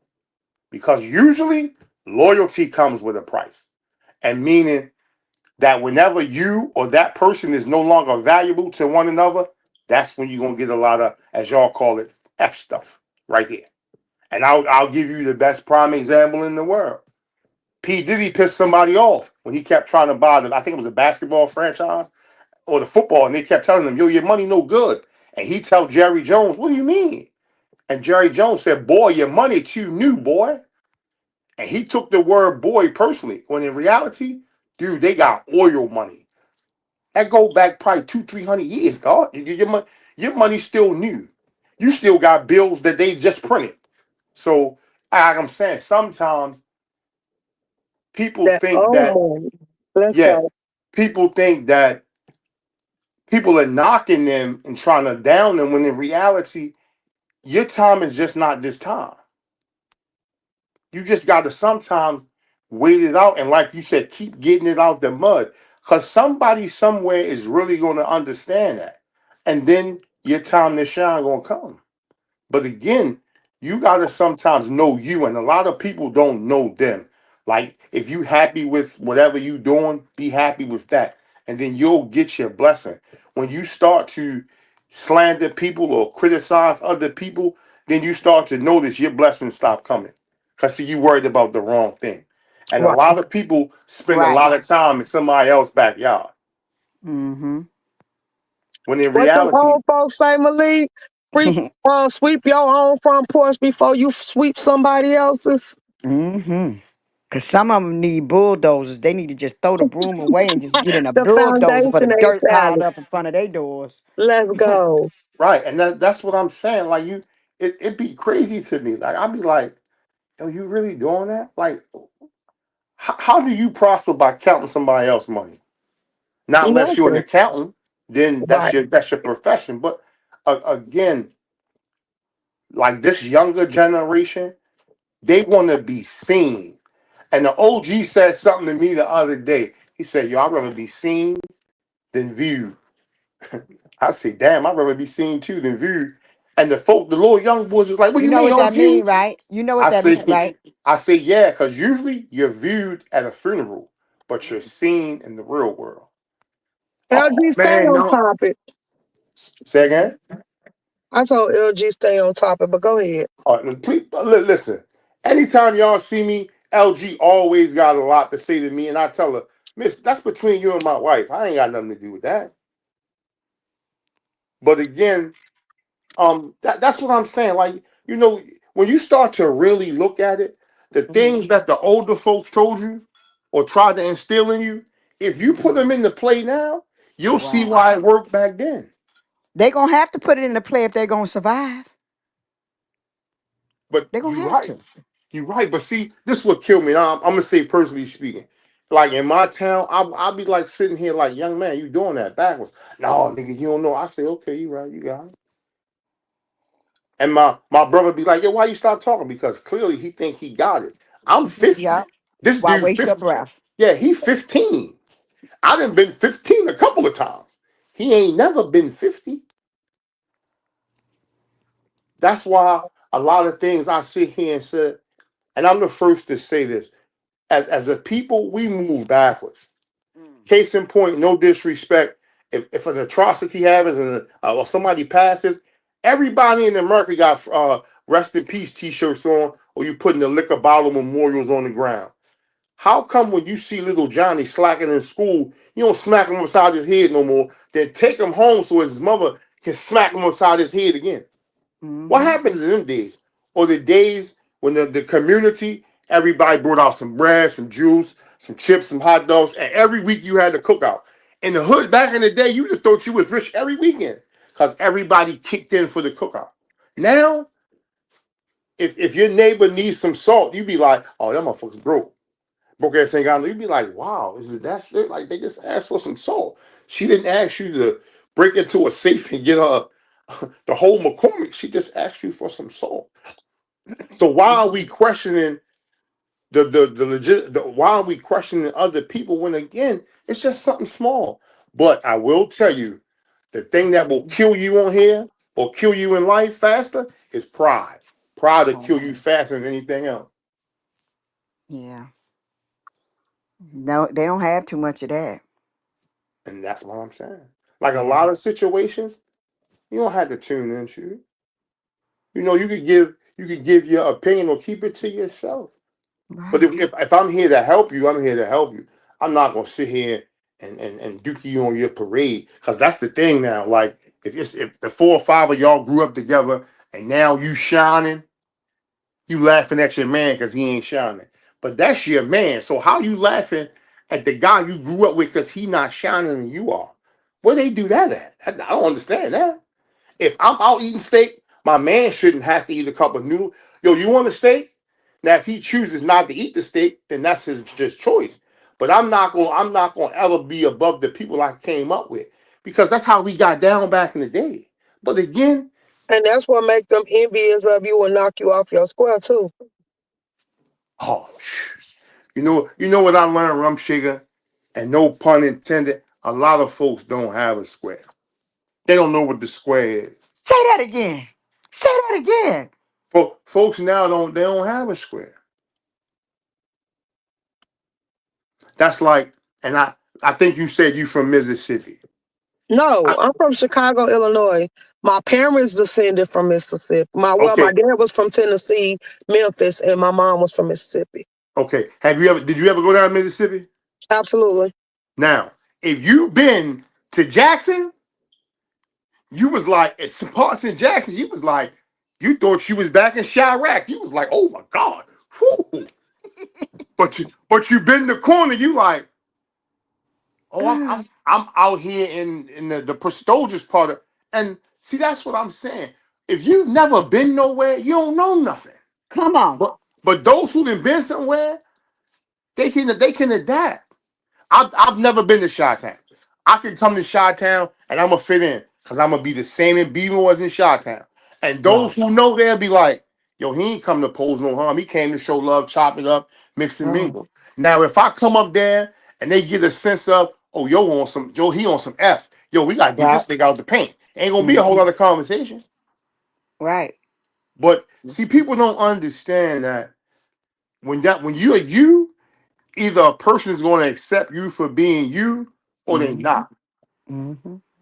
Because usually loyalty comes with a price. And meaning that whenever you or that person is no longer valuable to one another, that's when you're gonna get a lot of, as y'all call it, F stuff right there. And I'll give you the best prime example in the world. P. Diddy pissed somebody off when he kept trying to buy them. I think it was a basketball franchise or the football, and they kept telling him, yo, your money no good. And he tell Jerry Jones, what do you mean? And Jerry Jones said, boy, your money too new, boy. And he took the word boy personally, when in reality, dude, they got oil money. That go back probably 200-300 years, dog. Your money's still new. You still got bills that they just printed. So, like I'm saying, sometimes people That think old that, money. Let's yeah, go. people think that people are knocking them and trying to down them, when in reality, your time is just not this time. You just got to sometimes wait it out. And like you said, keep getting it out the mud. Because somebody somewhere is really going to understand that. And then your time to shine going to come. But again, you got to sometimes know you. And a lot of people don't know them. Like, if you happy with whatever you doing, be happy with that. And then you'll get your blessing. When you start to slander people or criticize other people, then you start to notice your blessings stop coming. Because, see, you worried about the wrong thing. And a Right. lot of people spend a Right. lot of time in somebody else's backyard. Mm-hmm. When in What them reality, old folks say, Malik? Sweep your own front porch before you sweep somebody else's. Mm-hmm. Cause some of them need bulldozers. They need to just throw the broom away and just get in a The bulldozer for the foundation they dirt piled established. up in front of their doors. Let's go. right, and that's what I'm saying. Like, it be crazy to me. Like, I'd be like, yo, you really doing that? Like, how do you prosper by counting somebody else's money? Not unless you're an Nothing. accountant, then Right. that's your profession. But again, like, this younger generation, they want to be seen. And the OG said something to me the other day. He said, yo, I'd rather be seen than viewed. I say, damn, I'd rather be seen too than viewed. And the little young boys was like, what do You you know mean, what that OG? mean, right? You know what I that meant, say, right? I say, yeah, because usually you're viewed at a funeral, but you're seen in the real world. LG, Oh stay man, on no. topic. Say again. I told LG stay on topic, but go ahead. Please, listen. Anytime y'all see me, LG always got a lot to say to me, and I tell her, Miss, that's between you and my wife. I ain't got nothing to do with that. But again, that's what I'm saying. Like, when you start to really look at it, the Mhm. things that the older folks told you or tried to instill in you, if you put Mhm. them into play now, you'll see Right. why it worked back then. They're gonna have to put it into play if they're gonna survive. But They're gonna you're have right. to. You're right. But see, this is what killed me. I'm gonna say personally speaking. Like in my town, I'll be like sitting here like, young man, you doing that backwards. No, nigga, you don't know. I say, okay, you right, you got it. And my brother be like, yo, why you stop talking? Because clearly he think he got it. I'm 50. Yeah. This Why dude waste your 50. breath? Yeah, he 15. I done been 15 a couple of times. He ain't never been 50. That's why a lot of things I sit here and say, and I'm the first to say this, as a people, we move backwards. Mm. Case in point, no disrespect. If an atrocity happens and or somebody passes, everybody in America got rest in peace T-shirts on, or you putting the liquor bottle memorials on the ground. How come when you see little Johnny slacking in school, you don't smack him upside his head no more? Then take him home so his mother can smack him upside his head again. What Mm-hmm. happened to them days? Or the days when the community, everybody brought out some bread, some juice, some chips, some hot dogs, and every week you had the cookout. In the hood back in the day, you just thought you was rich every weekend because everybody kicked in for the cookout. Now, if your neighbor needs some salt, you be like, oh, that motherfucker's broke. Broke ass ain't got no. You be like, wow, is it that serious? Like they just asked for some salt. She didn't ask you to break into a safe and get her the whole McCormick. She just asked you for some salt. So why are we questioning the legit? Why are we questioning other people when again it's just something small? But I will tell you, the thing that will kill you on here or kill you in life faster is pride. Pride will kill you Okay. faster than anything else, Yeah. No, they don't have too much of that. and that's what I'm saying. Like a Yeah. lot of situations, you don't have to tune into. You could give your opinion or keep it to yourself. But Right. if I'm here to help you, I'm here to help you. I'm not gonna sit here and duke you on your parade because that's the thing now. Like if the four or five of y'all grew up together and now you shining, you laughing at your man because he ain't shining. But that's your man. So how you laughing at the guy you grew up with because he not shining and you are? Where they do that at? I don't understand that. If I'm out eating steak, my man shouldn't have to eat a cup of noodle. Yo, you want a steak? Now, if he chooses not to eat the steak, then that's his choice. But I'm not gonna ever be above the people I came up with because that's how we got down back in the day. But again, And that's what make them envious of you and knock you off your square too. oh, you know what I learned, Rum Sugar, and no pun intended. A lot of folks don't have a square. They don't know what the square is. Say that again. Say that again. Folks now don't have a square. That's like, and I think you said you from Mississippi. No, I, I'm from Chicago, Illinois. My parents descended from Mississippi. My okay, dad was from Tennessee, Memphis, and my mom was from Mississippi. okay. Did you ever go down to Mississippi? Absolutely. Now, if you been to Jackson, you was like at some parts in Jackson, you was like, you thought she was back in Chirac. You was like, oh my God. Whew. But you been in the corner, you like, oh, I'm out here in the prestigious part of, and see that's what I'm saying. If you've never been nowhere, you don't know nothing. Come on. But those who have been somewhere, they can adapt. I've never been to Chi-Town. I could come to Chi-Town and I'm gonna fit in because I'm gonna be the same in Beaver as in Chi-Town. And those Right. who know they'll be like, yo, he ain't come to pose no harm. He came to show love, chop it up, mix and Oh. mingle. Now, if I come up there and they get a sense of, oh, he on some F. Yo, we gotta get Yeah. this thing out the paint. Ain't gonna be a whole Hmm. other conversation. Right. But see, people don't understand that when you're you, either a person is going to accept you for being you or they Hmm. not. Hmm.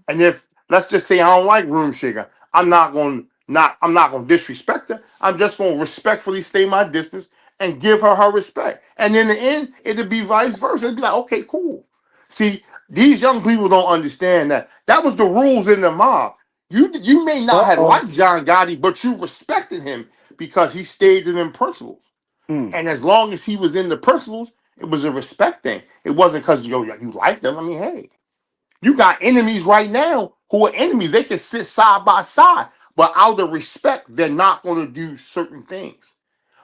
And if let's just say I don't like room shaker, I'm not going to disrespect her. I'm just going to respectfully stay my distance and give her her respect. And in the end, it'd be vice versa. It'd be like, okay, cool. See, these young people don't understand that. That was the rules in the mob. You may not have Uh-oh. liked John Gotti, but you respected him because he stayed in them principles. Mm. And as long as he was in the principles, it was a respect thing. It wasn't because you liked them. I mean, hey, you got enemies right now who are enemies. They can sit side by side, but out of respect, they're not going to do certain things.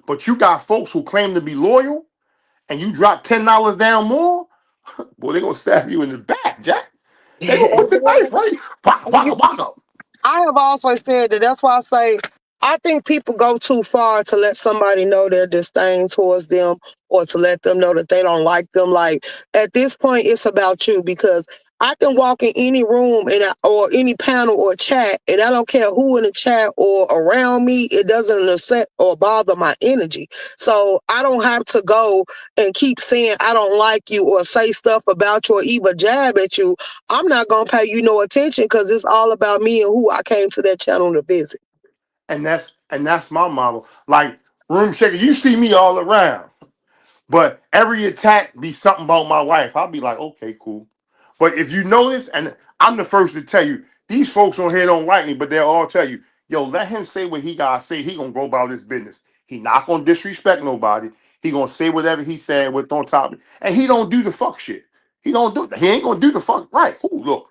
But you got folks who claim to be loyal, and you drop $10 down more, boy, they're gonna stab you in the back, Jack. They gonna put the knife right. Waka, waka, waka. I have always said that. That's why I say I think people go too far to let somebody know their disdain towards them or to let them know that they don't like them. Like at this point, it's about you because I can walk in any room or any panel or chat, and I don't care who in the chat or around me. It doesn't upset or bother my energy. So I don't have to go and keep saying I don't like you or say stuff about you or even jab at you. I'm not gonna pay you no attention because it's all about me and who I came to that channel to visit. And that's my model. Like room shaker, you see me all around. But every attack be something about my wife. I'll be like, okay, cool. But if you notice, and I'm the first to tell you, these folks on here don't like me, but they'll all tell you, yo, let him say what he gotta say. He gonna go about his business. He not gonna disrespect nobody. He gonna say whatever he said with on top of it. And he don't do the fuck shit. He ain't gonna do the fuck right. Cool, look.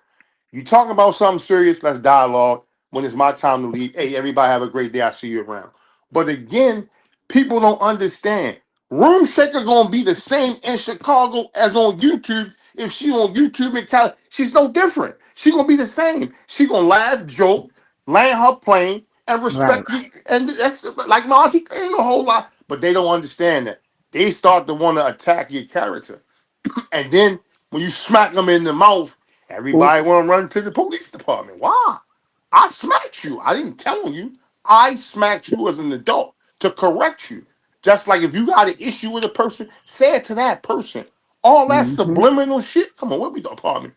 You talking about something serious, let's dialogue. When it's my time to leave, hey, everybody have a great day. I see you around. But again, people don't understand. Room Shaker gonna be the same in Chicago as on YouTube. If she on YouTube in Cali, she's no different. She gonna be the same. She gonna laugh, joke, land her plane, and Right. respect you. And that's like my auntie, ain't a whole lot, but they don't understand that. They start to want to attack your character. And then when you smack them in the mouth, Oop. everybody want to run to the police department. Why? I smacked you. I didn't tell you. I smacked you as an adult to correct you. Just like if you got an issue with a person, say it to that person. All that Mm-hmm. subliminal shit. Come on, where we the apartment?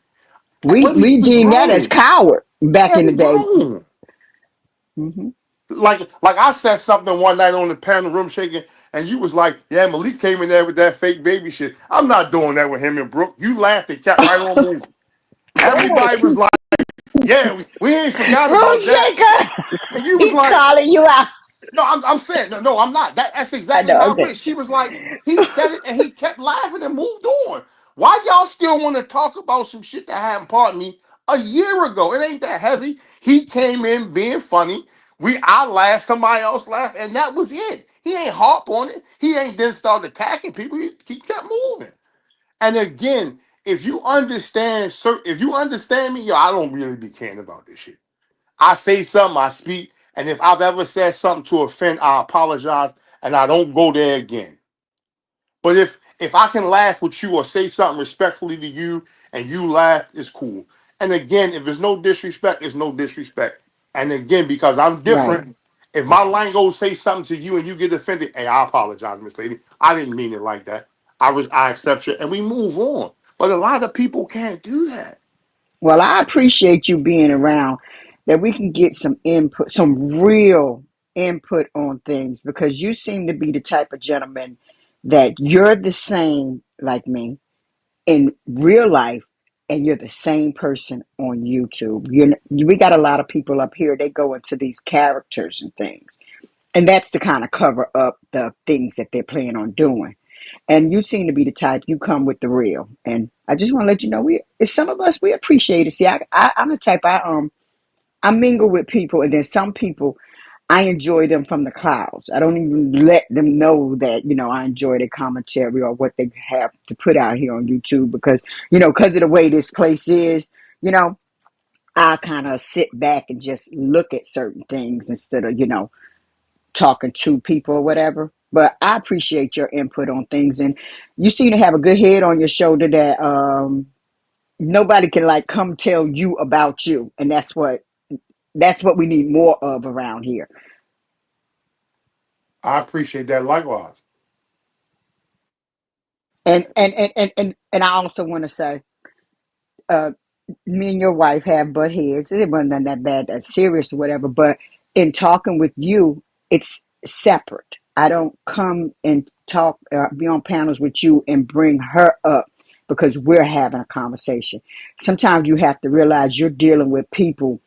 We we We deemed that as grown. coward back Yeah, in the we day. grown. Mm-hmm. Like I said something one night on the panel room shaking, and you was like, "Yeah, Malik came in there with that fake baby shit." I'm not doing that with him and Brooke. You laughed and kept right on moving. Everybody was like, "Yeah, we ain't forgot Room about that." shaker. And you was He like, calling you out. "No, I'm saying no, I'm not. That's I exactly know. how it Okay. went." She was like, "He said it and he kept laughing and moved on. Why y'all still want to talk about some shit that happened, pardon me, a year ago? It ain't that heavy." He came in being funny. I laughed, somebody else laughed, and that was it. He ain't harp on it. He ain't then start attacking people. He kept moving. And again, if you understand me, yo, I don't really be caring about this shit. I say something, I speak, and if I've ever said something to offend, I apologize, and I don't go there again. But if I can laugh with you or say something respectfully to you and you laugh, it's cool. And again, if there's no disrespect, it's no disrespect. And again, because I'm Right. different, if my line goes say something to you and you get offended, hey, I apologize, Miss Lady. I didn't mean it like that. I accept you and we move on. But a lot of people can't do that. Well, I appreciate you being around that we can get some input, some real input on things because you seem to be the type of gentleman that you're the same like me in real life and you're the same person on YouTube. We got a lot of people up here, they go into these characters and things. And that's to kind of cover up the things that they're planning on doing. And you seem to be the type, you come with the real. And I just want to let you know, some of us, we appreciate it. See, I'm the type, I mingle with people, and then some people, I enjoy them from the clouds. I don't even let them know that, I enjoy their commentary or what they have to put out here on YouTube because, because of the way this place is, you know, I kind of sit back and just look at certain things instead of, talking to people or whatever. But I appreciate your input on things, and you seem to have a good head on your shoulder that nobody can like come tell you about you, and that's what we need more of around here. I appreciate that likewise. And I also want to say, uh, me and your wife have butt heads. It wasn't that bad, that serious or whatever. But in talking with you, it's separate. I don't come and talk, be on panels with you and bring her up because we're having a conversation. Sometimes you have to realize you're dealing with people,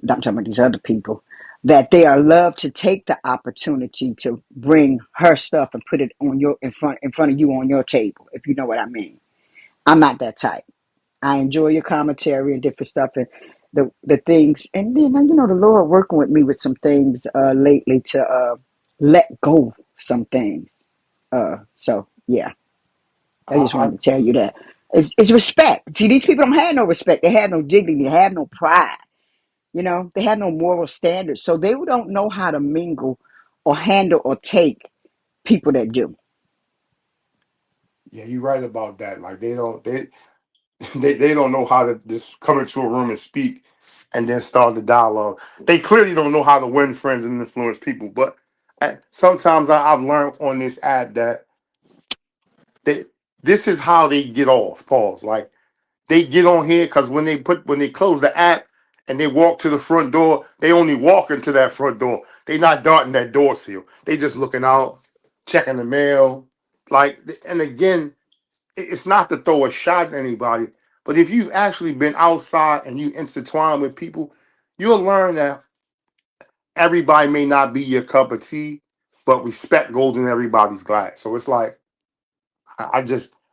I'm talking about these other people, that they are love to take the opportunity to bring her stuff and put it on your in front of you on your table, if you know what I mean. I'm not that type. I enjoy your commentary and different stuff and the things. And then the Lord working with me with some things lately to let go some things. So yeah, I just I wanted to tell you that it's respect. See, these people don't have no respect. They have no dignity. They have no pride. They have no moral standards. So they don't know how to mingle or handle or take people that do. yeah, you're right about that. Like they don't know how to just come into a room and speak and then start the dialogue. They clearly don't know how to win friends and influence people. But sometimes I've learned on this app that they this is how they get off. Pause. Like they get on here because when they close the app and they walk to the front door, they only walk into that front door. They not darting that door seal. They just looking out, checking the mail. Like, and again, it's not to throw a shot at anybody, but if you've actually been outside and you intertwine with people, you'll learn that everybody may not be your cup of tea, but respect goes in everybody's glass. So it's like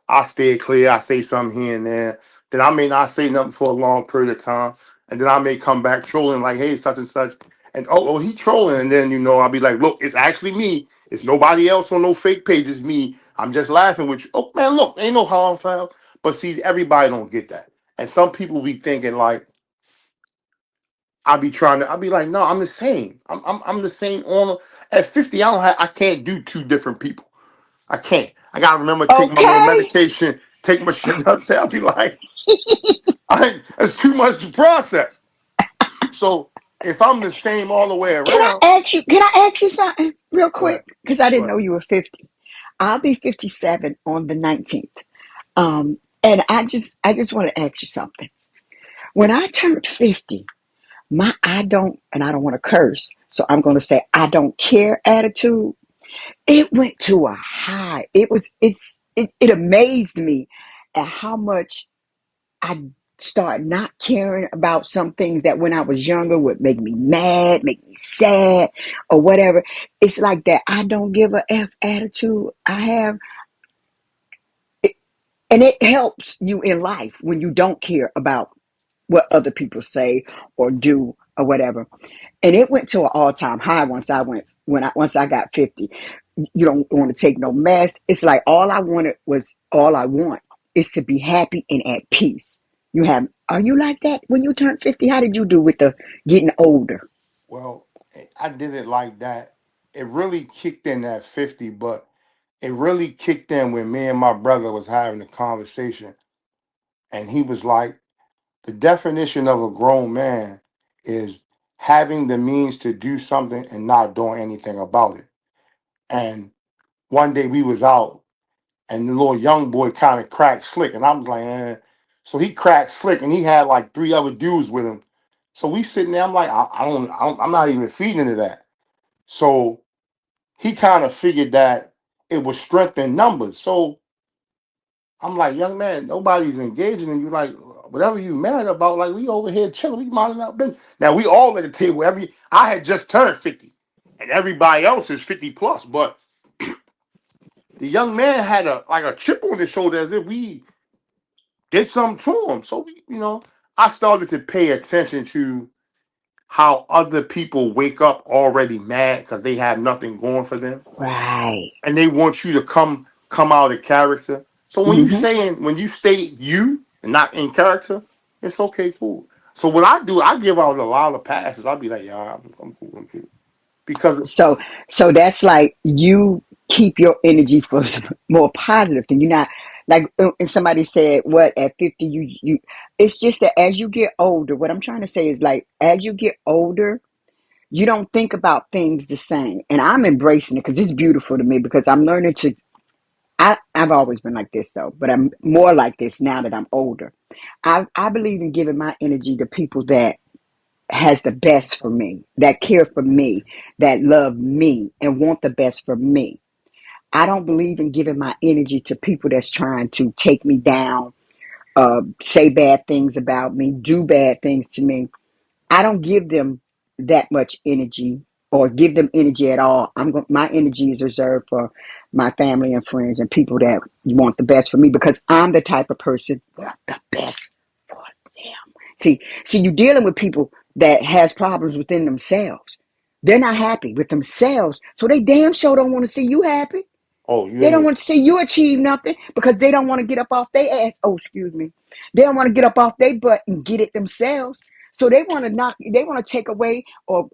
I stay clear. I say something here and there. Then I may not say nothing for a long period of time, and then I may come back trolling like, "Hey, such and such," and he trolling, and then I'll be like, "Look, it's actually me. It's nobody else on no fake page. It's me. I'm just laughing with you." Oh man, look, ain't no harm foul. But see, everybody don't get that, and some people be thinking like I'll be like, "No, I'm the same. I'm the same on at 50. I can't do two different people. I can't. I gotta remember to take my little Okay. medication, take my shit up. I'll be like, that's too much to process. So if I'm the same all the way Can I around, ask you? Can I ask you something real go ahead. quick? Because I Go didn't ahead. know you were 50. I'll be 57 on the 19th. And I just want to ask you something. When I turned 50, my I don't want to curse, so I'm going to say I don't care attitude. It went to a high. It amazed me at how much I start not caring about some things that when I was younger would make me mad, make me sad, or whatever. It's like that I don't give a F attitude I have. And it helps you in life when you don't care about what other people say or do or whatever. And it went to an all-time high once I got 50. You don't want to take no mess. It's like all I want is to be happy and at peace. Are you like that when you turn 50? How did you do with the getting older? Well, I did it like that. It really kicked in at 50, but it really kicked in when me and my brother was having a conversation, and he was like, the definition of a grown man is having the means to do something and not doing anything about it. And one day we was out and the little young boy kind of cracked slick, and I was like, eh. So he cracked slick, and he had like three other dudes with him. So we sitting there. I'm like, I'm not even feeding into that. So he kind of figured that it was strength in numbers. So I'm like, young man, nobody's engaging in you. Like, whatever you mad about, like we over here chilling. We minding our business. Now we all at the table. I had just turned 50, and everybody else is 50 plus. But the young man had a chip on his shoulder as if we did something to him. So I started to pay attention to how other people wake up already mad because they have nothing going for them, Right. and they want you to come out of character. So Hmm. when you stay you and not in character, it's okay, cool. So what I do, I give out a lot of passes. I'll be like, yeah, I'm cool, I'm cool. Because So, so that's like you keep your energy for more positive thing. You're not like and somebody said, what at 50 you. It's just that as you get older, what I'm trying to say is like as you get older, you don't think about things the same. And I'm embracing it because it's beautiful to me because I'm learning to. I've always been like this though, but I'm more like this now that I'm older. I believe in giving my energy to people that has the best for me, that care for me, that love me and want the best for me. I don't believe in giving my energy to people that's trying to take me down, say bad things about me, do bad things to me. I don't give them that much energy or give them energy at all. My energy is reserved for my family and friends and people that want the best for me because I'm the type of person want the best for them. See, you're dealing with people that has problems within themselves. They're not happy with themselves, so they damn sure don't want to see you happy. Oh, you They don't ain't want to see you achieve nothing because they don't want to get up off their ass. Oh, excuse me. They don't want to get up off their butt and get it themselves. So they want to knock. They want to take away or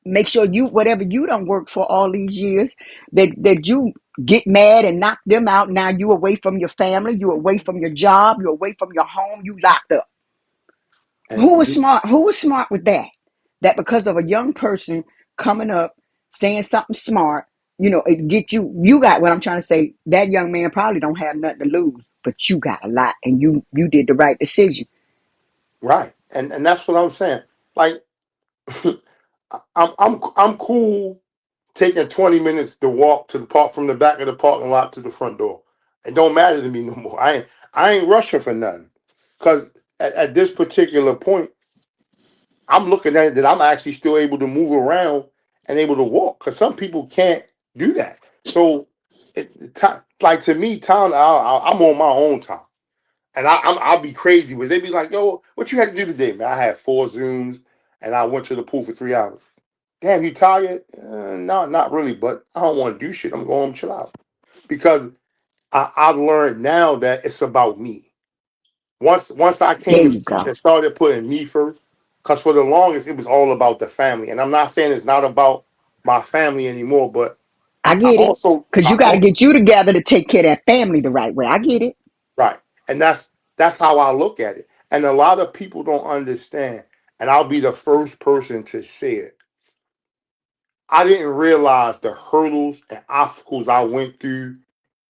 make sure you whatever you don't work for all these years that you get mad and knock them out. Now you away from your family. You away from your job. You away from your home. You locked up. Who was and smart? Who was smart with that? That because of a young person coming up saying something smart, it get you. You got what I'm trying to say. That young man probably don't have nothing to lose, but you got a lot, and you did the right decision. right. And that's what I'm saying. Like I'm cool taking 20 minutes to walk to the park from the back of the parking lot to the front door. It don't matter to me no more. I ain't rushing for nothing. Cause at this particular point, I'm looking at it that I'm actually still able to move around and able to walk. Cause some people can't do that. So like to me, time I'm on my own time. And I'll be crazy with it. They be like, yo, what you had to do today, man? I had 4 Zooms and I went to the pool for 3 hours. Damn, you tired? No, not really, but I don't want to do shit. I'm going to chill out. Because I've learned now that it's about me. Once I There came you go. and started putting me first, because for the longest it was all about the family. And I'm not saying it's not about my family anymore, but I I get it. also Cause I you got to also get you together to take care of that family the right way. I get it. right. And that's how I look at it. And a lot of people don't understand. And I'll be the first person to say it. I didn't realize the hurdles and obstacles I went through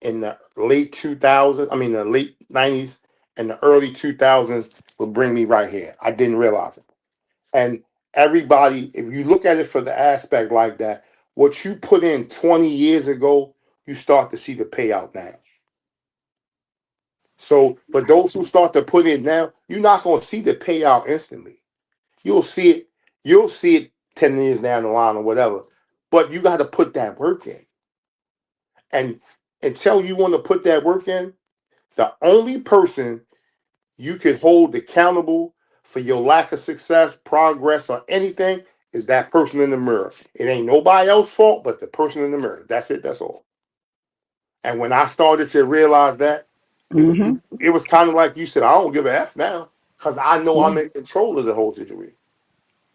in the late 2000s, I mean the late 90s and the early 2000s would bring me right here. I didn't realize it. And everybody, if you look at it for the aspect like that, what you put in 20 years ago, you start to see the payout now. So, but those who start to put in now, you're not going to see the payout instantly. You'll see it. You'll see it 10 years down the line or whatever. But you got to put that work in. And until you want to put that work in, the only person you can hold accountable for your lack of success, progress, or anything is that person in the mirror. It ain't nobody else's fault but the person in the mirror. That's it. That's all. And when I started to realize that, Mm-hmm. it was kind of like you said, I don't give a F now because I know I'm Yeah. in control of the whole situation.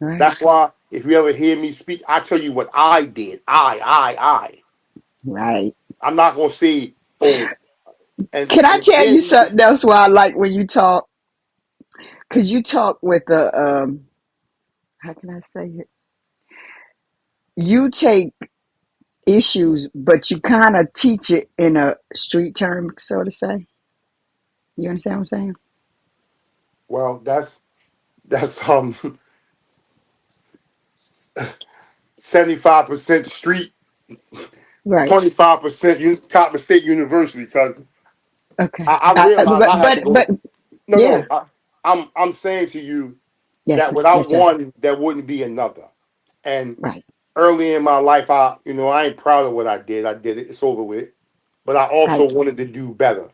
Right. That's why if you ever hear me speak, I tell you what I did. I. Right. I'm not gonna say, oh, Can I and tell you then something else? Why I like when you talk? Cause you talk with a how can I say it? You take issues, but you kind of teach it in a street term, so to say. You understand what I'm saying? well, that's 75% street, Right. 25% Cotton State University. Because Okay. I realized I had to go. But No, yeah. no, I'm saying to you Yes, that sir. without Yes, sir. one, there wouldn't be another. And Right. early in my life, I ain't proud of what I did. I did it. It's over with. But I Right. also wanted to do better.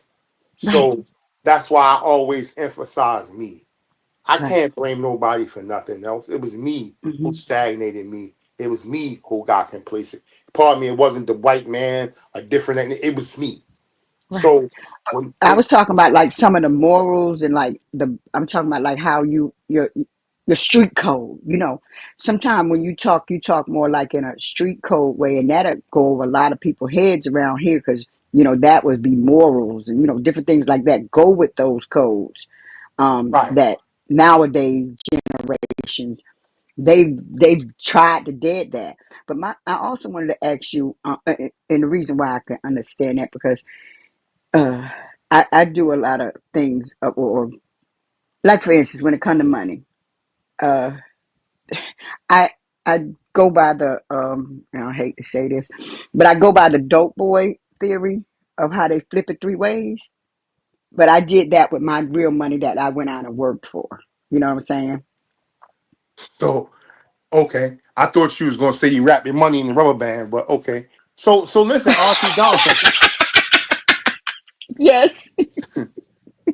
Right. So that's why I always emphasize me. I Right. can't blame nobody for nothing else. It was me who Hmm. stagnated me. It was me who got complacent. Pardon me, it wasn't the white man, a different. It was me. Right. So I when was talking about like some of the morals and like I'm talking about like how your street code. Sometimes when you talk more like in a street code way, and that'll go over a lot of people's heads around here because that would be morals and different things like that. Go with those codes. right, That nowadays generations they've tried to dead that. But I also wanted to ask you, and the reason why I can understand that because uh, I do a lot of things, or like for instance, when it comes to money, uh, I I go by the and I hate to say this, but I go by the dope boy theory of how they flip it three ways. But I did that with my real money that I went out and worked for. You know what I'm saying? So okay, I thought you was gonna say you wrap your money in the rubber band, but okay. So listen, Auntie Donna, Yes.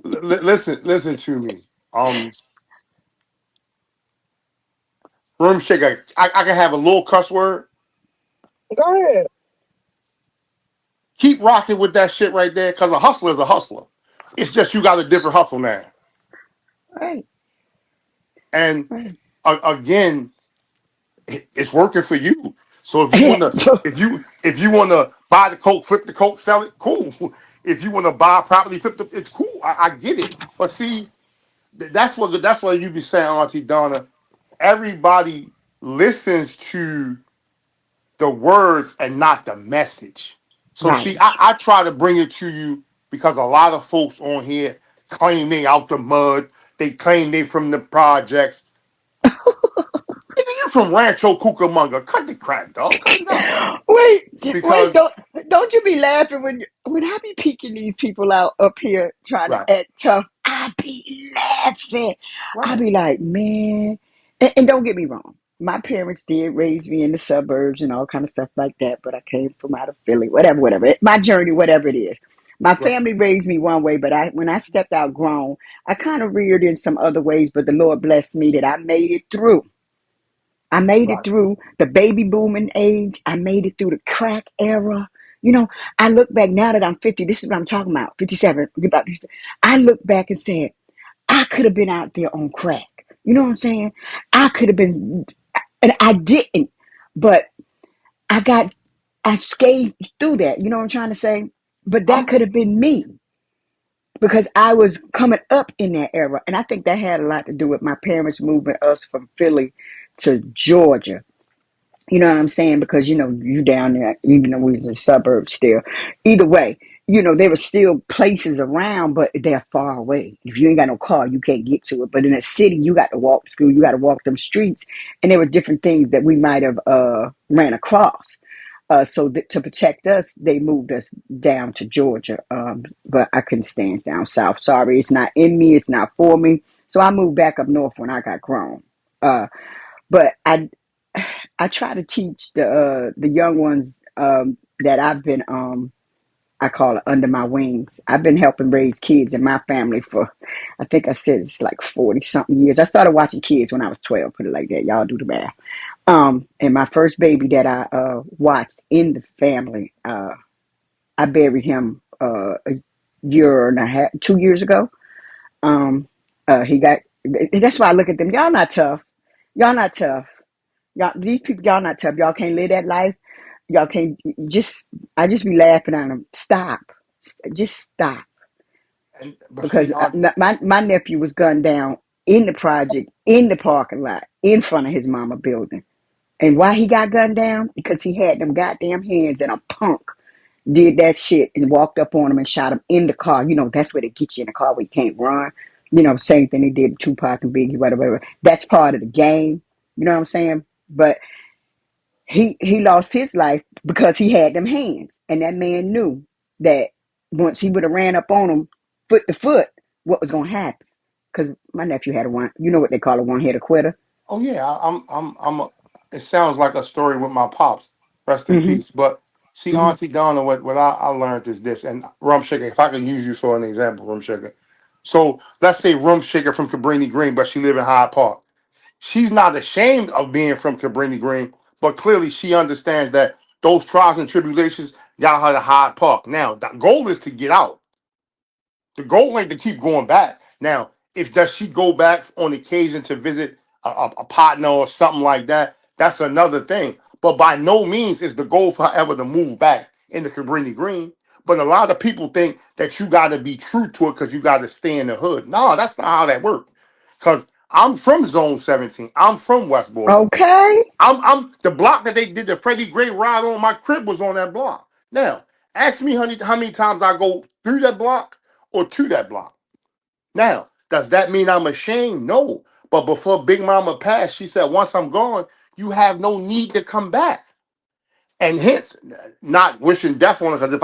listen to me. Room shaker. I can have a little cuss word. Go ahead. Keep rocking with that shit right there, because a hustler is a hustler. It's just you got a different hustle now. Right. And Right. again, it's working for you. So if you wanna buy the coke, flip the coke, sell it, cool. If you wanna buy property, flip the, it's cool. I get it. But see, that's what you be saying, Auntie Donna. Everybody listens to the words and not the message. So Right. see, I try to bring it to you because a lot of folks on here claim they out the mud. They claim they from the projects. Nigga, you from Rancho Cucamonga. Cut the crap, dog. Cut it out. Wait, Because don't you be laughing when I be peeking these people out up here trying to right, act tough. I be laughing. I right, be like, man, and don't get me wrong. My parents did raise me in the suburbs and all kind of stuff like that, but I came from out of Philly, whatever. My journey, whatever it is. My right, family raised me one way, but when I stepped out grown, I kind of reared in some other ways, but the Lord blessed me that I made it through. I made it right. through the baby booming age. I made it through the crack era. You know, I look back now that I'm 50. This is what I'm talking about. 57. I look back and said, I could have been out there on crack. You know what I'm saying? I could have been, and I didn't. But I got, I scathed through that. You know what I'm trying to say? But that I'm could have been me because I was coming up in that era. And I think that had a lot to do with my parents moving us from Philly to Georgia. You know what I'm saying? Because you down there, even though we was in the suburbs still. Either way, there were still places around, but they're far away. If you ain't got no car, you can't get to it. But in a city, you got to walk to school, you got to walk them streets, and there were different things that we might have ran across. To protect us, they moved us down to Georgia. But I couldn't stand down south. Sorry, it's not in me. It's not for me. So I moved back up north when I got grown. But I try to teach the young ones that I've been I call it under my wings. I've been helping raise kids in my family for I think I said it's like 40 something years. I started watching kids when I was 12, put it like that. Y'all do the math. And my first baby that I watched in the family, I buried him a year and a half, 2 years ago. He got that's why I look at them. Y'all not tough. Y'all not tough. Y'all, these people, y'all not tough. Y'all can't live that life. Y'all can't just. I just be laughing at them. Stop. Just stop. but see, Because Aunt, my nephew was gunned down in the project, in the parking lot, in front of his mama building. And why he got gunned down? Because he had them goddamn hands and a punk did that shit and walked up on him and shot him in the car. That's where they get you in the car where you can't run. Same thing they did to Tupac and Biggie, whatever. That's part of the game. You know what I'm saying? But he lost his life because he had them hands, and that man knew that once he would have ran up on him foot to foot, what was gonna happen? Because my nephew had a one, what they call a one-headed quitter. oh yeah, it sounds like a story with my pops. Rest in Hmm. peace. But see, Hmm. Auntie Donna, what I learned is this, and Rum Shaker, if I can use you for an example, Rum Shaker. So let's say Rum Shaker from Cabrini Green, but she live in Hyde Park. She's not ashamed of being from Cabrini Green, but clearly she understands that those trials and tribulations got her to Hyde Park. Now, the goal is to get out. The goal ain't to keep going back. Now, if does she go back on occasion to visit a partner or something like that, that's another thing. But by no means is the goal for her ever to move back into Cabrini Green. But a lot of people think that you got to be true to it because you got to stay in the hood. No, that's not how that works. Because I'm from Zone 17. I'm from West Boulevard. Okay. I'm the block that they did the Freddie Gray ride on. My crib was on that block. Now, ask me how many times I go through that block or to that block. Now, does that mean I'm ashamed? No. But before Big Mama passed, she said, once I'm gone, you have no need to come back. And hence, not wishing death on her, because if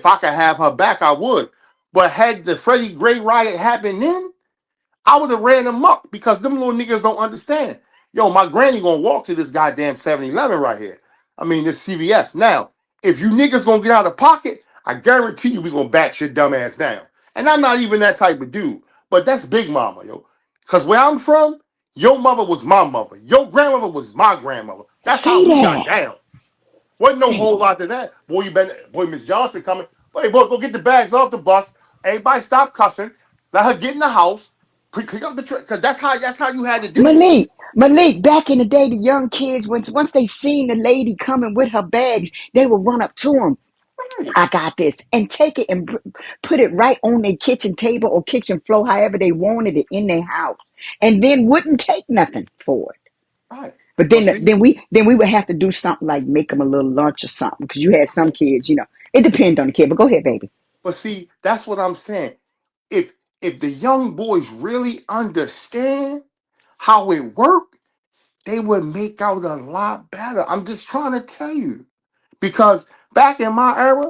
I could have her back, I would. But had the Freddie Gray riot happened then, I would have ran them up because them little niggas don't understand. Yo, my granny gonna walk to this goddamn 7-Eleven right here. I mean, this CVS. Now, if you niggas gonna get out of pocket, I guarantee you we gonna bat your dumb ass down. And I'm not even that type of dude. But that's Big Mama, yo. Because where I'm from, your mother was my mother. Your grandmother was my grandmother. That's how Say we got that. down. Wasn't no Say whole lot to that. Boy, boy, Miss Johnson coming. Boy, go get the bags off the bus. Everybody stop cussing. Let her get in the house. Pick up the truck. Cause that's how you had to do it. Malik, back in the day, the young kids, once they seen the lady coming with her bags, they would run up to them. Right. I got this, and take it and put it right on their kitchen table or kitchen floor, however they wanted it in their house, and then wouldn't take nothing for it. Right. But But then, see, then we would have to do something like make them a little lunch or something because you had some kids, it depends on the kid. But go ahead, baby. that's what I'm saying. If if the young boys really understand how it worked, they would make out a lot better. I'm just trying to tell you. Because back in my era,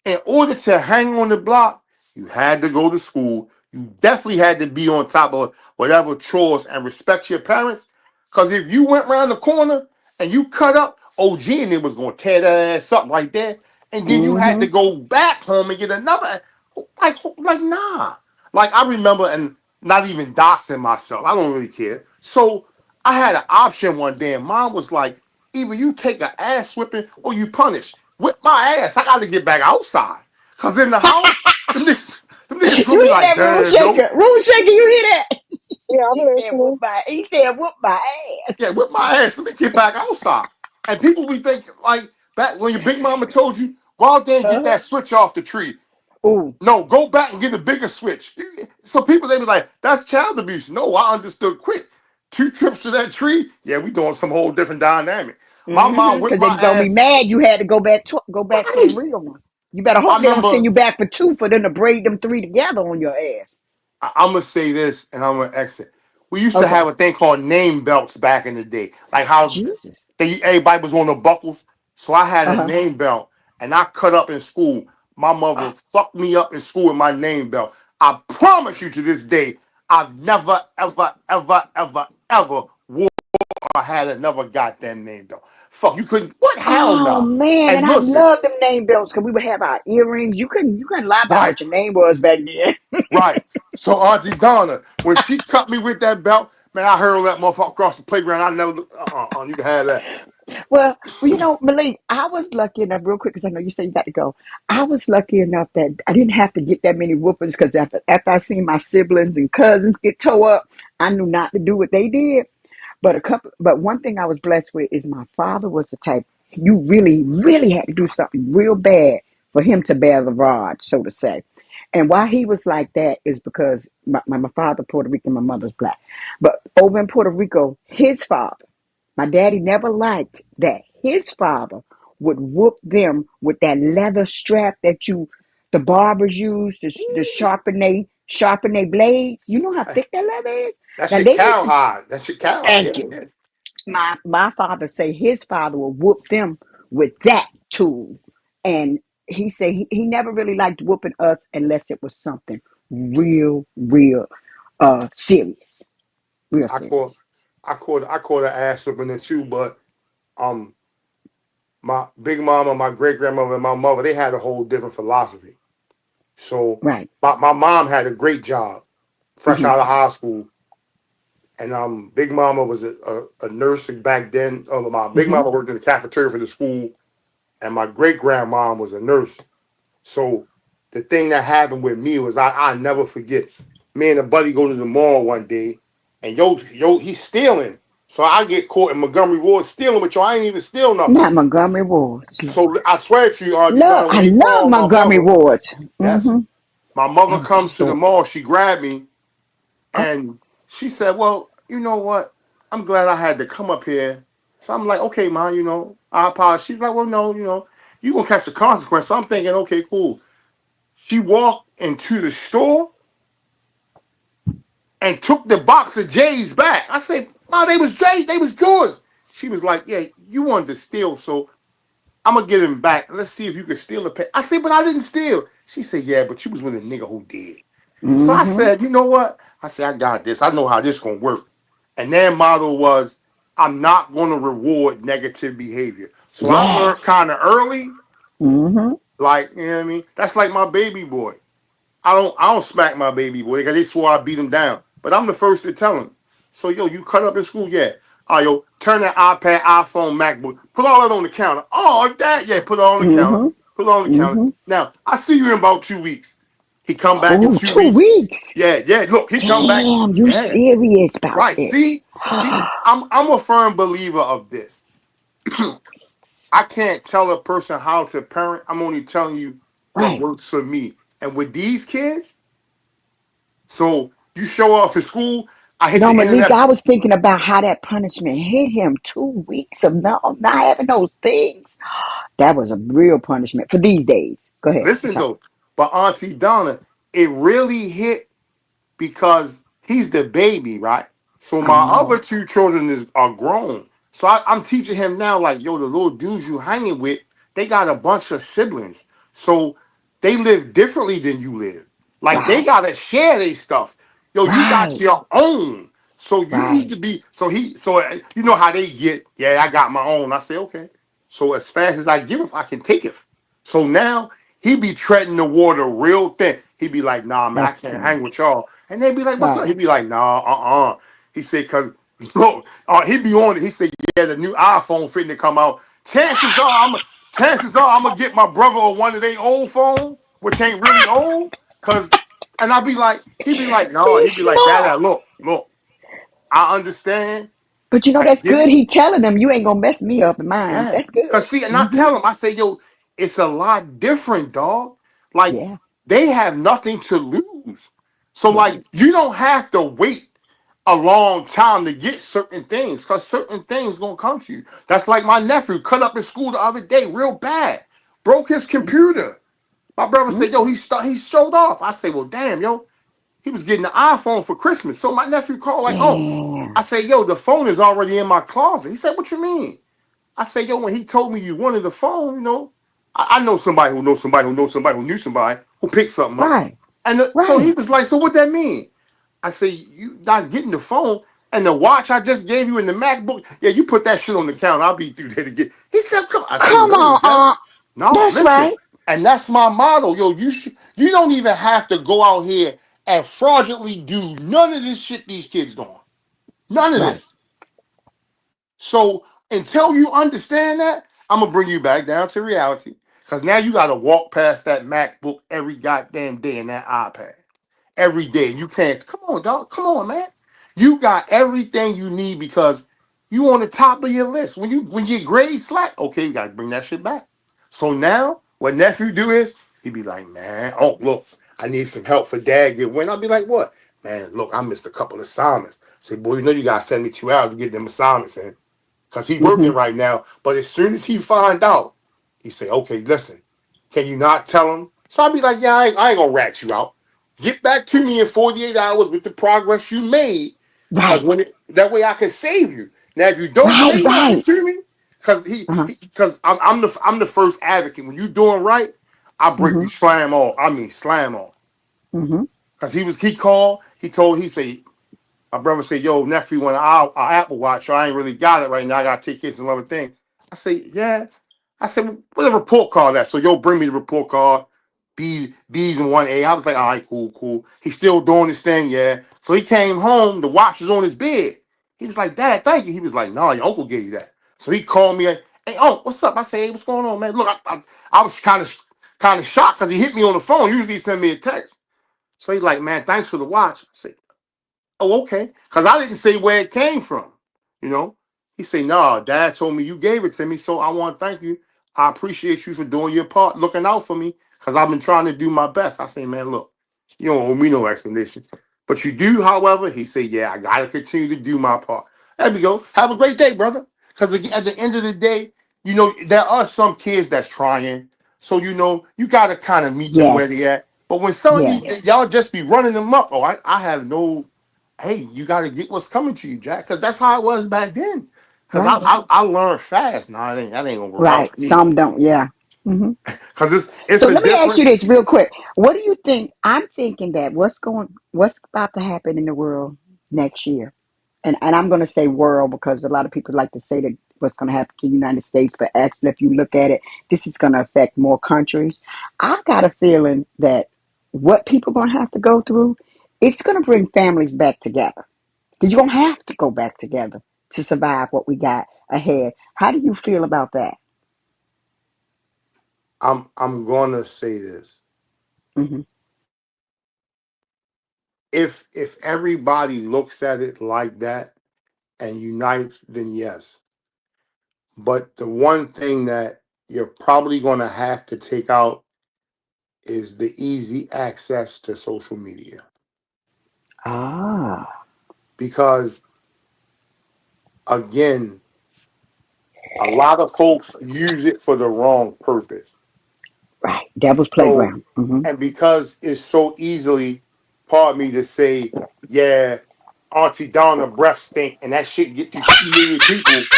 in order to hang on the block, you had to go to school. You definitely had to be on top of whatever chores and respect your parents. Because if you went around the corner and you cut up, OG and it was going to tear that ass up right there. And then you had Mm-hmm. to go back home and get another. Like nah. Like I remember, and not even doxing myself. I don't really care. So I had an option one day, and mom was like, either you take an ass whipping or you punish. Whip my ass. I got to get back outside. Because in the house, them niggas You gonna be hear like, that, Rule damn, yo. Shaker? Rule Shaker, you hear that? Yeah, I'm He said whoop listening. my. He said whoop my ass. Yeah, whip my ass. Let me get back outside. And people be thinking, like, back when your big mama told you, go out there and get Uh-huh. that switch off the tree. Ooh. No, go back and get a bigger switch. So people, they be like, that's child abuse. No, I understood quick. 2 trips to that tree, yeah, we doing some whole different dynamic. My mom whipped Because my they gonna be ass. mad you had to go back to the Right. real one. You better I hope they don't remember send you back for two for them to braid them three together on your ass. I'm gonna say this and I'm gonna exit. We used to Okay. have a thing called name belts back in the day, like how Jesus. everybody was on the buckles. So I had a Uh-huh. name belt, and I cut up in school. My mother fucked me up in school with my name belt. I promise you, to this day, I've never, ever, ever, ever, ever wore or had another goddamn name belt. Fuck, you couldn't. What hell Oh no? man, and And I listen, love them name belts because we would have our earrings. You couldn't lie about right. what your name was back then. Right. So Auntie Donna, when she cut me with that belt, man, I hurled that motherfucker across the playground. I never, you can have that. Well, Malik, I was lucky enough, real quick, because I know you said you got to go. I was lucky enough that I didn't have to get that many whoopings because after I seen my siblings and cousins get tore up, I knew not to do what they did. But one thing I was blessed with is my father was the type you really, really had to do something real bad for him to bear the rod, so to say. And why he was like that is because my father Puerto Rican, my mother's black. But over in Puerto Rico, his father, my daddy never liked that. His father would whoop them with that leather strap that the barbers use to sharpen they blades. You know how thick that leather is? That Now shit they used to cowhide. That shit cowhide. thank Yeah, you. yeah. My father say his father would whoop them with that tool. And he said he never really liked whooping us unless it was something real serious. Real I serious. caught, I caught an ass whipping it too, but um, my big mama, my great grandmother, and my mother, they had a whole different philosophy. So Right. my mom had a great job, fresh Hmm. out of high school, and big mama was a nurse back then. My big Hmm. mama worked in the cafeteria for the school, and my great grandmom was a nurse. So the thing that happened with me was I never forget. Me and a buddy go to the mall one day, and he's stealing. So I get caught in Montgomery Ward stealing, but I ain't even steal nothing. Not Montgomery Wards. So I swear to you, Auntie Love, Donna, when I they love fall, my Montgomery mother, Wards. yes, Hmm. my mother That was a comes to the store. mall. She grabbed me, Oh, and she said, "Well, you know what? I'm glad I had to come up here." So I'm like, "Okay, mom, I apologize." She's like, "Well, no, you gonna catch the consequence." So I'm thinking, "Okay, cool." She walked into the store and took the box of J's back. I said, "No, they was J's. They was yours." She was like, yeah, you wanted to steal, so I'm gonna get him back. Let's see if you can steal a pet. I said, but I didn't steal. She said, yeah, but you was with a nigga who did. So I Mm-hmm. said, you know what? I said, I got this. I know how this gonna work. And their motto was, I'm not gonna reward negative behavior. So I learned Yes. kind of early, Mm-hmm. like, you know what I mean? That's like my baby boy. I don't smack my baby boy because they swore I beat him down. But I'm the first to tell him. So yo, you cut up in school, yeah. All right, yo, turn that iPad, iPhone, MacBook, put all that on the counter. Oh, that, yeah, put it all on the counter. Mm-hmm. Put it on the counter. Mm-hmm. Now, I see you in about 2 weeks. He come back in Oh, two two weeks. weeks. Yeah, yeah. Look, he come back. Damn, you Yeah, serious about right. this? See, I'm a firm believer of this. I can't tell a person how to parent. I'm only telling you what Right. works for me. And with these kids, so you show up for school, I hit No, the Malika, internet. I was thinking about how that punishment hit him. 2 weeks of not having those things. That was a real punishment for these days. Go ahead. I'm Listen sorry. though, but Auntie Donna, it really hit because he's the baby, right? So I my other know. two children are grown. So I'm teaching him now, like, yo, the little dudes you hanging with, they got a bunch of siblings. So they live differently than you live. Like they Right. gotta share their stuff. Yo, you got Right. your own. So you need Right. to be you know how they get, yeah, I got my own. I say, okay. So as fast as I give it, I can take it. So now he be treading the water real thin. He be like, nah, man, I That's can't good. hang with y'all. And they be like, what's up? Right. He be like, nah, He said, cause look, he be on it. He said, yeah, the new iPhone fitting to come out. Chances are I'm gonna get my brother or one of their old phone, which ain't really old. Cause and I be like, he be like, no, he He's be like, smart. Dad, look, I understand. But you know, I that's get good. it. He telling them you ain't gonna mess me up in mine. Yeah. That's good. Cause see, and I Mm-hmm. tell him, I say, yo, it's a lot different, dog. Like, Yeah. they have nothing to lose. So, like, Right. you don't have to wait a long time to get certain things, because certain things gonna come to you. That's like my nephew cut up in school the other day, real bad. Broke his computer. My brother Mm-hmm. said, yo, he showed off. I say, well, damn, yo, he was getting an iPhone for Christmas. So my nephew called, like, oh, I Damn. say, yo, the phone is already in my closet. He said, what you mean? I say, yo, when he told me you wanted the phone, I know somebody who knows somebody who knows somebody who knew somebody who picked something up. Right. And so he Right. was like, so what that mean? I say, you not getting the phone and the watch I just gave you in the MacBook. Yeah, you put that shit on the counter. I'll be through there to get. He said, come on. I say, Come really, on, Jack? No, That's listen. right. And that's my motto. Yo, you don't even have to go out here and fraudulently do none of this shit these kids doing. None of Right. this. So until you understand that, I'm gonna bring you back down to reality. Cause now you gotta walk past that MacBook every goddamn day and that iPad. Every day. You can't come on, dog. Come on, man. You got everything you need because you on the top of your list. When your grades slack, okay, you gotta bring that shit back. So now what nephew do is he be like, man, oh look, I need some help for dad get win. I'll be like, what? Man, look, I missed a couple of assignments. Say, boy, you know you gotta send me 2 hours to get them assignments in because he Mm-hmm. working right now. But as soon as he find out, he say, okay, listen, can you not tell him? So I'll be like, yeah, I ain't gonna rat you out. Get back to me in 48 hours with the progress you made, because Right. that way I can save you. Now, if you don't Right. say nothing Right. to me, because Uh-huh. because I'm the first advocate. When you doing right, I break you Mm-hmm. slam off. I mean slam off. Mm-hmm. Because he called, he said, my brother said, yo, nephew, want an Apple Watch, so I ain't really got it right now. I got to take care of some other things. I say, yeah. I said, well, what a report card that? So, yo, bring me the report card. B's and 1A. I was like, all right, cool, cool. He's still doing his thing, yeah. So he came home. The watch was on his bed. He was like, Dad, thank you. He was like, no, your uncle gave you that. So he called me. Hey, oh, what's up? I said, hey, what's going on, man? Look, I was kind of shocked because he hit me on the phone. Usually he send me a text. So he's like, man, thanks for the watch. I said, oh, okay. Because I didn't say where it came from. You know, he said, no, Dad told me you gave it to me. So I want to thank you. I appreciate you for doing your part, looking out for me, because I've been trying to do my best. I say, man, look, you don't owe me no explanation. But you do, however, he said, yeah, I got to continue to do my part. There we go. Have a great day, brother. Because at the end of the day, there are some kids that's trying. So, you got to kind of meet them where they Yes. at. But when some of Yes. y'all just be running them up, I have no, hey, you got to get what's coming to you, Jack, because that's how it was back then. Cause Right. I learned fast. No, that ain't gonna work out Right. for me. Some don't. Yeah. Hmm. Cause it's So a let me ask you difference. this real quick. What do you think? I'm thinking that what's about to happen in the world next year, and I'm going to say world because a lot of people like to say that what's going to happen to the United States, but actually, if you look at it, this is going to affect more countries. I got a feeling that what people are going to have to go through, it's going to bring families back together. Because you're going to have to go back together to survive what we got ahead. How do you feel about that? I'm gonna say this. Hmm. If everybody looks at it like that and unites, then yes. But the one thing that you're probably gonna have to take out is the easy access to social media. Ah, Because again, a lot of folks use it for the wrong purpose. right. Devil's So, playground. Hmm. and because it's so easily, pardon me to say, yeah, Auntie Donna breath stink, and that shit get to 2 million people.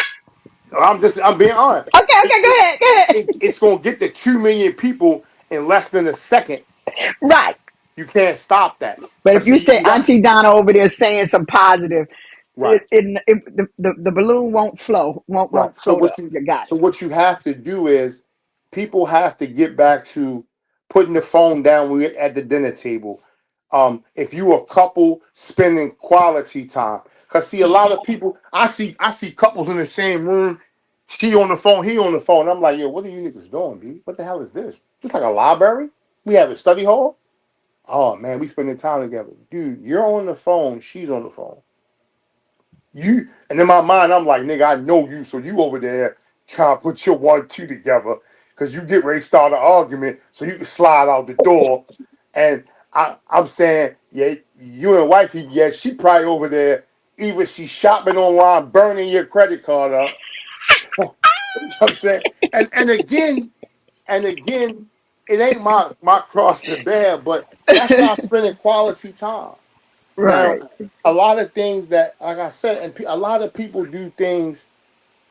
I'm being honest. Okay, okay, go ahead, go ahead. It's gonna get to 2 million people in less than a second. Right. You can't stop that. But if Cause you see, say you got Auntie Donna over there saying some positive, right. the balloon won't flow, Right. won't float up. You got So what you have to do is people have to get back to putting the phone down when you're at the dinner table. If you a couple spending quality time. Cause see a lot of people I see couples in the same room, she on the phone, he on the phone. I'm like, yo, what are you niggas doing, B? What the hell is this? Just like a library? We have a study hall? Oh man, we spending time together. Dude, you're on the phone, she's on the phone. You and in my mind, I'm like, nigga, I know you, so you over there trying to put your 1, 2 together because you get ready to start an argument so you can slide out the door. And I'm saying, yeah, you and wifey, yeah, she probably over there, either she's shopping online, burning your credit card up. You know what I'm saying? And again, it ain't my cross to bear, but that's it. not spending quality time. Now, Right, a lot of things that, like I said, and a lot of people do things.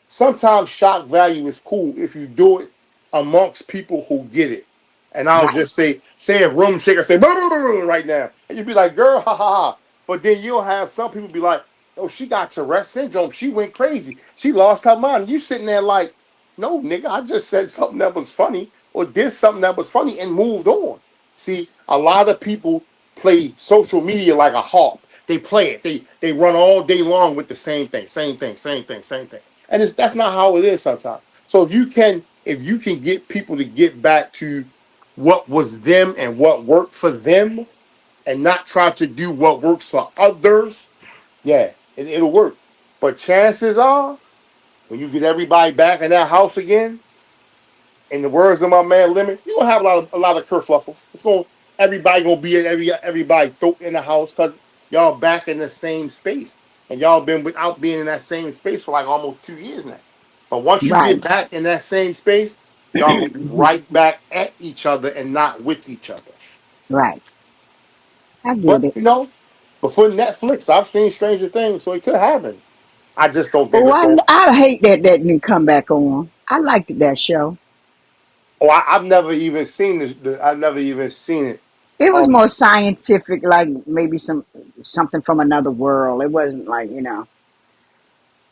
Sometimes shock value is cool if you do it amongst people who get it. And I'll right, just say a room shaker, say "Blah, blah, blah, blah," right now, and you'd be like, "Girl, ha ha ha." But then you'll have some people be like, "Oh, she got Tourette syndrome. She went crazy. She lost her mind." You sitting there like, "No, nigga, I just said something that was funny or did something that was funny and moved on." See, a lot of people play social media like a harp. They play it. They run all day long with the same thing, same thing, same thing, same thing. And that's not how it is sometimes. So if you can get people to get back to what was them and what worked for them and not try to do what works for others, yeah, it'll work. But chances are, when you get everybody back in that house again, in the words of my man Lemon, you're gonna have a lot of kerfluffles. It's gonna everybody gonna be at everybody throat in the house because y'all back in the same space. And y'all been without being in that same space for like almost 2 years now. But once you right. get back in that same space, y'all gonna be Mhm. right back at each other and not with each other. Right. I get But it. before Netflix, I've seen Stranger Things, so it could happen. I just don't think Oh, it's going. I hate that didn't come back on. I liked that show. Oh, I've never even seen I've never even seen it. It was Um, more scientific, like maybe something from another world. It wasn't like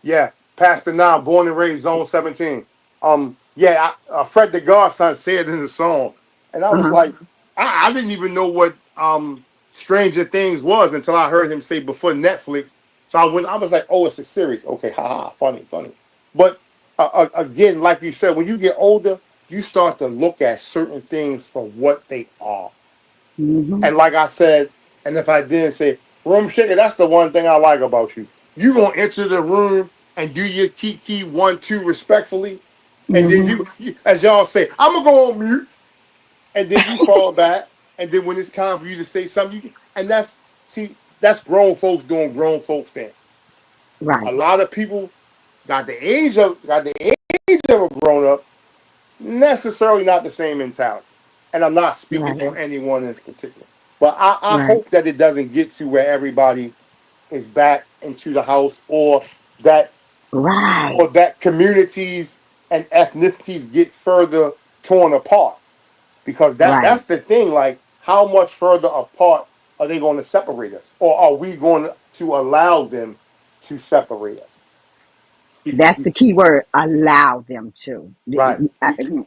Yeah, Pastor Nam, born and raised, Zone 17. Yeah, Fred the Godson said in the song, and I was Uh-huh. like, I didn't even know what Stranger Things was until I heard him say before Netflix. So I was like, oh, it's a series. Okay, haha, funny, funny. But again, like you said, when you get older, you start to look at certain things for what they are. Hmm. And like I said, and if I didn't say room shaker, that's the one thing I like about you. You gonna enter the room and do your kiki 1, 2 respectfully, and then Hmm. as y'all say, I'm gonna go on mute, and then you fall back, and then when it's time for you to say something, and that's grown folks doing grown folks things. A Right, lot of people got the age of a grown up, necessarily not the same mentality. And I'm not speaking right, on anyone in particular. But I right. hope that it doesn't get to where everybody is back into the house or that Right. or that communities and ethnicities get further torn apart, because Right. that's the thing. Like, how much further apart are they going to separate us, or are we going to allow them to separate us? That's the key word. Allow them to. Right.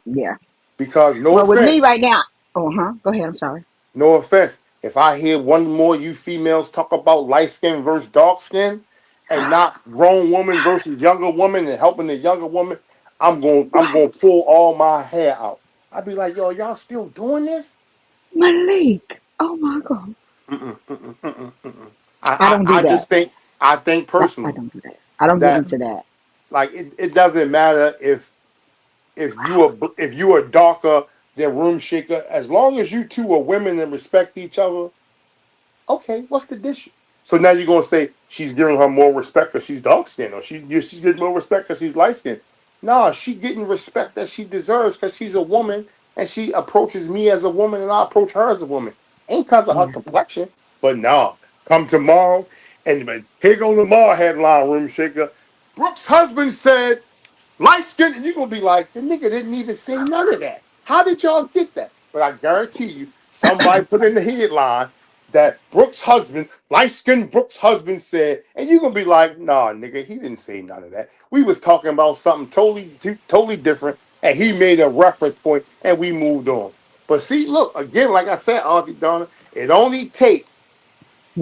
Yeah. Because no Well, with me offense, right now. Oh, huh. Go ahead. I'm sorry. no offense. If I hear one more you females talk about light skin versus dark skin, and not grown woman versus younger woman and helping the younger woman, I'm What? going to pull all my hair out. I'd be like, yo, y'all still doing this? Malik. Oh my God. Mm-mm, mm-mm, mm-mm, mm-mm. I don't do I that. just think, I think I personally don't do that. I don't get that, into that. like, it doesn't matter if you are darker than Room Shaker, as long as you two are women and respect each other. Okay, what's the issue? So now you're gonna say she's giving her more respect because she's dark skinned, or she's getting more respect because she's light skinned. No, she getting respect that she deserves because she's a woman and she approaches me as a woman and I approach her as a woman. Ain't because of her Yeah. complexion, but no. Come tomorrow and here go Lamar headline, Room Shaker. Brooks' husband said light skin, and you're gonna be like, the nigga didn't even say none of that. How did y'all get that? But I guarantee you, somebody put in the headline that Brooks' husband, light skinned Brooks' husband said, and you're gonna be like, nah, nigga, he didn't say none of that. We was talking about something totally different, and he made a reference point, and we moved on. But see, look, again, like I said, Auntie Donna, it only take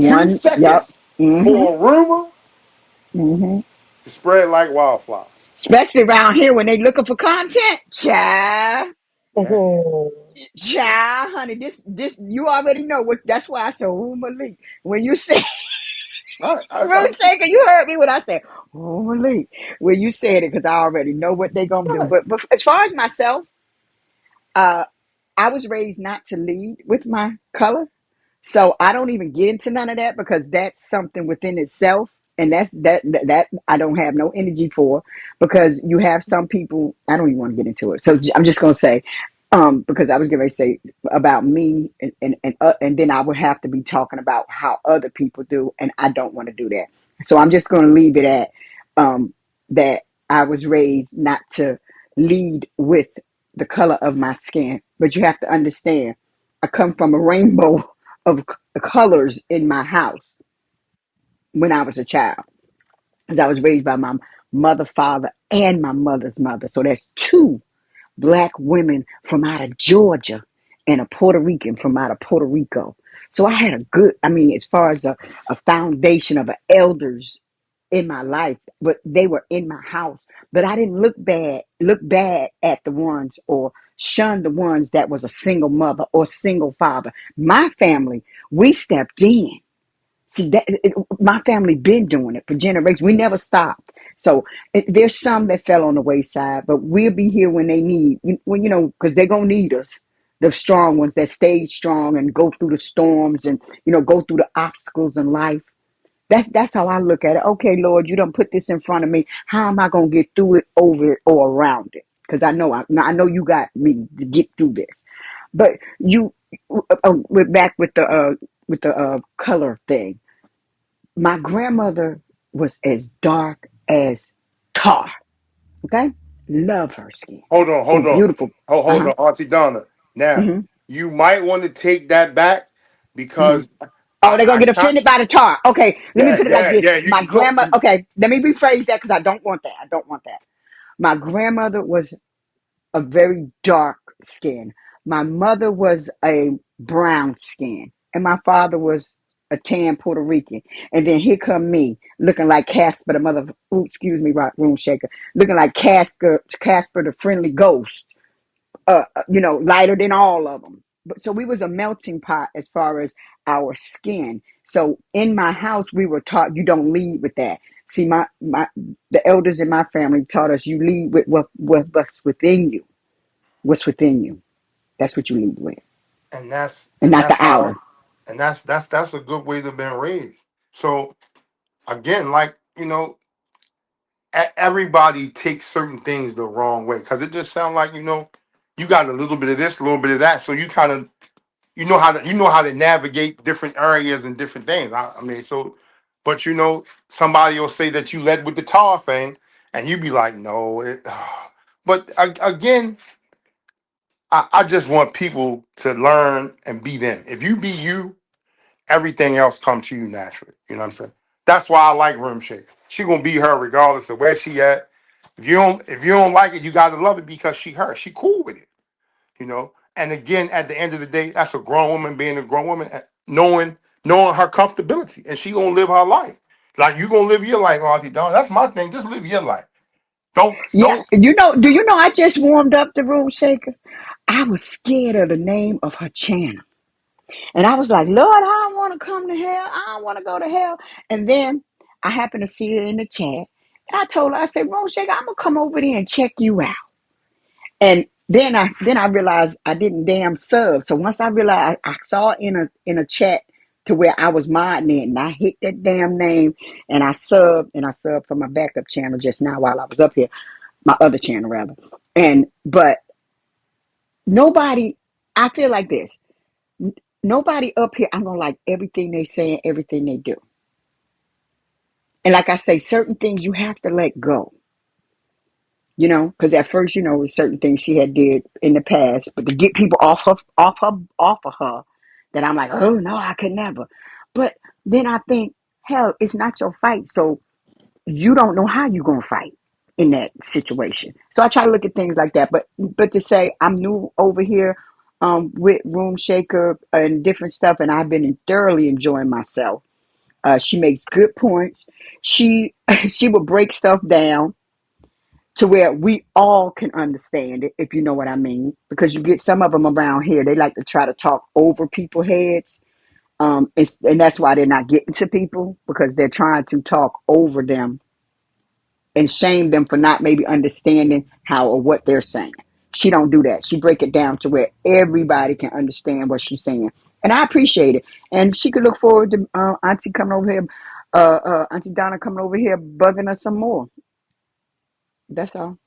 two One. Yep. seconds Mm-hmm. for a rumor Mm-hmm. to spread like wildfire. Especially around here when they looking for content. Child. Yeah. Child, honey, this you already know what. That's why I said, "Oh, Malik." When you say All Ruth right. Shaker, you heard me when I said, "Oh, Malik." When you said it, because I already know what they're gonna do. Right. But as far as myself, uh, I was raised not to lead with my color. So I don't even get into none of that because that's something within itself, and that I don't have no energy for, because you have some people. I don't even want to get into it. So I'm just gonna say, because I was going to say about me, and then I would have to be talking about how other people do, and I don't want to do that. So I'm just going to leave it at that I was raised not to lead with the color of my skin, but you have to understand, I come from a rainbow of colors in my house when I was a child. Because I was raised by my mother, father, and my mother's mother. So that's two black women from out of Georgia and a Puerto Rican from out of Puerto Rico. So I had a good, I mean, as far as a foundation of elders in my life, but they were in my house. But I didn't look bad at the ones or shun the ones that was a single mother or single father. My family, we stepped in. See my family been doing it for generations. We never stopped. So there's some that fell on the wayside, but we'll be here when they need. When because they're gonna need us. The strong ones that stayed strong and go through the storms and go through the obstacles in life. That's how I look at it. Okay, Lord, you don't put this in front of me. How am I gonna get through it, over it, or around it? Because I know you got me to get through this. But we're back with the color thing. My grandmother was as dark as tar. Okay, love her skin. Hold on, Oh, hold on. beautiful. Hold Uh on, Auntie Donna. huh. Now, Hmm. you might want to take that back Hmm. because Oh, they're gonna I get can't. offended by the tar. Okay, let me Yeah, put it like yeah, this. yeah. My You look. grandma. Okay, let me rephrase that because I don't want that. I don't want that. My grandmother was a very dark skin. My mother was a brown skin, and my father was a tan Puerto Rican. And then here come me, looking like Casper, the mother. Ooh, excuse me, room shaker, looking like Casper, the friendly ghost. Lighter than all of them. But so we was a melting pot as far as our skin. So in my house, we were taught you don't lead with that. See, my the elders in my family taught us you lead with what's within you. What's within you. That's what you lead with, and that's and and not the that's how, outer. and that's a good way to been raised. So again, like everybody takes certain things the wrong way because it just sounds like you got a little bit of this, a little bit of that, so you kind of you know how to navigate different areas and different things. I mean, so, but somebody will say that you led with the tar thing, and you be like, no. But again, I just want people to learn and be them. If you be you, everything else comes to you naturally. You know what I'm saying? That's why I like Room Shaker. She gonna be her regardless of where she at. If you don't like it, you gotta love it because she her. She cool with it. You know. And again, at the end of the day, that's a grown woman being a grown woman, knowing her comfortability, and she gonna live her life. Like you gonna live your life, Auntie Dawn. That's my thing. Just live your life. Don't Yeah, don't. do you know I just warmed up the room shaker? I was scared of the name of her channel. And I was like, Lord, I don't want to come to hell. I don't want to go to hell. And then I happened to see her in the chat. And I told her, I said, Room Shaker, I'm gonna come over there and check you out. And then I realized I didn't damn sub. So once I realized I saw in a chat to where I was modding it, and I hit that damn name and I subbed for my backup channel just now while I was up here, my other channel rather. And but nobody, I feel like this. Nobody up here, I'm gonna like everything they say and everything they do. And like I say, certain things you have to let go. Because at first, certain things she had did in the past, but to get people off of her, that I'm like, oh no, I could never. But then I think, hell, it's not your fight, so you don't know how you're gonna fight in that situation. So I try to look at things like that. But to say I'm new over here, with Room Shaker and different stuff, and I've been thoroughly enjoying myself. She makes good points. She she will break stuff down to where we all can understand it, if you know what I mean. Because you get some of them around here, they like to try to talk over people's heads. And that's why they're not getting to people, because they're trying to talk over them and shame them for not maybe understanding how or what they're saying. She don't do that. She break it down to where everybody can understand what she's saying, and I appreciate it. And she could look forward to Auntie coming over here, Auntie Donna coming over here bugging us some more. That's all.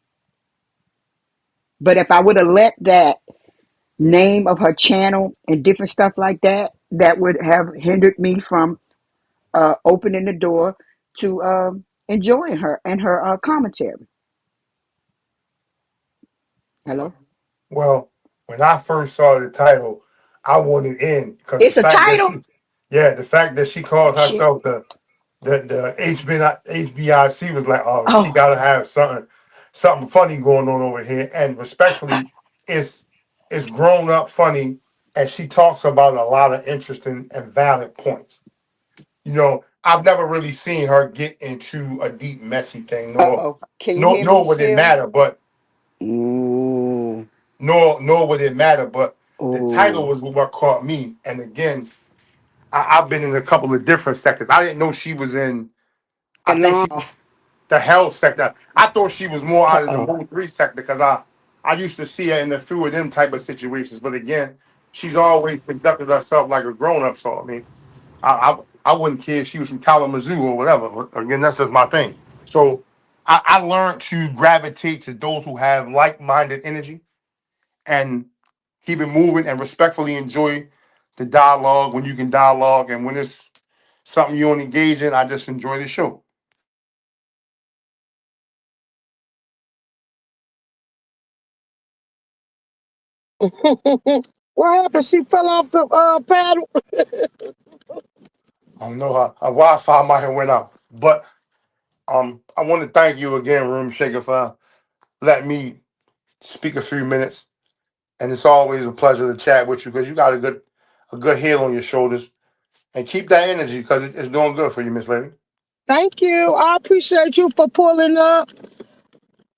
But if I would have let that name of her channel and different stuff like that, that would have hindered me from opening the door to enjoying her and her commentary. Hello? Well, when I first saw the title, I wanted in because It's a title? the fact that she called Shit. herself the HBIC was like, oh, she Oh, got to have something funny going on over here. And respectfully, it's it's grown up funny, and she talks about a lot of interesting and valid points. I've never really seen her get into a deep, messy thing, nor uh-oh. Can you nor hear me nor would it still? matter, but Ooh. nor would it matter. But the title Ooh. was what caught me. And again, I've been in a couple of different sectors. I didn't know she was in. I think Alarm. she was the health sector. I thought she was more out of the Uh-oh. Mode 3 sector because I used to see her in a few of them type of situations. But again, she's always conducted herself like a grown up. So I mean, I I wouldn't care if she was from Kalamazoo or whatever. But again, that's just my thing. So I learned to gravitate to those who have like minded energy and keep it moving and respectfully enjoy the dialogue when you can dialogue, and when it's something you want to engage in, I just enjoy the show. What happened? She fell off the paddle. I don't know how her Wi-Fi might have went out, but I want to thank you again, Room Shaker, for letting me speak a few minutes. And it's always a pleasure to chat with you because you got a good head on your shoulders. And keep that energy because it's doing good for you, Miss Lady. Thank you. I appreciate you for pulling up.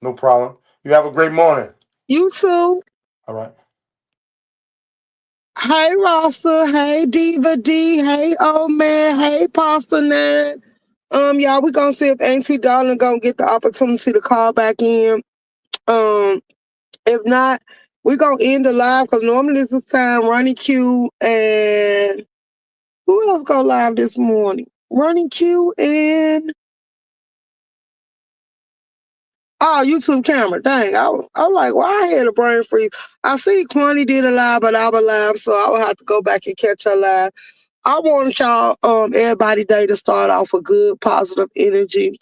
No problem. You have a great morning. You too. All right. Hey Rasta. Hey Diva D. Hey old man. Hey Pasta Nine. Y'all, we gonna see if Auntie Darling gonna get the opportunity to call back in. Um, if not, we gonna end the live because normally this is time Ronnie Q and who else go live this morning? Ronnie Q and YouTube camera. Dang, I'm like, why I had a brain freeze. I see Quanny did a live, but I was live, so I would have to go back and catch her live. I want y'all, everybody day to start off with good, positive energy.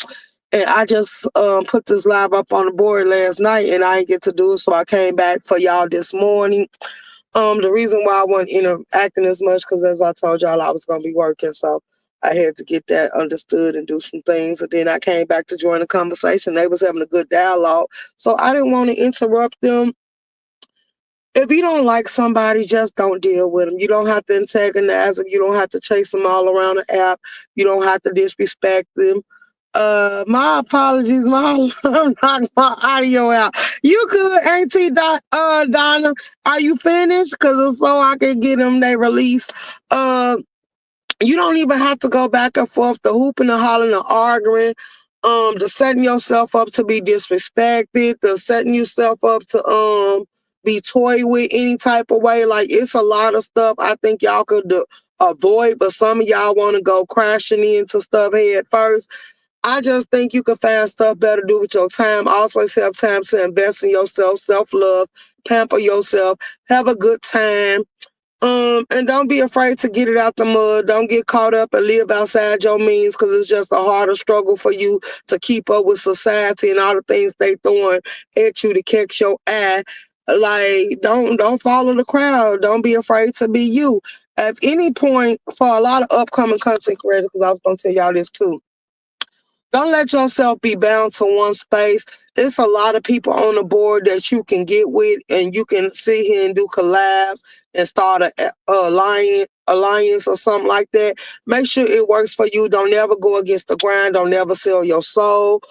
And I just put this live up on the board last night, and I didn't get to do it, so I came back for y'all this morning. The reason why I wasn't interacting as much, because as I told y'all, I was going to be working, so I had to get that understood and do some things. And then I came back to join the conversation. They was having a good dialogue, so I didn't want to interrupt them. If you don't like somebody, just don't deal with them. You don't have to antagonize them. You don't have to chase them all around the app. You don't have to disrespect them. My apologies, my knocked my audio out. You good, Auntie Donna? Are you finished? Because if so, I can get them they release. Uh, you don't even have to go back and forth, the hooping and hollering and arguing, to setting yourself up to be disrespected, to setting yourself up to be toyed with any type of way. Like, it's a lot of stuff I think y'all could avoid, but some of y'all want to go crashing into stuff head first. I just think you can find stuff better to do with your time. Always have time to invest in yourself, self-love, pamper yourself, have a good time. And don't be afraid to get it out the mud. Don't get caught up and live outside your means, because it's just a harder struggle for you to keep up with society and all the things they throwing at you to catch your eye. Like, don't follow the crowd. Don't be afraid to be you. At any point, for a lot of upcoming content creators, because I was gonna tell y'all this too, don't let yourself be bound to one space. It's a lot of people on the board that you can get with, and you can sit here and do collabs and start a alliance or something like that. Make sure it works for you. Don't never go against the grind. Don't never sell your soul.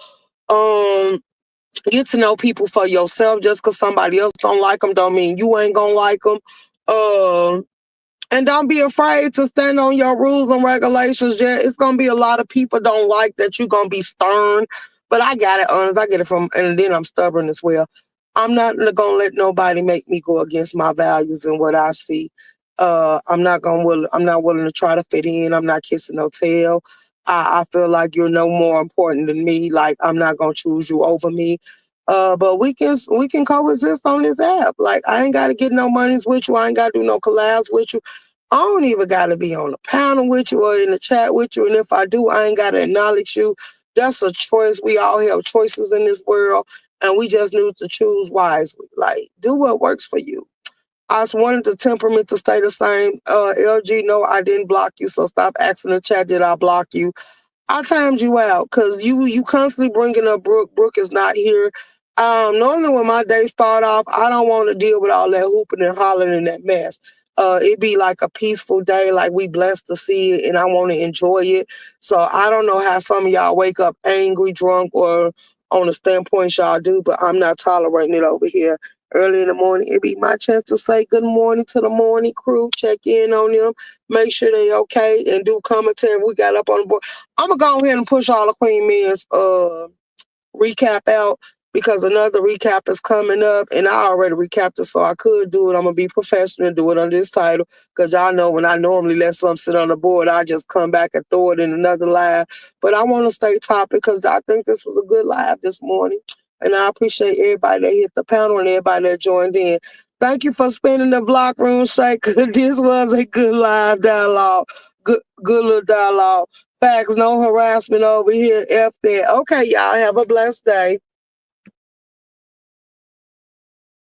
Um, get to know people for yourself. Just because somebody else don't like them, don't mean you ain't gonna like them. And don't be afraid to stand on your rules and regulations. Yeah, it's gonna be a lot of people don't like that you're gonna be stern, but I got it honest. I get it from, and then I'm stubborn as well. I'm not gonna let nobody make me go against my values and what I see. I'm not willing to try to fit in. I'm not kissing no tail. I feel like you're no more important than me. Like, I'm not gonna choose you over me. But we can coexist on this app. Like, I ain't gotta get no monies with you. I ain't gotta do no collabs with you. I don't even gotta be on the panel with you or in the chat with you. And if I do, I ain't gotta acknowledge you. That's a choice. We all have choices in this world, and we just need to choose wisely. Like, do what works for you. I just wanted the temperament to stay the same. LG, no, I didn't block you, so stop asking the chat, did I block you? I timed you out because you constantly bringing up Brooke. Brooke is not here. Normally when my day start off, I don't want to deal with all that hooping and hollering and that mess. It be like a peaceful day, like we blessed to see it, and I want to enjoy it. So I don't know how some of y'all wake up angry, drunk, or on the standpoint y'all do, but I'm not tolerating it over here. Early in the morning, it be my chance to say good morning to the morning crew, check in on them, make sure they okay, and do commentary. We got up on the board. I'm gonna go ahead and push all the Queen Men's recap out, because another recap is coming up, and I already recapped it, so I could do it. I'm gonna be professional and do it under this title, because y'all know when I normally let something sit on the board, I just come back and throw it in another live. But I want to stay topic because I think this was a good live this morning, and I appreciate everybody that hit the panel and everybody that joined in. Thank you for spending the block room, Shake. This was a good live dialogue, good little dialogue. Facts, no harassment over here. F that. Okay, y'all have a blessed day.